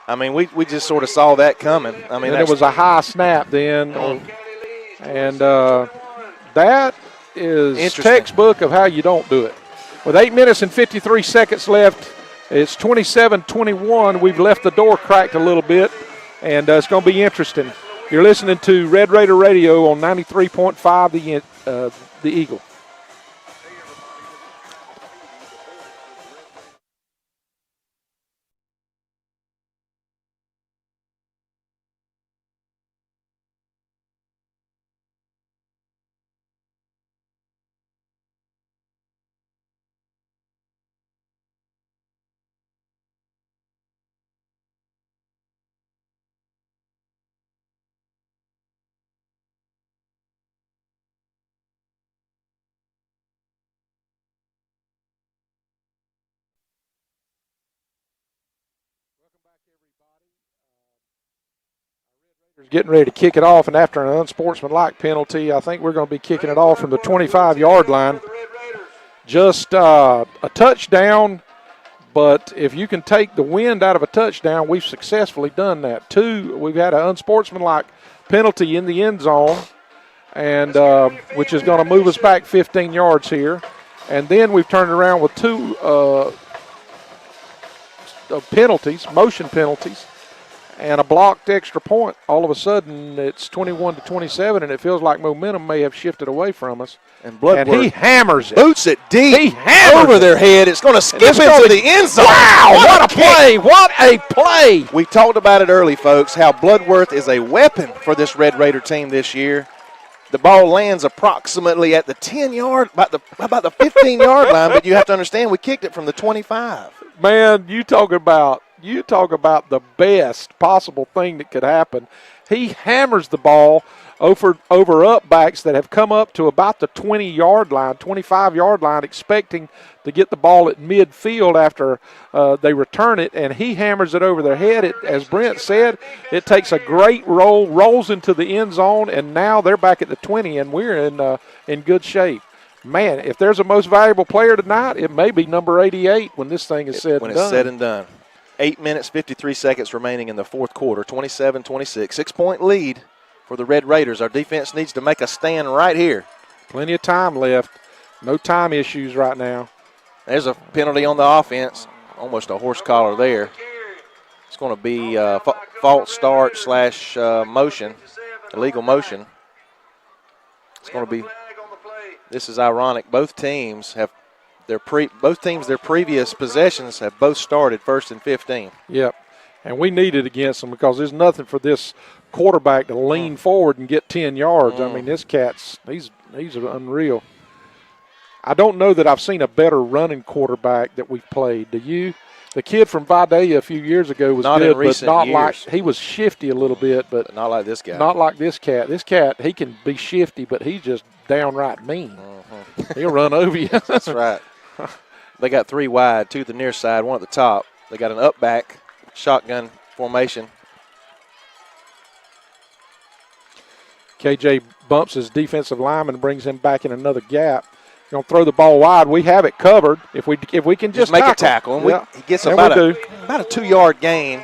Speaker 3: I mean, we just sort of saw that coming. I mean,
Speaker 2: it was a high snap then, and that is textbook of how you don't do it. With 8 minutes and 53 seconds left, it's 27-21. We've left the door cracked a little bit, and it's going to be interesting. You're listening to Red Raider Radio on 93.5 the Eagle. Getting ready to kick it off, and after an unsportsmanlike penalty, I think we're going to be kicking it off from the 25-yard line. Just a touchdown, but if you can take the wind out of a touchdown, we've successfully done that. We've had an unsportsmanlike penalty in the end zone, and which is going to move us back 15 yards here. And then we've turned around with two penalties, motion penalties, and a blocked extra point. All of a sudden, it's 21-27, and it feels like momentum may have shifted away from us.
Speaker 3: And Bloodworth
Speaker 2: he hammers it.
Speaker 3: Boots it deep.
Speaker 2: He hammers
Speaker 3: over
Speaker 2: it.
Speaker 3: their head. It's going to skip into the end zone.
Speaker 2: Wow, what a play. What a play.
Speaker 3: We talked about it early, folks, how Bloodworth is a weapon for this Red Raider team this year. The ball lands approximately at the 10-yard, about the 15-yard line, but you have to understand we kicked it from the 25.
Speaker 2: Man, you talk about the best possible thing that could happen. He hammers the ball over upbacks that have come up to about the 20-yard line, 25-yard line, expecting to get the ball at midfield after they return it, and he hammers it over their head. As Brent said, it takes a great roll, rolls into the end zone, and now they're back at the 20, and we're in good shape. Man, if there's a most valuable player tonight, it may be number 88 when this thing is said and done.
Speaker 3: When it's said and done. 8 minutes, 53 seconds remaining in the fourth quarter, 27-26. 6-point lead for the Red Raiders. Our defense needs to make a stand right here.
Speaker 2: Plenty of time left. No time issues right now.
Speaker 3: There's a penalty on the offense. Almost a horse collar there. It's going to be false start / motion, illegal motion. It's going to be. This is ironic. Both teams their previous possessions have both started 1st and 15.
Speaker 2: Yep, and we need it against them because there's nothing for this quarterback to lean forward and get 10 yards. I mean, this cat's he's unreal. I don't know that I've seen a better running quarterback that we've played. Do you? The kid from Vidalia a few years ago was
Speaker 3: not
Speaker 2: good,
Speaker 3: in recent
Speaker 2: but not
Speaker 3: years.
Speaker 2: like he was shifty a little bit, but
Speaker 3: not like this guy.
Speaker 2: Not like this cat. This cat, he can be shifty, but he's just downright mean. He'll run over you.
Speaker 3: That's right. They got 3 wide, 2 to the near side, 1 at the top. They got an up back shotgun formation.
Speaker 2: KJ bumps his defensive lineman and brings him back in another gap. Going to throw the ball wide. We have it covered. If we can just
Speaker 3: make a tackle. And
Speaker 2: yeah.
Speaker 3: He gets about a 2-yard gain.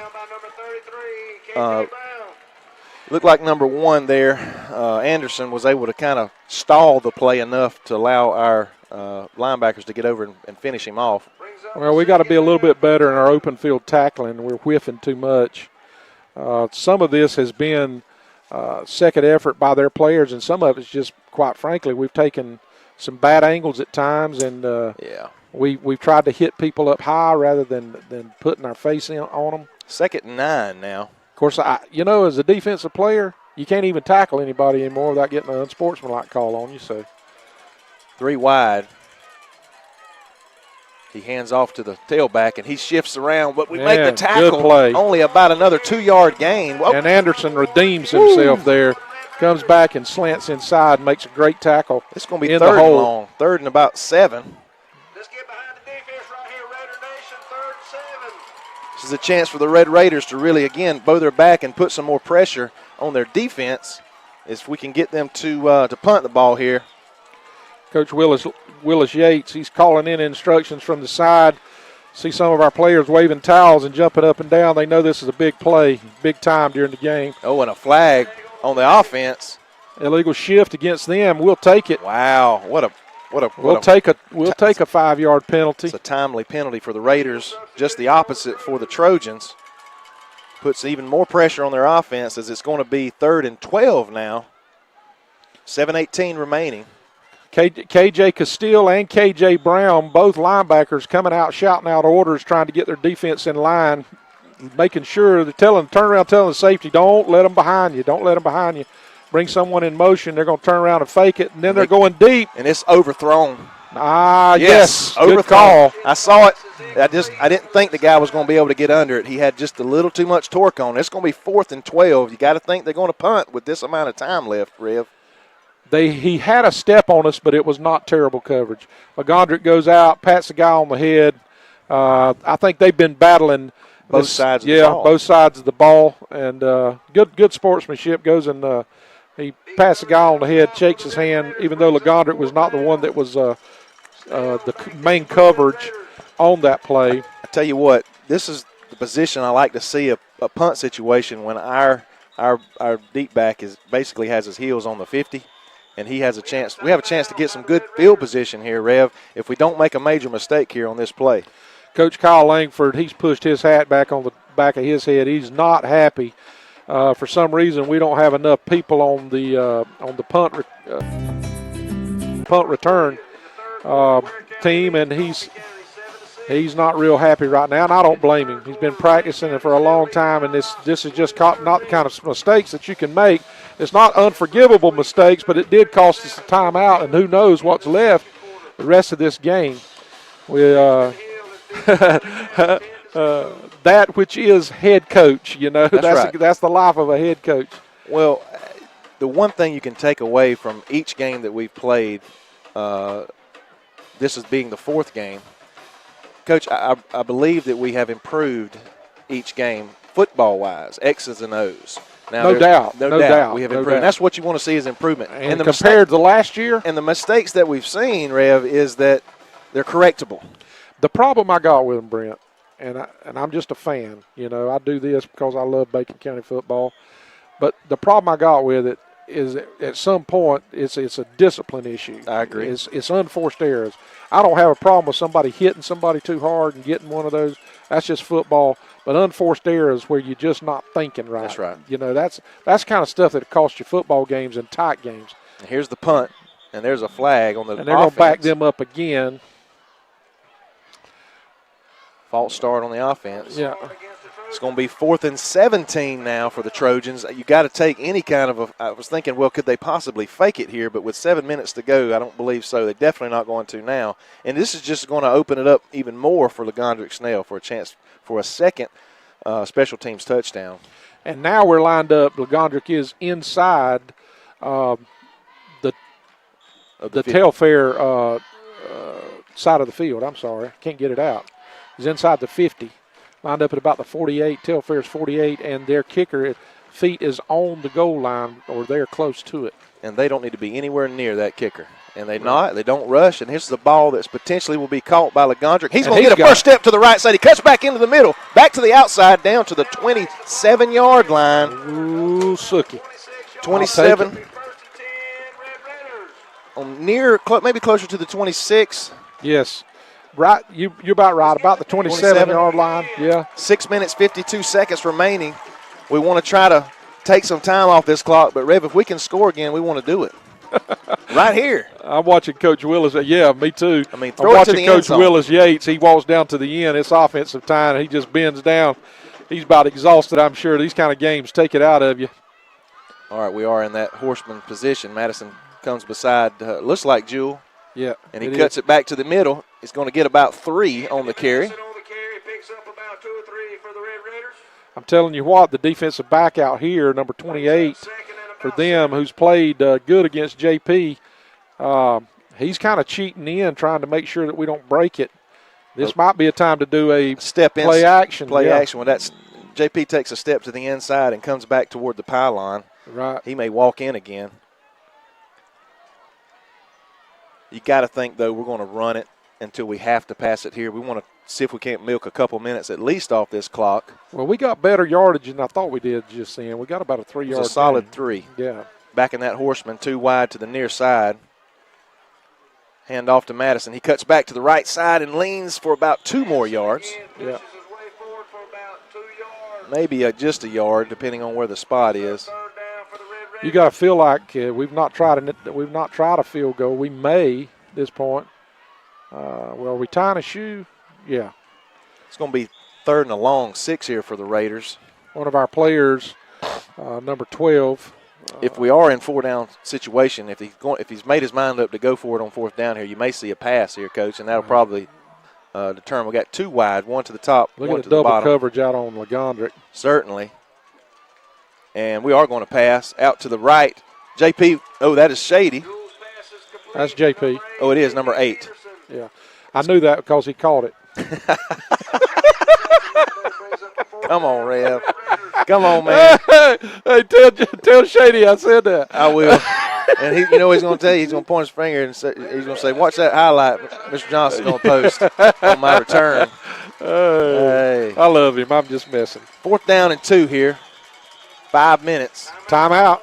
Speaker 3: Looked like number 1 there, Anderson, was able to kind of stall the play enough to allow our linebackers to get over and finish him off.
Speaker 2: Well, we got to be a little bit better in our open field tackling. We're whiffing too much. Some of this has been second effort by their players, and some of it's just, quite frankly, we've taken some bad angles at times, and we've tried to hit people up high rather than putting our face on them.
Speaker 3: 2nd and 9 now.
Speaker 2: Of course, as a defensive player, you can't even tackle anybody anymore without getting an unsportsmanlike call on you. So
Speaker 3: 3 wide. He hands off to the tailback, and he shifts around, but we make the
Speaker 2: Man,
Speaker 3: tackle.
Speaker 2: good play.
Speaker 3: Only about another 2-yard gain. Whoa.
Speaker 2: And Anderson redeems himself there. Comes back and slants inside, makes a great tackle.
Speaker 3: It's going to be
Speaker 2: in
Speaker 3: third
Speaker 2: the hole.
Speaker 3: and long, third and about 7.
Speaker 8: Let's get behind the defense right here, Raider Nation, 3rd and 7.
Speaker 3: This is a chance for the Red Raiders to really, again, bow their back and put some more pressure on their defense if we can get them to punt the ball here.
Speaker 2: Coach Willis Yates, he's calling in instructions from the side. See some of our players waving towels and jumping up and down. They know this is a big play, big time during the game.
Speaker 3: Oh, and a flag on the offense.
Speaker 2: Illegal shift against them. We'll take it.
Speaker 3: Wow,
Speaker 2: We'll take a 5-yard penalty.
Speaker 3: It's a timely penalty for the Raiders, just the opposite for the Trojans. Puts even more pressure on their offense as it's going to be 3rd and 12 now. 7:18 remaining.
Speaker 2: KJ Castile and KJ Brown, both linebackers, coming out shouting out orders, trying to get their defense in line, making sure they're turn around telling the safety, don't let them behind you, don't let them behind you. Bring someone in motion, they're going to turn around and fake it, and then they're going deep.
Speaker 3: And it's overthrown.
Speaker 2: Yes,
Speaker 3: overthrown.
Speaker 2: Good call.
Speaker 3: I saw it. I didn't think the guy was going to be able to get under it. He had just a little too much torque on it. It's going to be 4th and 12. You got to think they're going to punt with this amount of time left, Rev.
Speaker 2: He had a step on us, but it was not terrible coverage. McGondrick goes out, pats the guy on the head. I think they've been battling
Speaker 3: both sides of the ball.
Speaker 2: both sides of the ball, and good sportsmanship. Goes and he pats the guy on the head, shakes his hand, even though McGondrick was not the one that was the main coverage on that play.
Speaker 3: I tell you what, this is the position I like to see a punt situation when our deep back basically has his heels on the 50. And he has a chance. We have a chance to get some good field position here, Rev, if we don't make a major mistake here on this play.
Speaker 2: Coach Kyle Langford, he's pushed his hat back on the back of his head. He's not happy. For some reason, we don't have enough people on the punt return team, and he's not real happy right now, and I don't blame him. He's been practicing it for a long time, and this is just not the kind of mistakes that you can make. It's not unforgivable mistakes, but it did cost us a timeout, and who knows what's left the rest of this game. We that which is head coach,
Speaker 3: That's right.
Speaker 2: That's the life of a head coach.
Speaker 3: Well, the one thing you can take away from each game that we've played, this is being the 4th game, Coach, I believe that we have improved each game football-wise, X's and O's. Now,
Speaker 2: No doubt.
Speaker 3: We have improved. That's what you want to see is improvement.
Speaker 2: And compared to last year?
Speaker 3: And the mistakes that we've seen, Rev, is that they're correctable.
Speaker 2: The problem I got with them, Brent, and I'm just a fan. I do this because I love Bacon County football. But the problem I got with it is that at some point it's a discipline issue.
Speaker 3: I agree.
Speaker 2: It's unforced errors. I don't have a problem with somebody hitting somebody too hard and getting one of those. That's just football. But unforced errors where you're just not thinking right.
Speaker 3: That's right.
Speaker 2: That's kind of stuff that costs you football games and tight games.
Speaker 3: And here's the punt, and there's a flag on the
Speaker 2: And they're going to back them up again.
Speaker 3: False start on the offense.
Speaker 2: Yeah.
Speaker 3: It's going to be 4th and 17 now for the Trojans. You got to take any kind of I was thinking, well, could they possibly fake it here? But with 7 minutes to go, I don't believe so. They're definitely not going to now. And this is just going to open it up even more for LeGondrick Snell for a chance for a second special teams touchdown.
Speaker 2: And now we're lined up. LeGondrick is inside the Telfair side of the field. I'm sorry. Can't get it out. He's inside the 50. Lined up at about the 48. Telfair's 48, and their kicker feet is on the goal line, or they're close to it.
Speaker 3: And they don't need to be anywhere near that kicker. And they don't rush. And here's the ball that's potentially will be caught by LeGondrick. He's going to get a first step to the right side. He cuts back into the middle, back to the outside, down to the 27-yard line.
Speaker 2: Ooh, Sookie.
Speaker 3: 27. Maybe closer to the 26.
Speaker 2: Yes. Right, you're about right, about the 27-yard line. Yeah.
Speaker 3: 6 minutes, 52 seconds remaining. We want to try to take some time off this clock, but, Rev, if we can score again, we want to do it. Right here.
Speaker 2: I'm watching Coach Willis. Yeah, me too.
Speaker 3: Throw
Speaker 2: I'm
Speaker 3: it to
Speaker 2: watching
Speaker 3: the
Speaker 2: Coach
Speaker 3: end zone.
Speaker 2: Willis Yates. He walks down to the end. It's offensive time, and he just bends down. He's about exhausted, I'm sure. These kind of games take it out of you.
Speaker 3: All right, we are in that horseman position. Madison comes beside, looks like Jewel.
Speaker 2: Yeah.
Speaker 3: And he cuts it back to the middle. He's going to get about 3 on the carry.
Speaker 2: I'm telling you what, the defensive back out here, number 28, for them, who's played good against JP, he's kind of cheating in, trying to make sure that we don't break it. This might be a time to do a
Speaker 3: step in,
Speaker 2: play action.
Speaker 3: Play action. When that's JP takes a step to the inside and comes back toward the pylon.
Speaker 2: Right.
Speaker 3: He may walk in again. You got to think, though, we're going to run it until we have to pass it here. We want to see if we can't milk a couple minutes at least off this clock.
Speaker 2: Well, we got better yardage than I thought we did just then. We got about a 3 yard.
Speaker 3: It's a solid 3.
Speaker 2: Yeah.
Speaker 3: Backing that horseman 2 wide to the near side. Hand off to Madison. He cuts back to the right side and leans for about 2 more yards.
Speaker 2: Yeah.
Speaker 3: Maybe just a yard, depending on where the spot is.
Speaker 2: You got to feel like we've not tried a field goal. We may at this point. Well, are we tying a shoe? Yeah.
Speaker 3: It's going to be 3rd and a long 6 here for the Raiders.
Speaker 2: One of our players, number 12.
Speaker 3: If we are in 4-down situation, if he's made his mind up to go for it on 4th down here, you may see a pass here, Coach, and that'll probably determine. We got 2 wide, 1 to the top,
Speaker 2: Look
Speaker 3: 1
Speaker 2: at
Speaker 3: to
Speaker 2: the
Speaker 3: the
Speaker 2: double
Speaker 3: bottom.
Speaker 2: coverage out on Legondrick.
Speaker 3: Certainly. And we are going to pass out to the right. JP, that is Shady.
Speaker 2: That's JP.
Speaker 3: Oh, it is, number 8.
Speaker 2: Yeah. I knew that because he caught it.
Speaker 3: Come on, Rev. Come on, man.
Speaker 2: Hey, tell Shady I said that.
Speaker 3: I will. And he's going to tell you, he's going to point his finger and say, he's going to say, watch that highlight Mr. Johnson's going to post on my return.
Speaker 2: Hey. I love him. I'm just messing.
Speaker 3: 4th down and 2 here. 5 minutes.
Speaker 2: Timeout.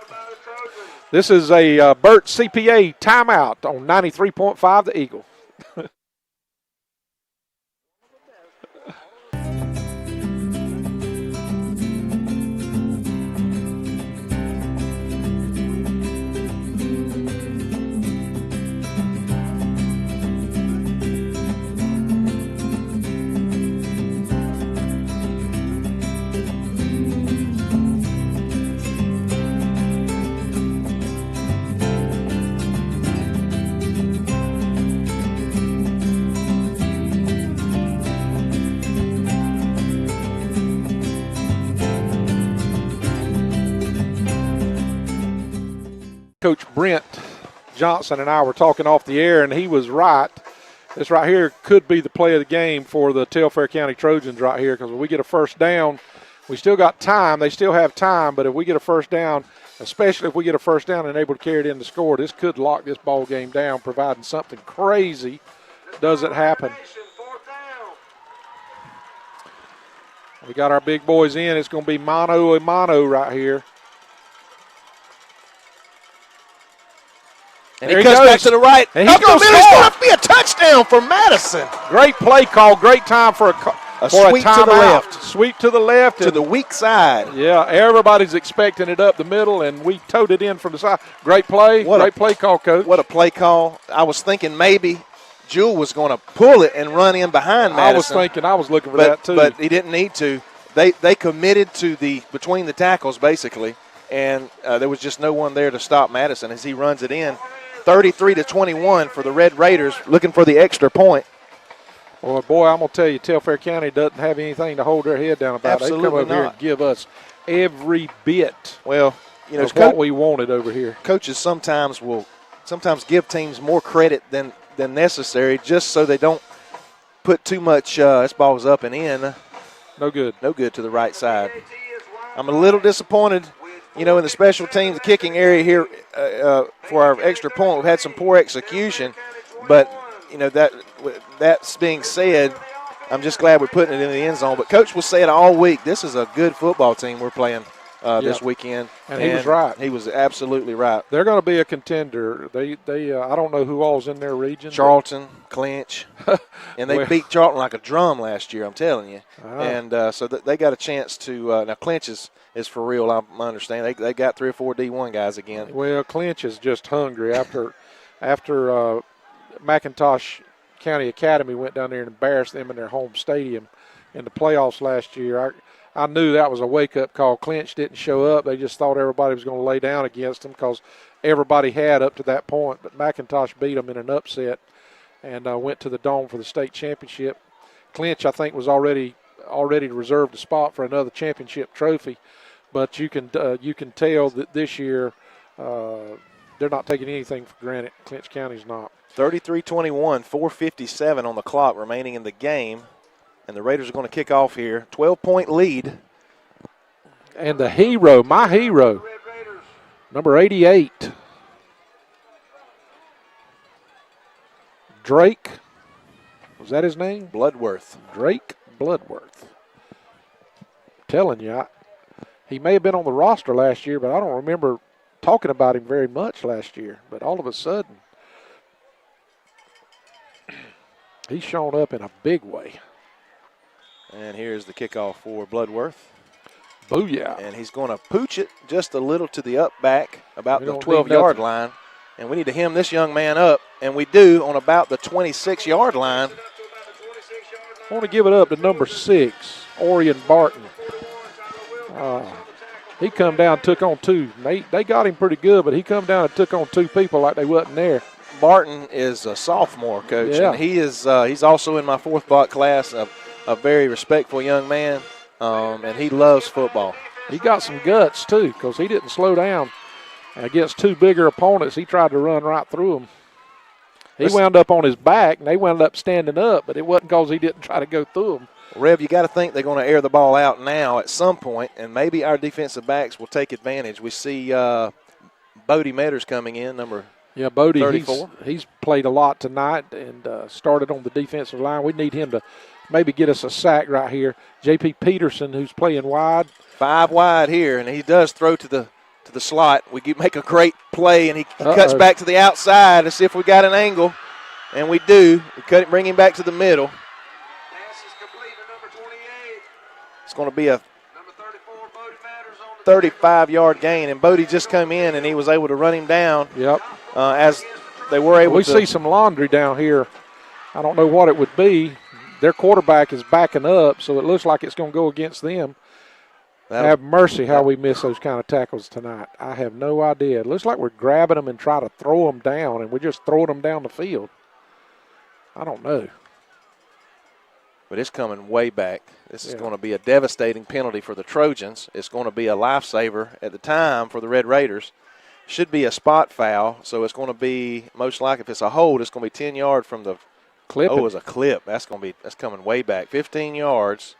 Speaker 2: This is a Burt CPA timeout on 93.5 The Eagle. Coach Brent Johnson and I were talking off the air, and he was right. This right here could be the play of the game for the Telfair County Trojans right here, because when we get a first down, we still got time. They still have time, but if we get a first down, especially if we get a first down and able to carry it in to score, this could lock this ball game down, providing something crazy doesn't happen. We got our big boys in. It's going to be mano a mano right here.
Speaker 3: And he cuts back to the right.
Speaker 2: And he's going
Speaker 3: to be a touchdown for Madison.
Speaker 2: Great play call. Great time for
Speaker 3: a sweep to the left.
Speaker 2: Sweep to the left.
Speaker 3: To the weak side.
Speaker 2: Yeah, everybody's expecting it up the middle, and we towed it in from the side. Great play. Great play call, Coach.
Speaker 3: What a play call. I was thinking maybe Jewell was going to pull it and run in behind Madison.
Speaker 2: I was looking for that too.
Speaker 3: But he didn't need to. They committed to the between the tackles, basically, and there was just no one there to stop Madison as he runs it in. 33-21 for the Red Raiders, looking for the extra point.
Speaker 2: Well, boy, I'm going to tell you, Telfair County doesn't have anything to hold their head down about.
Speaker 3: Absolutely
Speaker 2: They come over here
Speaker 3: not.
Speaker 2: and give us every bit
Speaker 3: of
Speaker 2: what we wanted over here.
Speaker 3: Coaches sometimes give teams more credit than necessary just so they don't put too much this ball's up and in.
Speaker 2: No good
Speaker 3: to the right side. I'm a little disappointed. In the special teams, the kicking area here for our extra point, we've had some poor execution. But, that's being said, I'm just glad we're putting it in the end zone. But Coach was saying all week, this is a good football team we're playing this weekend.
Speaker 2: And he was right.
Speaker 3: He was absolutely right.
Speaker 2: They're going to be a contender. They I don't know who all's in their region.
Speaker 3: Charlton, Clinch. And they beat Charlton like a drum last year, I'm telling you. And so they got a chance to now Clinch is for real, I understand. They got 3 or 4 D1 guys again.
Speaker 2: Well, Clinch is just hungry after McIntosh County Academy went down there and embarrassed them in their home stadium in the playoffs last year. I knew that was a wake-up call. Clinch didn't show up. They just thought everybody was going to lay down against them because everybody had up to that point. But McIntosh beat them in an upset. and went to the Dome for the state championship. Clinch, I think, was already reserved a spot for another championship trophy, but you can tell that this year they're not taking anything for granted. Clinch County's not.
Speaker 3: 33-21, 4:57 on the clock remaining in the game, and the Raiders are going to kick off here. 12-point lead.
Speaker 2: And the hero, my hero, number 88, Drake. Was that his name?
Speaker 3: Bloodworth.
Speaker 2: Drake Bloodworth. Telling you, he may have been on the roster last year, but I don't remember talking about him very much last year. But all of a sudden, he's shown up in a big way.
Speaker 3: And here's the kickoff for Bloodworth.
Speaker 2: Booyah.
Speaker 3: And he's going to pooch it just a little to the up back, about the
Speaker 2: don't need
Speaker 3: 12-yard
Speaker 2: nothing.
Speaker 3: line. And we need to hem this young man up, and we do on about the 26-yard line.
Speaker 2: I want to give it up to number 6, Orion Barton. He come down and took on 2. They got him pretty good, but he come down and took on 2 people like they wasn't there.
Speaker 3: Barton is a sophomore, Coach,
Speaker 2: Yeah.
Speaker 3: and he is he's also in my 4th block class, a very respectful young man, and he loves football.
Speaker 2: He got some guts, too, because he didn't slow down. Against 2 bigger opponents, he tried to run right through them. He wound up on his back, and they wound up standing up, but it wasn't because he didn't try to go through them.
Speaker 3: Rev, you got to think they're going to air the ball out now at some point, and maybe our defensive backs will take advantage. We see Bodie Metters coming in, number
Speaker 2: Bodie,
Speaker 3: 34.
Speaker 2: he's played a lot tonight and started on the defensive line. We need him to maybe get us a sack right here. J.P. Peterson, who's playing wide.
Speaker 3: 5 wide here, and he does throw to the slot. We make a great play, and he cuts back to the outside to see if we got an angle, and we do. We bring him back to the middle. It's going to be a 35-yard gain, and Bodie just come in, and he was able to run him down.
Speaker 2: Yep.
Speaker 3: As they were able to.
Speaker 2: We see some laundry down here. I don't know what it would be. Their quarterback is backing up, so it looks like it's going to go against them. Have mercy how we miss those kind of tackles tonight. I have no idea. It looks like we're grabbing them and trying to throw them down, and we're just throwing them down the field. I don't know.
Speaker 3: But it's coming way back. This is going to be a devastating penalty for the Trojans. It's going to be a lifesaver at the time for the Red Raiders. Should be a spot foul, so it's going to be most likely, if it's a hold, it's going to be 10 yards from the
Speaker 2: clip.
Speaker 3: Oh, it was a clip. That's coming way back. 15 yards.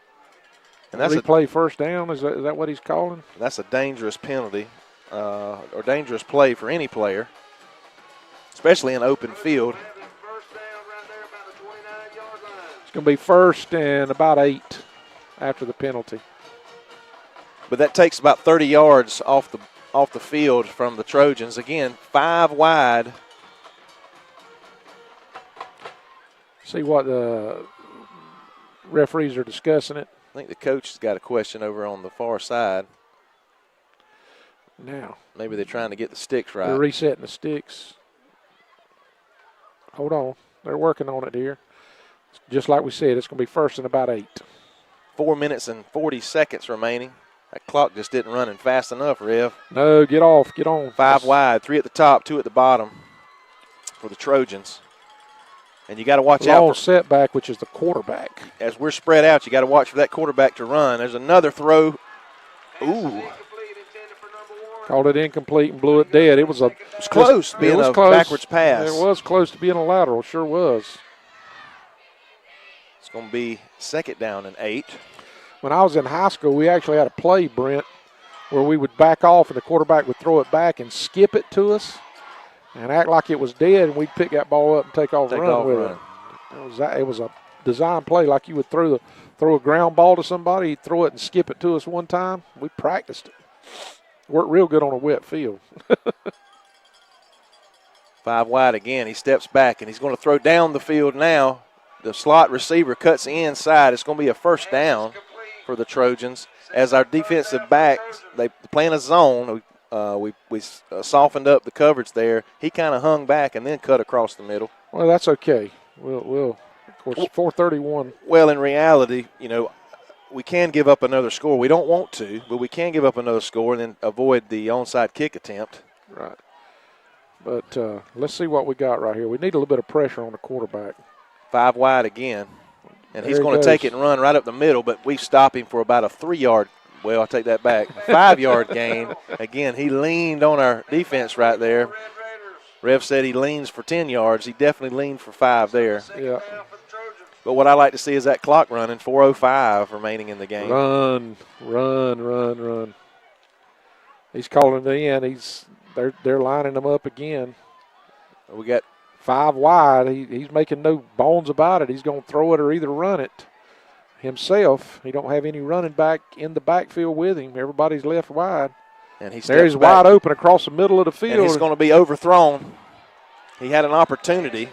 Speaker 3: And that's
Speaker 2: replay first down. Is that what he's calling?
Speaker 3: That's a dangerous penalty or dangerous play for any player, especially in open field.
Speaker 2: It's going to be first and about 8 after the penalty.
Speaker 3: But that takes about 30 yards off the field from the Trojans. Again, 5 wide.
Speaker 2: See what the referees are discussing it.
Speaker 3: I think the coach has got a question over on the far side.
Speaker 2: Now.
Speaker 3: Maybe they're trying to get the sticks right.
Speaker 2: They're resetting the sticks. Hold on. They're working on it here. Just like we said, it's going to be first and about 8.
Speaker 3: 4 minutes and 40 seconds remaining. That clock just didn't run fast enough, Rev.
Speaker 2: No, get off. Get on.
Speaker 3: 5 wide, 3 at the top, 2 at the bottom for the Trojans. And you got to watch out for
Speaker 2: setback, which is the quarterback.
Speaker 3: As we're spread out, you got to watch for that quarterback to run. There's another throw. Ooh.
Speaker 2: Called it incomplete and blew it dead. It was
Speaker 3: close being a backwards pass.
Speaker 2: It was close to being a lateral. Sure was.
Speaker 3: It's going to be 2nd down and 8.
Speaker 2: When I was in high school, we actually had a play, Brent, where we would back off and the quarterback would throw it back and skip it to us and act like it was dead, and we'd pick that ball up and take off and run with it. It was a design play like you would throw a ground ball to somebody, he'd throw it and skip it to us one time. We practiced it. Worked real good on a wet field.
Speaker 3: 5 wide again. He steps back, and he's going to throw down the field now. The slot receiver cuts inside. It's going to be a first down for the Trojans. As our defensive backs, they play in a zone. We softened up the coverage there. He kind of hung back and then cut across the middle.
Speaker 2: Well, that's okay. We'll of course, 4:31.
Speaker 3: Well, in reality, we can give up another score. We don't want to, but we can give up another score and then avoid the onside kick attempt.
Speaker 2: Right. But let's see what we got right here. We need a little bit of pressure on the quarterback.
Speaker 3: 5 wide again. And he's
Speaker 2: There he
Speaker 3: going to
Speaker 2: goes.
Speaker 3: take it and run right up the middle, but we stop him for about a 3-yard. Well, I'll take that back. A 5-yard gain. Again, he leaned on our defense right there. Rev said he leans for 10 yards. He definitely leaned for 5 there.
Speaker 2: Yeah.
Speaker 3: But what I like to see is that clock running, 4:05 remaining in the game.
Speaker 2: Run. He's calling it in. They're lining them up again.
Speaker 3: We got
Speaker 2: 5 wide. He's making no bones about it. He's going to throw it or either run it himself. He don't have any running back in the backfield with him. Everybody's left wide.
Speaker 3: and he's
Speaker 2: wide open across the middle of the field.
Speaker 3: And he's going to be overthrown. He had an opportunity.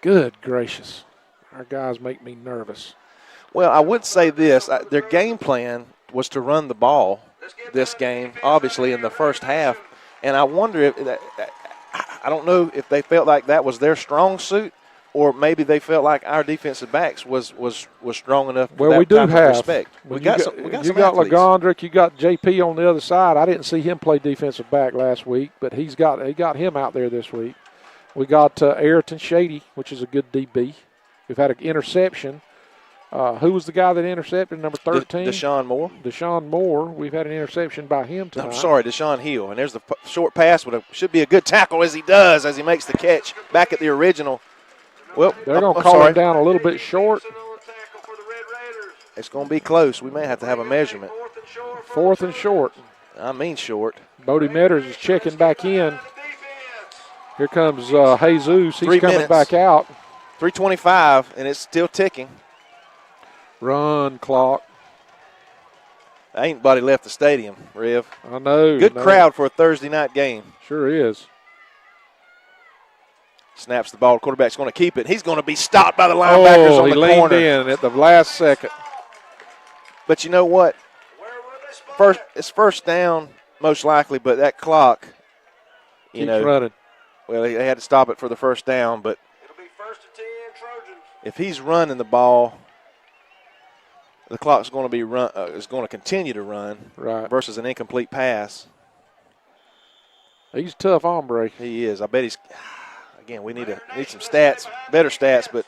Speaker 2: Good gracious. Our guys make me nervous.
Speaker 3: Well, I would say this. Their game plan was to run the ball this game, obviously, in the first half. And I wonder if I don't know if they felt like that was their strong suit, or maybe they felt like our defensive backs was strong enough for that
Speaker 2: we do
Speaker 3: type
Speaker 2: have
Speaker 3: of respect. We got some
Speaker 2: you
Speaker 3: athletes.
Speaker 2: got Legondrick, you got JP on the other side. I didn't see him play defensive back last week, but he got him out there this week. We got Ayrton Shady, which is a good DB. We've had an interception. Who was the guy that intercepted, number 13?
Speaker 3: Deshaun Moore.
Speaker 2: Deshaun Moore. We've had an interception by him tonight.
Speaker 3: I'm sorry, Deshaun Hill. And there's the short pass. Should be a good tackle as he makes the catch back at the original. Well,
Speaker 2: they're going to call him down a little bit short.
Speaker 3: It's going to be close. We may have to have a measurement.
Speaker 2: 4th and short.
Speaker 3: I mean short.
Speaker 2: Bodie Metters is checking back in. Here comes Jesus. He's
Speaker 3: 3
Speaker 2: coming
Speaker 3: minutes.
Speaker 2: back out.
Speaker 3: 3:25, and it's still ticking.
Speaker 2: Run clock.
Speaker 3: Ain't nobody left the stadium, Rev.
Speaker 2: I know.
Speaker 3: Good crowd for a Thursday night game.
Speaker 2: Sure is.
Speaker 3: Snaps the ball. The quarterback's going to keep it. He's going to be stopped by the linebackers on the corner.
Speaker 2: He leaned in at the last second.
Speaker 3: But you know what? It's first down, most likely, but that clock,
Speaker 2: Keeps running.
Speaker 3: Well, they had to stop it for the first down, but
Speaker 8: It'll be 1st and 10, Trojans.
Speaker 3: if he's running the ball, the clock's going to be is going to continue to run versus an incomplete pass.
Speaker 2: He's a tough hombre.
Speaker 3: He is. I bet he's. Again, we need some stats, better stats, but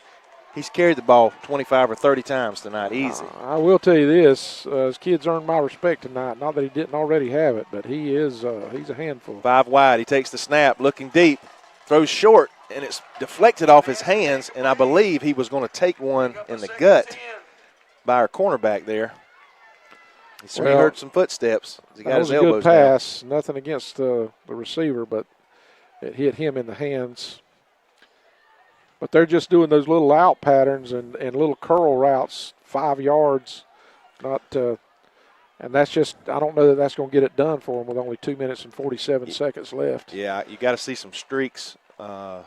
Speaker 3: he's carried the ball 25 or 30 times tonight, easy.
Speaker 2: I will tell you this: his kids earned my respect tonight. Not that he didn't already have it, but he is. He's a handful.
Speaker 3: 5 wide. He takes the snap, looking deep, throws short, and it's deflected off his hands. And I believe he was going to take one in the gut by our cornerback there. He certainly heard some footsteps. He got his elbows
Speaker 2: down. That was a good pass.
Speaker 3: down.
Speaker 2: Nothing against the receiver, but it hit him in the hands. But they're just doing those little out patterns and little curl routes, 5 yards. And that's just, I don't know that that's going to get it done for them with only 2 minutes and 47 seconds left.
Speaker 3: Yeah, you got to see some streaks down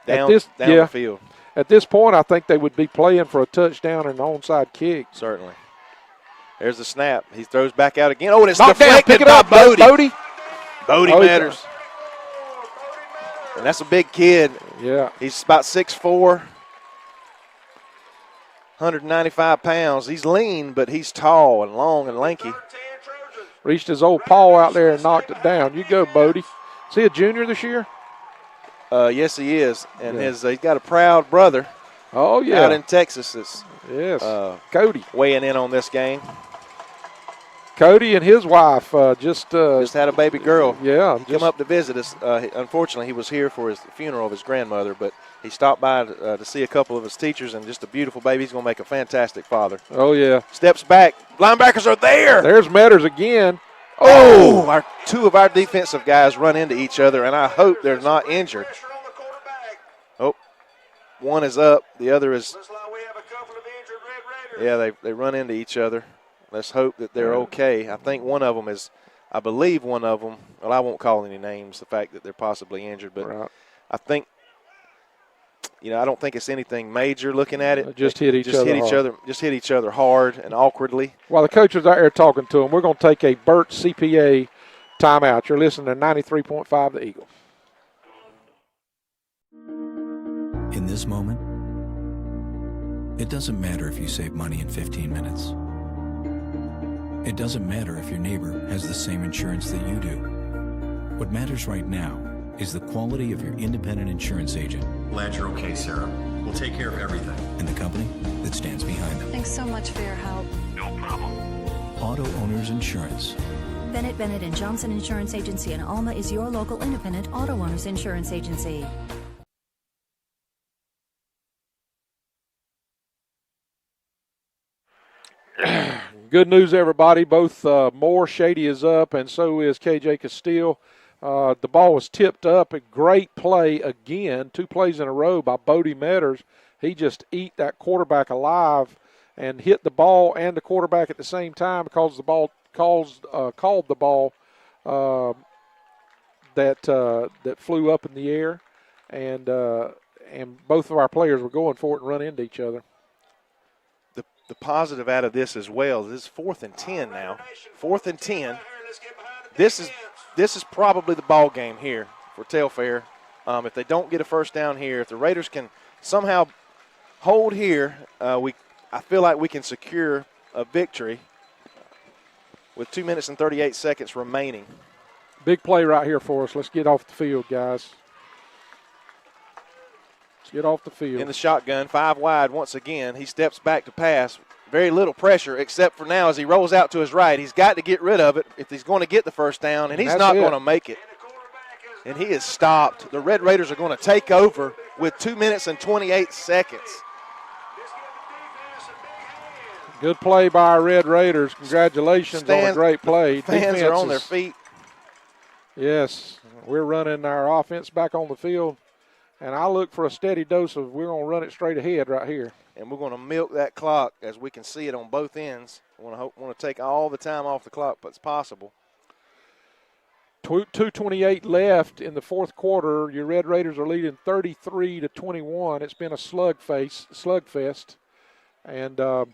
Speaker 2: the
Speaker 3: field.
Speaker 2: At this point, I think they would be playing for a touchdown and an onside kick.
Speaker 3: Certainly. There's the snap. He throws back out again. Oh, and it's
Speaker 2: Knocked down.
Speaker 3: deflected
Speaker 2: Pick it
Speaker 3: by
Speaker 2: up,
Speaker 3: Bodie.
Speaker 2: Bodie.
Speaker 3: Matters. And that's a big kid.
Speaker 2: Yeah.
Speaker 3: He's about 6'4", 195 pounds. He's lean, but he's tall and long and lanky.
Speaker 2: Reached his old paw out there and knocked it down. You go, Bodie. Is he a junior this year?
Speaker 3: Yes, he is. And he's got a proud brother
Speaker 2: out
Speaker 3: in Texas that's
Speaker 2: Cody
Speaker 3: weighing in on this game.
Speaker 2: Cody and his wife just
Speaker 3: had a baby girl.
Speaker 2: Yeah.
Speaker 3: Come up to visit us. Unfortunately, he was here for his funeral of his grandmother, but he stopped by to see a couple of his teachers, and just a beautiful baby. He's going to make a fantastic father.
Speaker 2: Oh, yeah.
Speaker 3: Steps back. Linebackers are there.
Speaker 2: There's Metters again.
Speaker 3: Oh! Two of our defensive guys run into each other, and I hope they're not injured. Oh, one is up. The other is. Yeah, they run into each other. Let's hope that they're okay. I think one of them is, I believe one of them, well, I won't call any names, the fact that they're possibly injured, but I think, I don't think it's anything major looking at it.
Speaker 2: Just hit each
Speaker 3: other hard and awkwardly.
Speaker 2: While the coach was out there talking to them, we're going to take a Burt CPA timeout. You're listening to 93.5 The Eagle.
Speaker 4: In this moment, it doesn't matter if you save money in 15 minutes. It doesn't matter if your neighbor has the same insurance that you do. What matters right now is the quality of your independent insurance agent.
Speaker 5: Glad you're okay, Sarah. We'll take care of everything.
Speaker 4: And the company that stands behind them.
Speaker 6: Thanks so much for your help.
Speaker 5: No problem.
Speaker 4: Auto Owners Insurance.
Speaker 6: Bennett Johnson Insurance Agency in Alma is your local independent auto owners insurance agency.
Speaker 2: Good news, everybody. Both Moore, Shady is up, and so is KJ Castile. The ball was tipped up. A great play again, 2 plays in a row by Bodie Metters. He just ate that quarterback alive and hit the ball and the quarterback at the same time because the ball called the ball that flew up in the air, and both of our players were going for it and run into each other.
Speaker 3: The positive out of this as well, this is 4th and 10 now. 4th and 10. This is probably the ball game here for Telfair. If they don't get a first down here, if the Raiders can somehow hold here, I feel like we can secure a victory with 2 minutes and 38 seconds remaining.
Speaker 2: Big play right here for us. Let's get off the field, guys. Let's get off the field.
Speaker 3: In the shotgun, 5 wide once again. He steps back to pass. Very little pressure except for now as he rolls out to his right. He's got to get rid of it if he's going to get the first down, and he's not going to make it. And he is stopped. The Red Raiders are going to take over with 2 minutes and 28 seconds.
Speaker 2: Good play by our Red Raiders. Congratulations on a great play.
Speaker 3: Fans are on their feet.
Speaker 2: Yes, we're running our offense back on the field. And I look for a steady dose of we're going to run it straight ahead right here.
Speaker 3: And we're going to milk that clock as we can see it on both ends. We want to take all the time off the clock that's possible.
Speaker 2: 2:28 left in the fourth quarter. Your Red Raiders are leading 33-21. It's been a slugfest. And I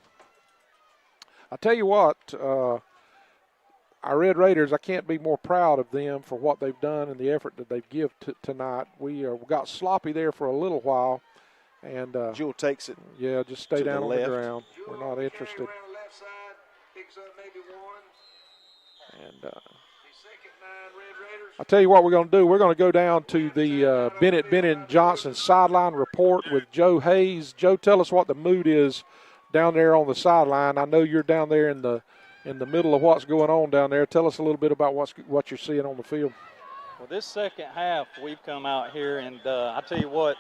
Speaker 2: tell you what, our Red Raiders, I can't be more proud of them for what they've done and the effort that they've given tonight. We got sloppy there for a little while. And
Speaker 3: Jewel takes it.
Speaker 2: Yeah, just stay down on
Speaker 3: left.
Speaker 2: the ground. We're not interested. And I'll tell you what we're going to do. We're going to go down to the BRENTJOHNSON sideline report with Joe Hayes. Joe, tell us what the mood is down there on the sideline. I know you're down there in the middle of what's going on down there. Tell us a little bit about what you're seeing on the field.
Speaker 1: Well, this second half, we've come out here, and I tell you what,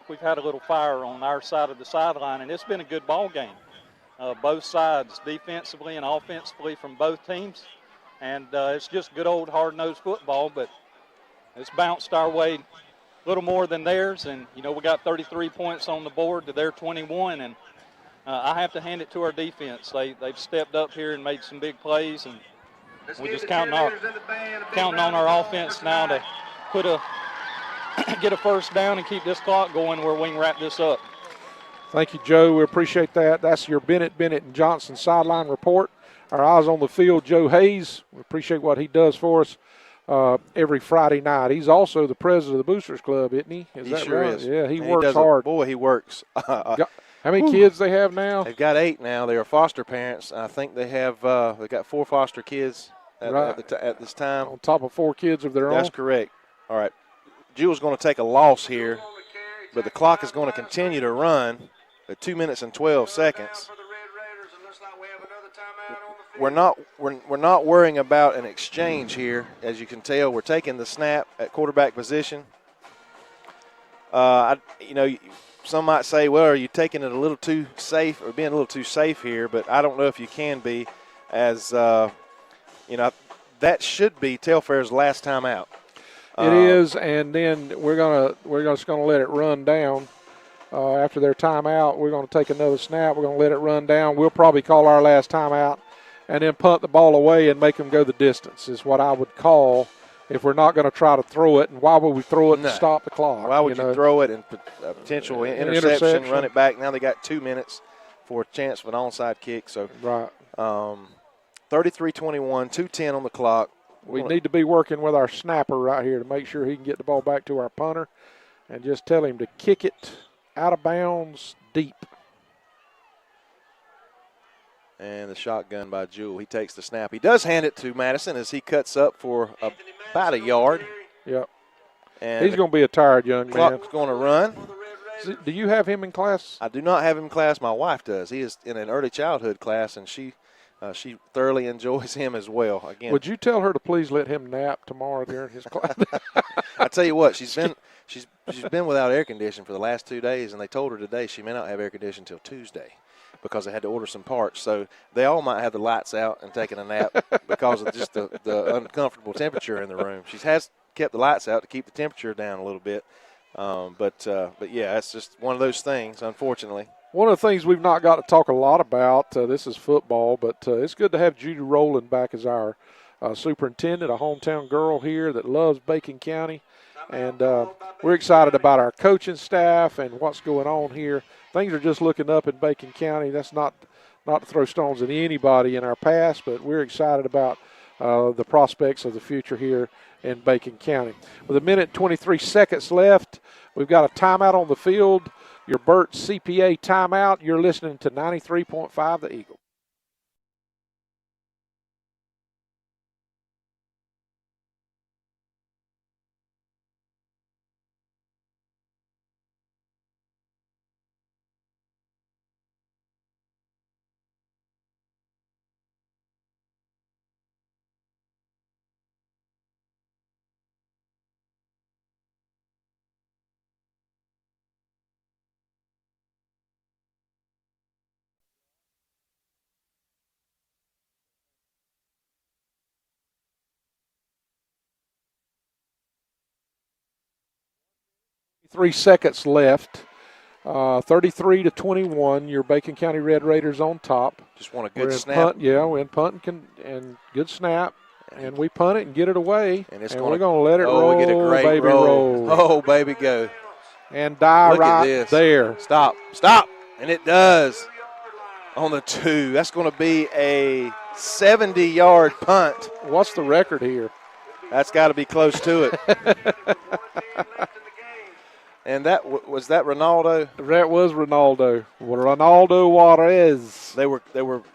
Speaker 1: we've had a little fire on our side of the sideline, and it's been a good ball game. Both sides, defensively and offensively from both teams. And it's just good old hard-nosed football, but it's bounced our way a little more than theirs. And, we got 33 points on the board to their 21, and I have to hand it to our defense. They've stepped up here and made some big plays, and we're just counting on our offense now to get a first down and keep this clock going where we can wrap this up.
Speaker 2: Thank you, Joe. We appreciate that. That's your Bennett and Johnson sideline report. Our eyes on the field, Joe Hayes. We appreciate what he does for us every Friday night. He's also the president of the Boosters Club, isn't he?
Speaker 3: He sure is.
Speaker 2: Yeah, he works hard.
Speaker 3: Boy, he works.
Speaker 2: How many kids they have now?
Speaker 3: They've got 8 now. They are foster parents. I think they have they got 4 foster kids at this time.
Speaker 2: On top of 4 kids of their own?
Speaker 3: That's correct. All right. Jewel's going to take a loss here, but the clock is going to continue to run at 2 minutes and 12 seconds. We're not worrying about an exchange here. As you can tell, we're taking the snap at quarterback position. Some might say, well, are you taking it a little too safe or being a little too safe here? But I don't know if you can be, as that should be Telfair's last time out.
Speaker 2: It is, and then we're just gonna let it run down. After their timeout, we're going to take another snap. We're going to let it run down. We'll probably call our last timeout and then punt the ball away and make them go the distance is what I would call if we're not going to try to throw it. And why would we throw it to stop the clock?
Speaker 3: Why would you throw it and potential interception, run it back? Now they got 2 minutes for a chance of an onside kick. So
Speaker 2: right,
Speaker 3: 33-21, 2:10 on the clock.
Speaker 2: We need to be working with our snapper right here to make sure he can get the ball back to our punter and just tell him to kick it out of bounds deep.
Speaker 3: And the shotgun by Jewell. He takes the snap. He does hand it to Madison as he cuts up for about a yard.
Speaker 2: Yep.
Speaker 3: And
Speaker 2: he's going to be a tired young man.
Speaker 3: Clock's going to run.
Speaker 2: Do you have him in class?
Speaker 3: I do not have him in class. My wife does. He is in an early childhood class, and she thoroughly enjoys him as well. Again,
Speaker 2: would you tell her to please let him nap tomorrow during his class?
Speaker 3: I tell you what, she's been without air conditioning for the last 2 days, and they told her today she may not have air conditioning until Tuesday because they had to order some parts. So they all might have the lights out and taking a nap because of just the uncomfortable temperature in the room. She has kept the lights out to keep the temperature down a little bit. But yeah, it's just one of those things, unfortunately.
Speaker 2: One of the things we've not got to talk a lot about, this is football, but it's good to have Judy Rowland back as our superintendent, a hometown girl here that loves Bacon County. And we're excited about our coaching staff and what's going on here. Things are just looking up in Bacon County. That's not to throw stones at anybody in our past, but we're excited about the prospects of the future here in Bacon County. With 1 minute 23 seconds left, we've got a timeout on the field. Your Burt CPA timeout. You're listening to 93.5 The Eagle. Three seconds left. 33-21. Your Bacon County Red Raiders on top.
Speaker 3: Just want a good snap.
Speaker 2: Punt, yeah, we're in punt and good snap. And we punt it and get it away. And we're going to let it roll.
Speaker 3: We get a great
Speaker 2: baby
Speaker 3: roll. Oh, baby, go.
Speaker 2: And die
Speaker 3: Look
Speaker 2: right
Speaker 3: at this.
Speaker 2: there.
Speaker 3: Stop. And it does on the 2. That's going to be a 70-yard punt.
Speaker 2: What's the record here?
Speaker 3: That's got to be close to it. And was that Ronaldo?
Speaker 2: That was Ronaldo. Ronaldo Juarez.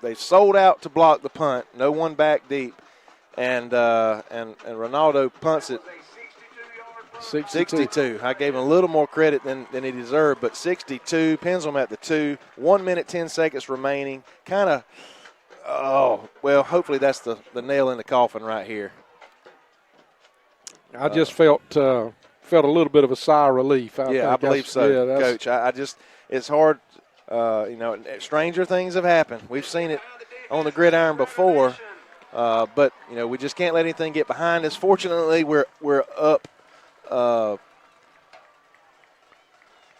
Speaker 3: They sold out to block the punt. No one back deep, and Ronaldo punts it. 62. I gave him a little more credit than he deserved, but 62 pins him at the 2. 1 minute 10 seconds remaining. Hopefully that's the nail in the coffin right here.
Speaker 2: I just felt a little bit of a sigh of relief.
Speaker 3: I believe so, Coach. It's hard. Stranger things have happened. We've seen it on the gridiron before, but we just can't let anything get behind us. Fortunately, we're up.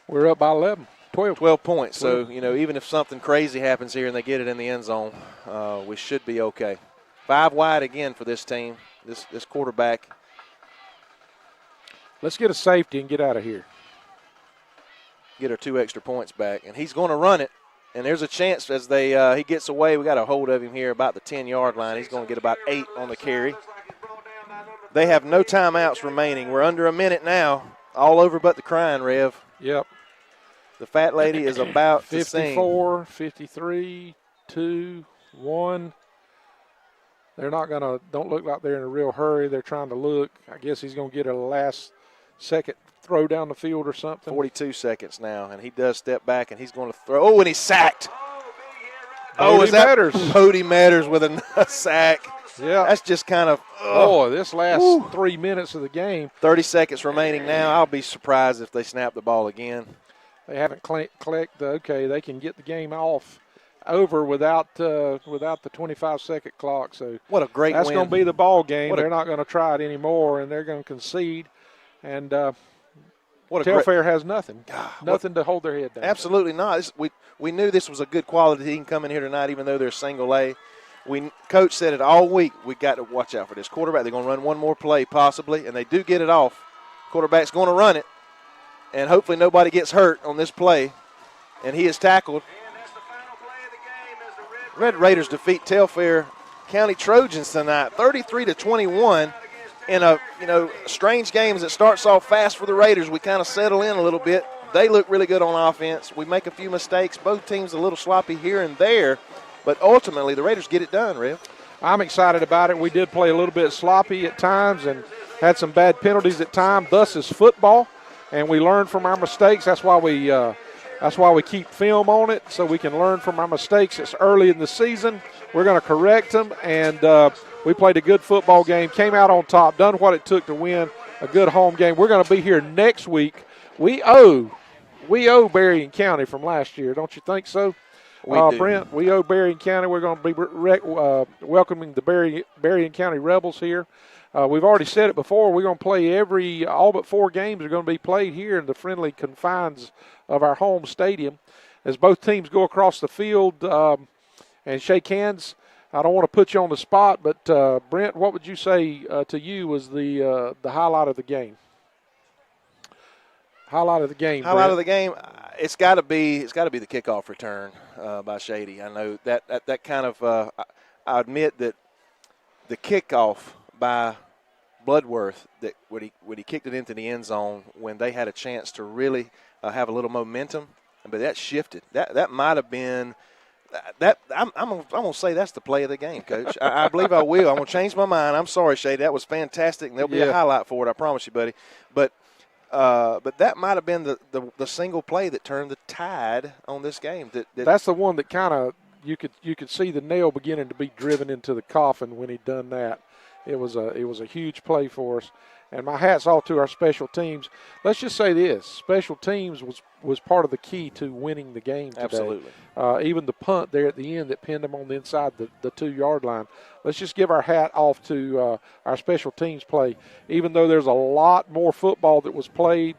Speaker 2: We're up by 11,
Speaker 3: 12 points. So even if something crazy happens here and they get it in the end zone, we should be okay. 5 wide again for this team. This quarterback.
Speaker 2: Let's get a safety and get out of here.
Speaker 3: Get our 2 extra points back. And he's going to run it. And there's a chance as he gets away. We got a hold of him here about the 10-yard line. He's going to get about 8 on the carry. They have no timeouts remaining. We're under a minute now. All over but the crying, Rev.
Speaker 2: Yep.
Speaker 3: The fat lady is about to sing.
Speaker 2: 54, 53, 2, 1. They're don't look like they're in a real hurry. They're trying to look. I guess he's going to get a last second throw down the field or something.
Speaker 3: 42 seconds now, and he does step back, and he's going to throw. Oh, and he's sacked.
Speaker 2: Bodie Matters.
Speaker 3: Bodie Matters with a sack.
Speaker 2: Yeah.
Speaker 3: That's just kind of.
Speaker 2: Boy, this last 3 minutes of the game.
Speaker 3: 30 seconds remaining now. I'll be surprised if they snap the ball again.
Speaker 2: They haven't clicked. Okay, they can get the game over without the 25-second clock. So
Speaker 3: what a great
Speaker 2: that's
Speaker 3: win.
Speaker 2: going to be the ball game. They're not going to try it anymore, and they're going to concede. And Telfair has nothing to hold their head down.
Speaker 3: Absolutely not. We knew this was a good quality team coming here tonight, even though they're single A. Coach said it all week. We got to watch out for this quarterback. They're going to run one more play possibly, and they do get it off. Quarterback's going to run it, and hopefully nobody gets hurt on this play. And he is tackled. Red Raiders defeat Telfair County Trojans tonight, 33-21. In a strange game as it starts off fast for the Raiders. We kind of settle in a little bit. They look really good on offense. We make a few mistakes. Both teams a little sloppy here and there, But ultimately, the Raiders get it done, Rev.
Speaker 2: I'm excited about it. We did play a little bit sloppy at times and had some bad penalties at times. Thus is football, and we learn from our mistakes. That's why we keep film on it, so we can learn from our mistakes. It's early in the season. We're going to correct them, and we played a good football game, came out on top, done what it took to win a good home game. We're going to be here next week. We owe Berrien County from last year. Don't you think so?
Speaker 3: We do.
Speaker 2: Brent, we owe Berrien County. We're going to be welcoming the Berrien County Rebels here. We've already said it before. We're going to play all but 4 games are going to be played here in the friendly confines of our home stadium. As both teams go across the field and shake hands, I don't want to put you on the spot, but Brent, what would you say to you was the highlight of the game? Highlight of the game.
Speaker 3: Highlight
Speaker 2: Brent.
Speaker 3: of the game. It's got to be the kickoff return by Shady. I know that kind of. I admit that the kickoff by Bloodworth, that when he kicked it into the end zone when they had a chance to really have a little momentum, but that shifted. That might have been. I'm gonna say that's the play of the game, Coach. I believe I will. I'm gonna change my mind. I'm sorry, Shady. That was fantastic, and there'll be a highlight for it. I promise you, buddy. But that might have been the single play that turned the tide on this game.
Speaker 2: That's the one that kind of you could see the nail beginning to be driven into the coffin when he'd done that. It was a huge play for us, and my hat's off to our special teams. Let's just say this: special teams was part of the key to winning the game today.
Speaker 3: Absolutely.
Speaker 2: Even the punt there at the end that pinned them on the inside the 2-yard line. Let's just give our hat off to our special teams play. Even though there's a lot more football that was played,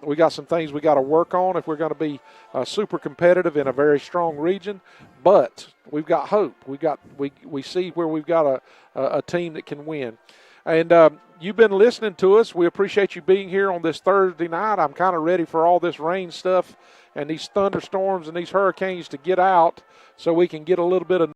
Speaker 2: we got some things we got to work on if we're going to be super competitive in a very strong region. But we've got hope. We see where we've got a team that can win. And you've been listening to us. We appreciate you being here on this Thursday night. I'm kind of ready for all this rain stuff and these thunderstorms and these hurricanes to get out so we can get a little bit of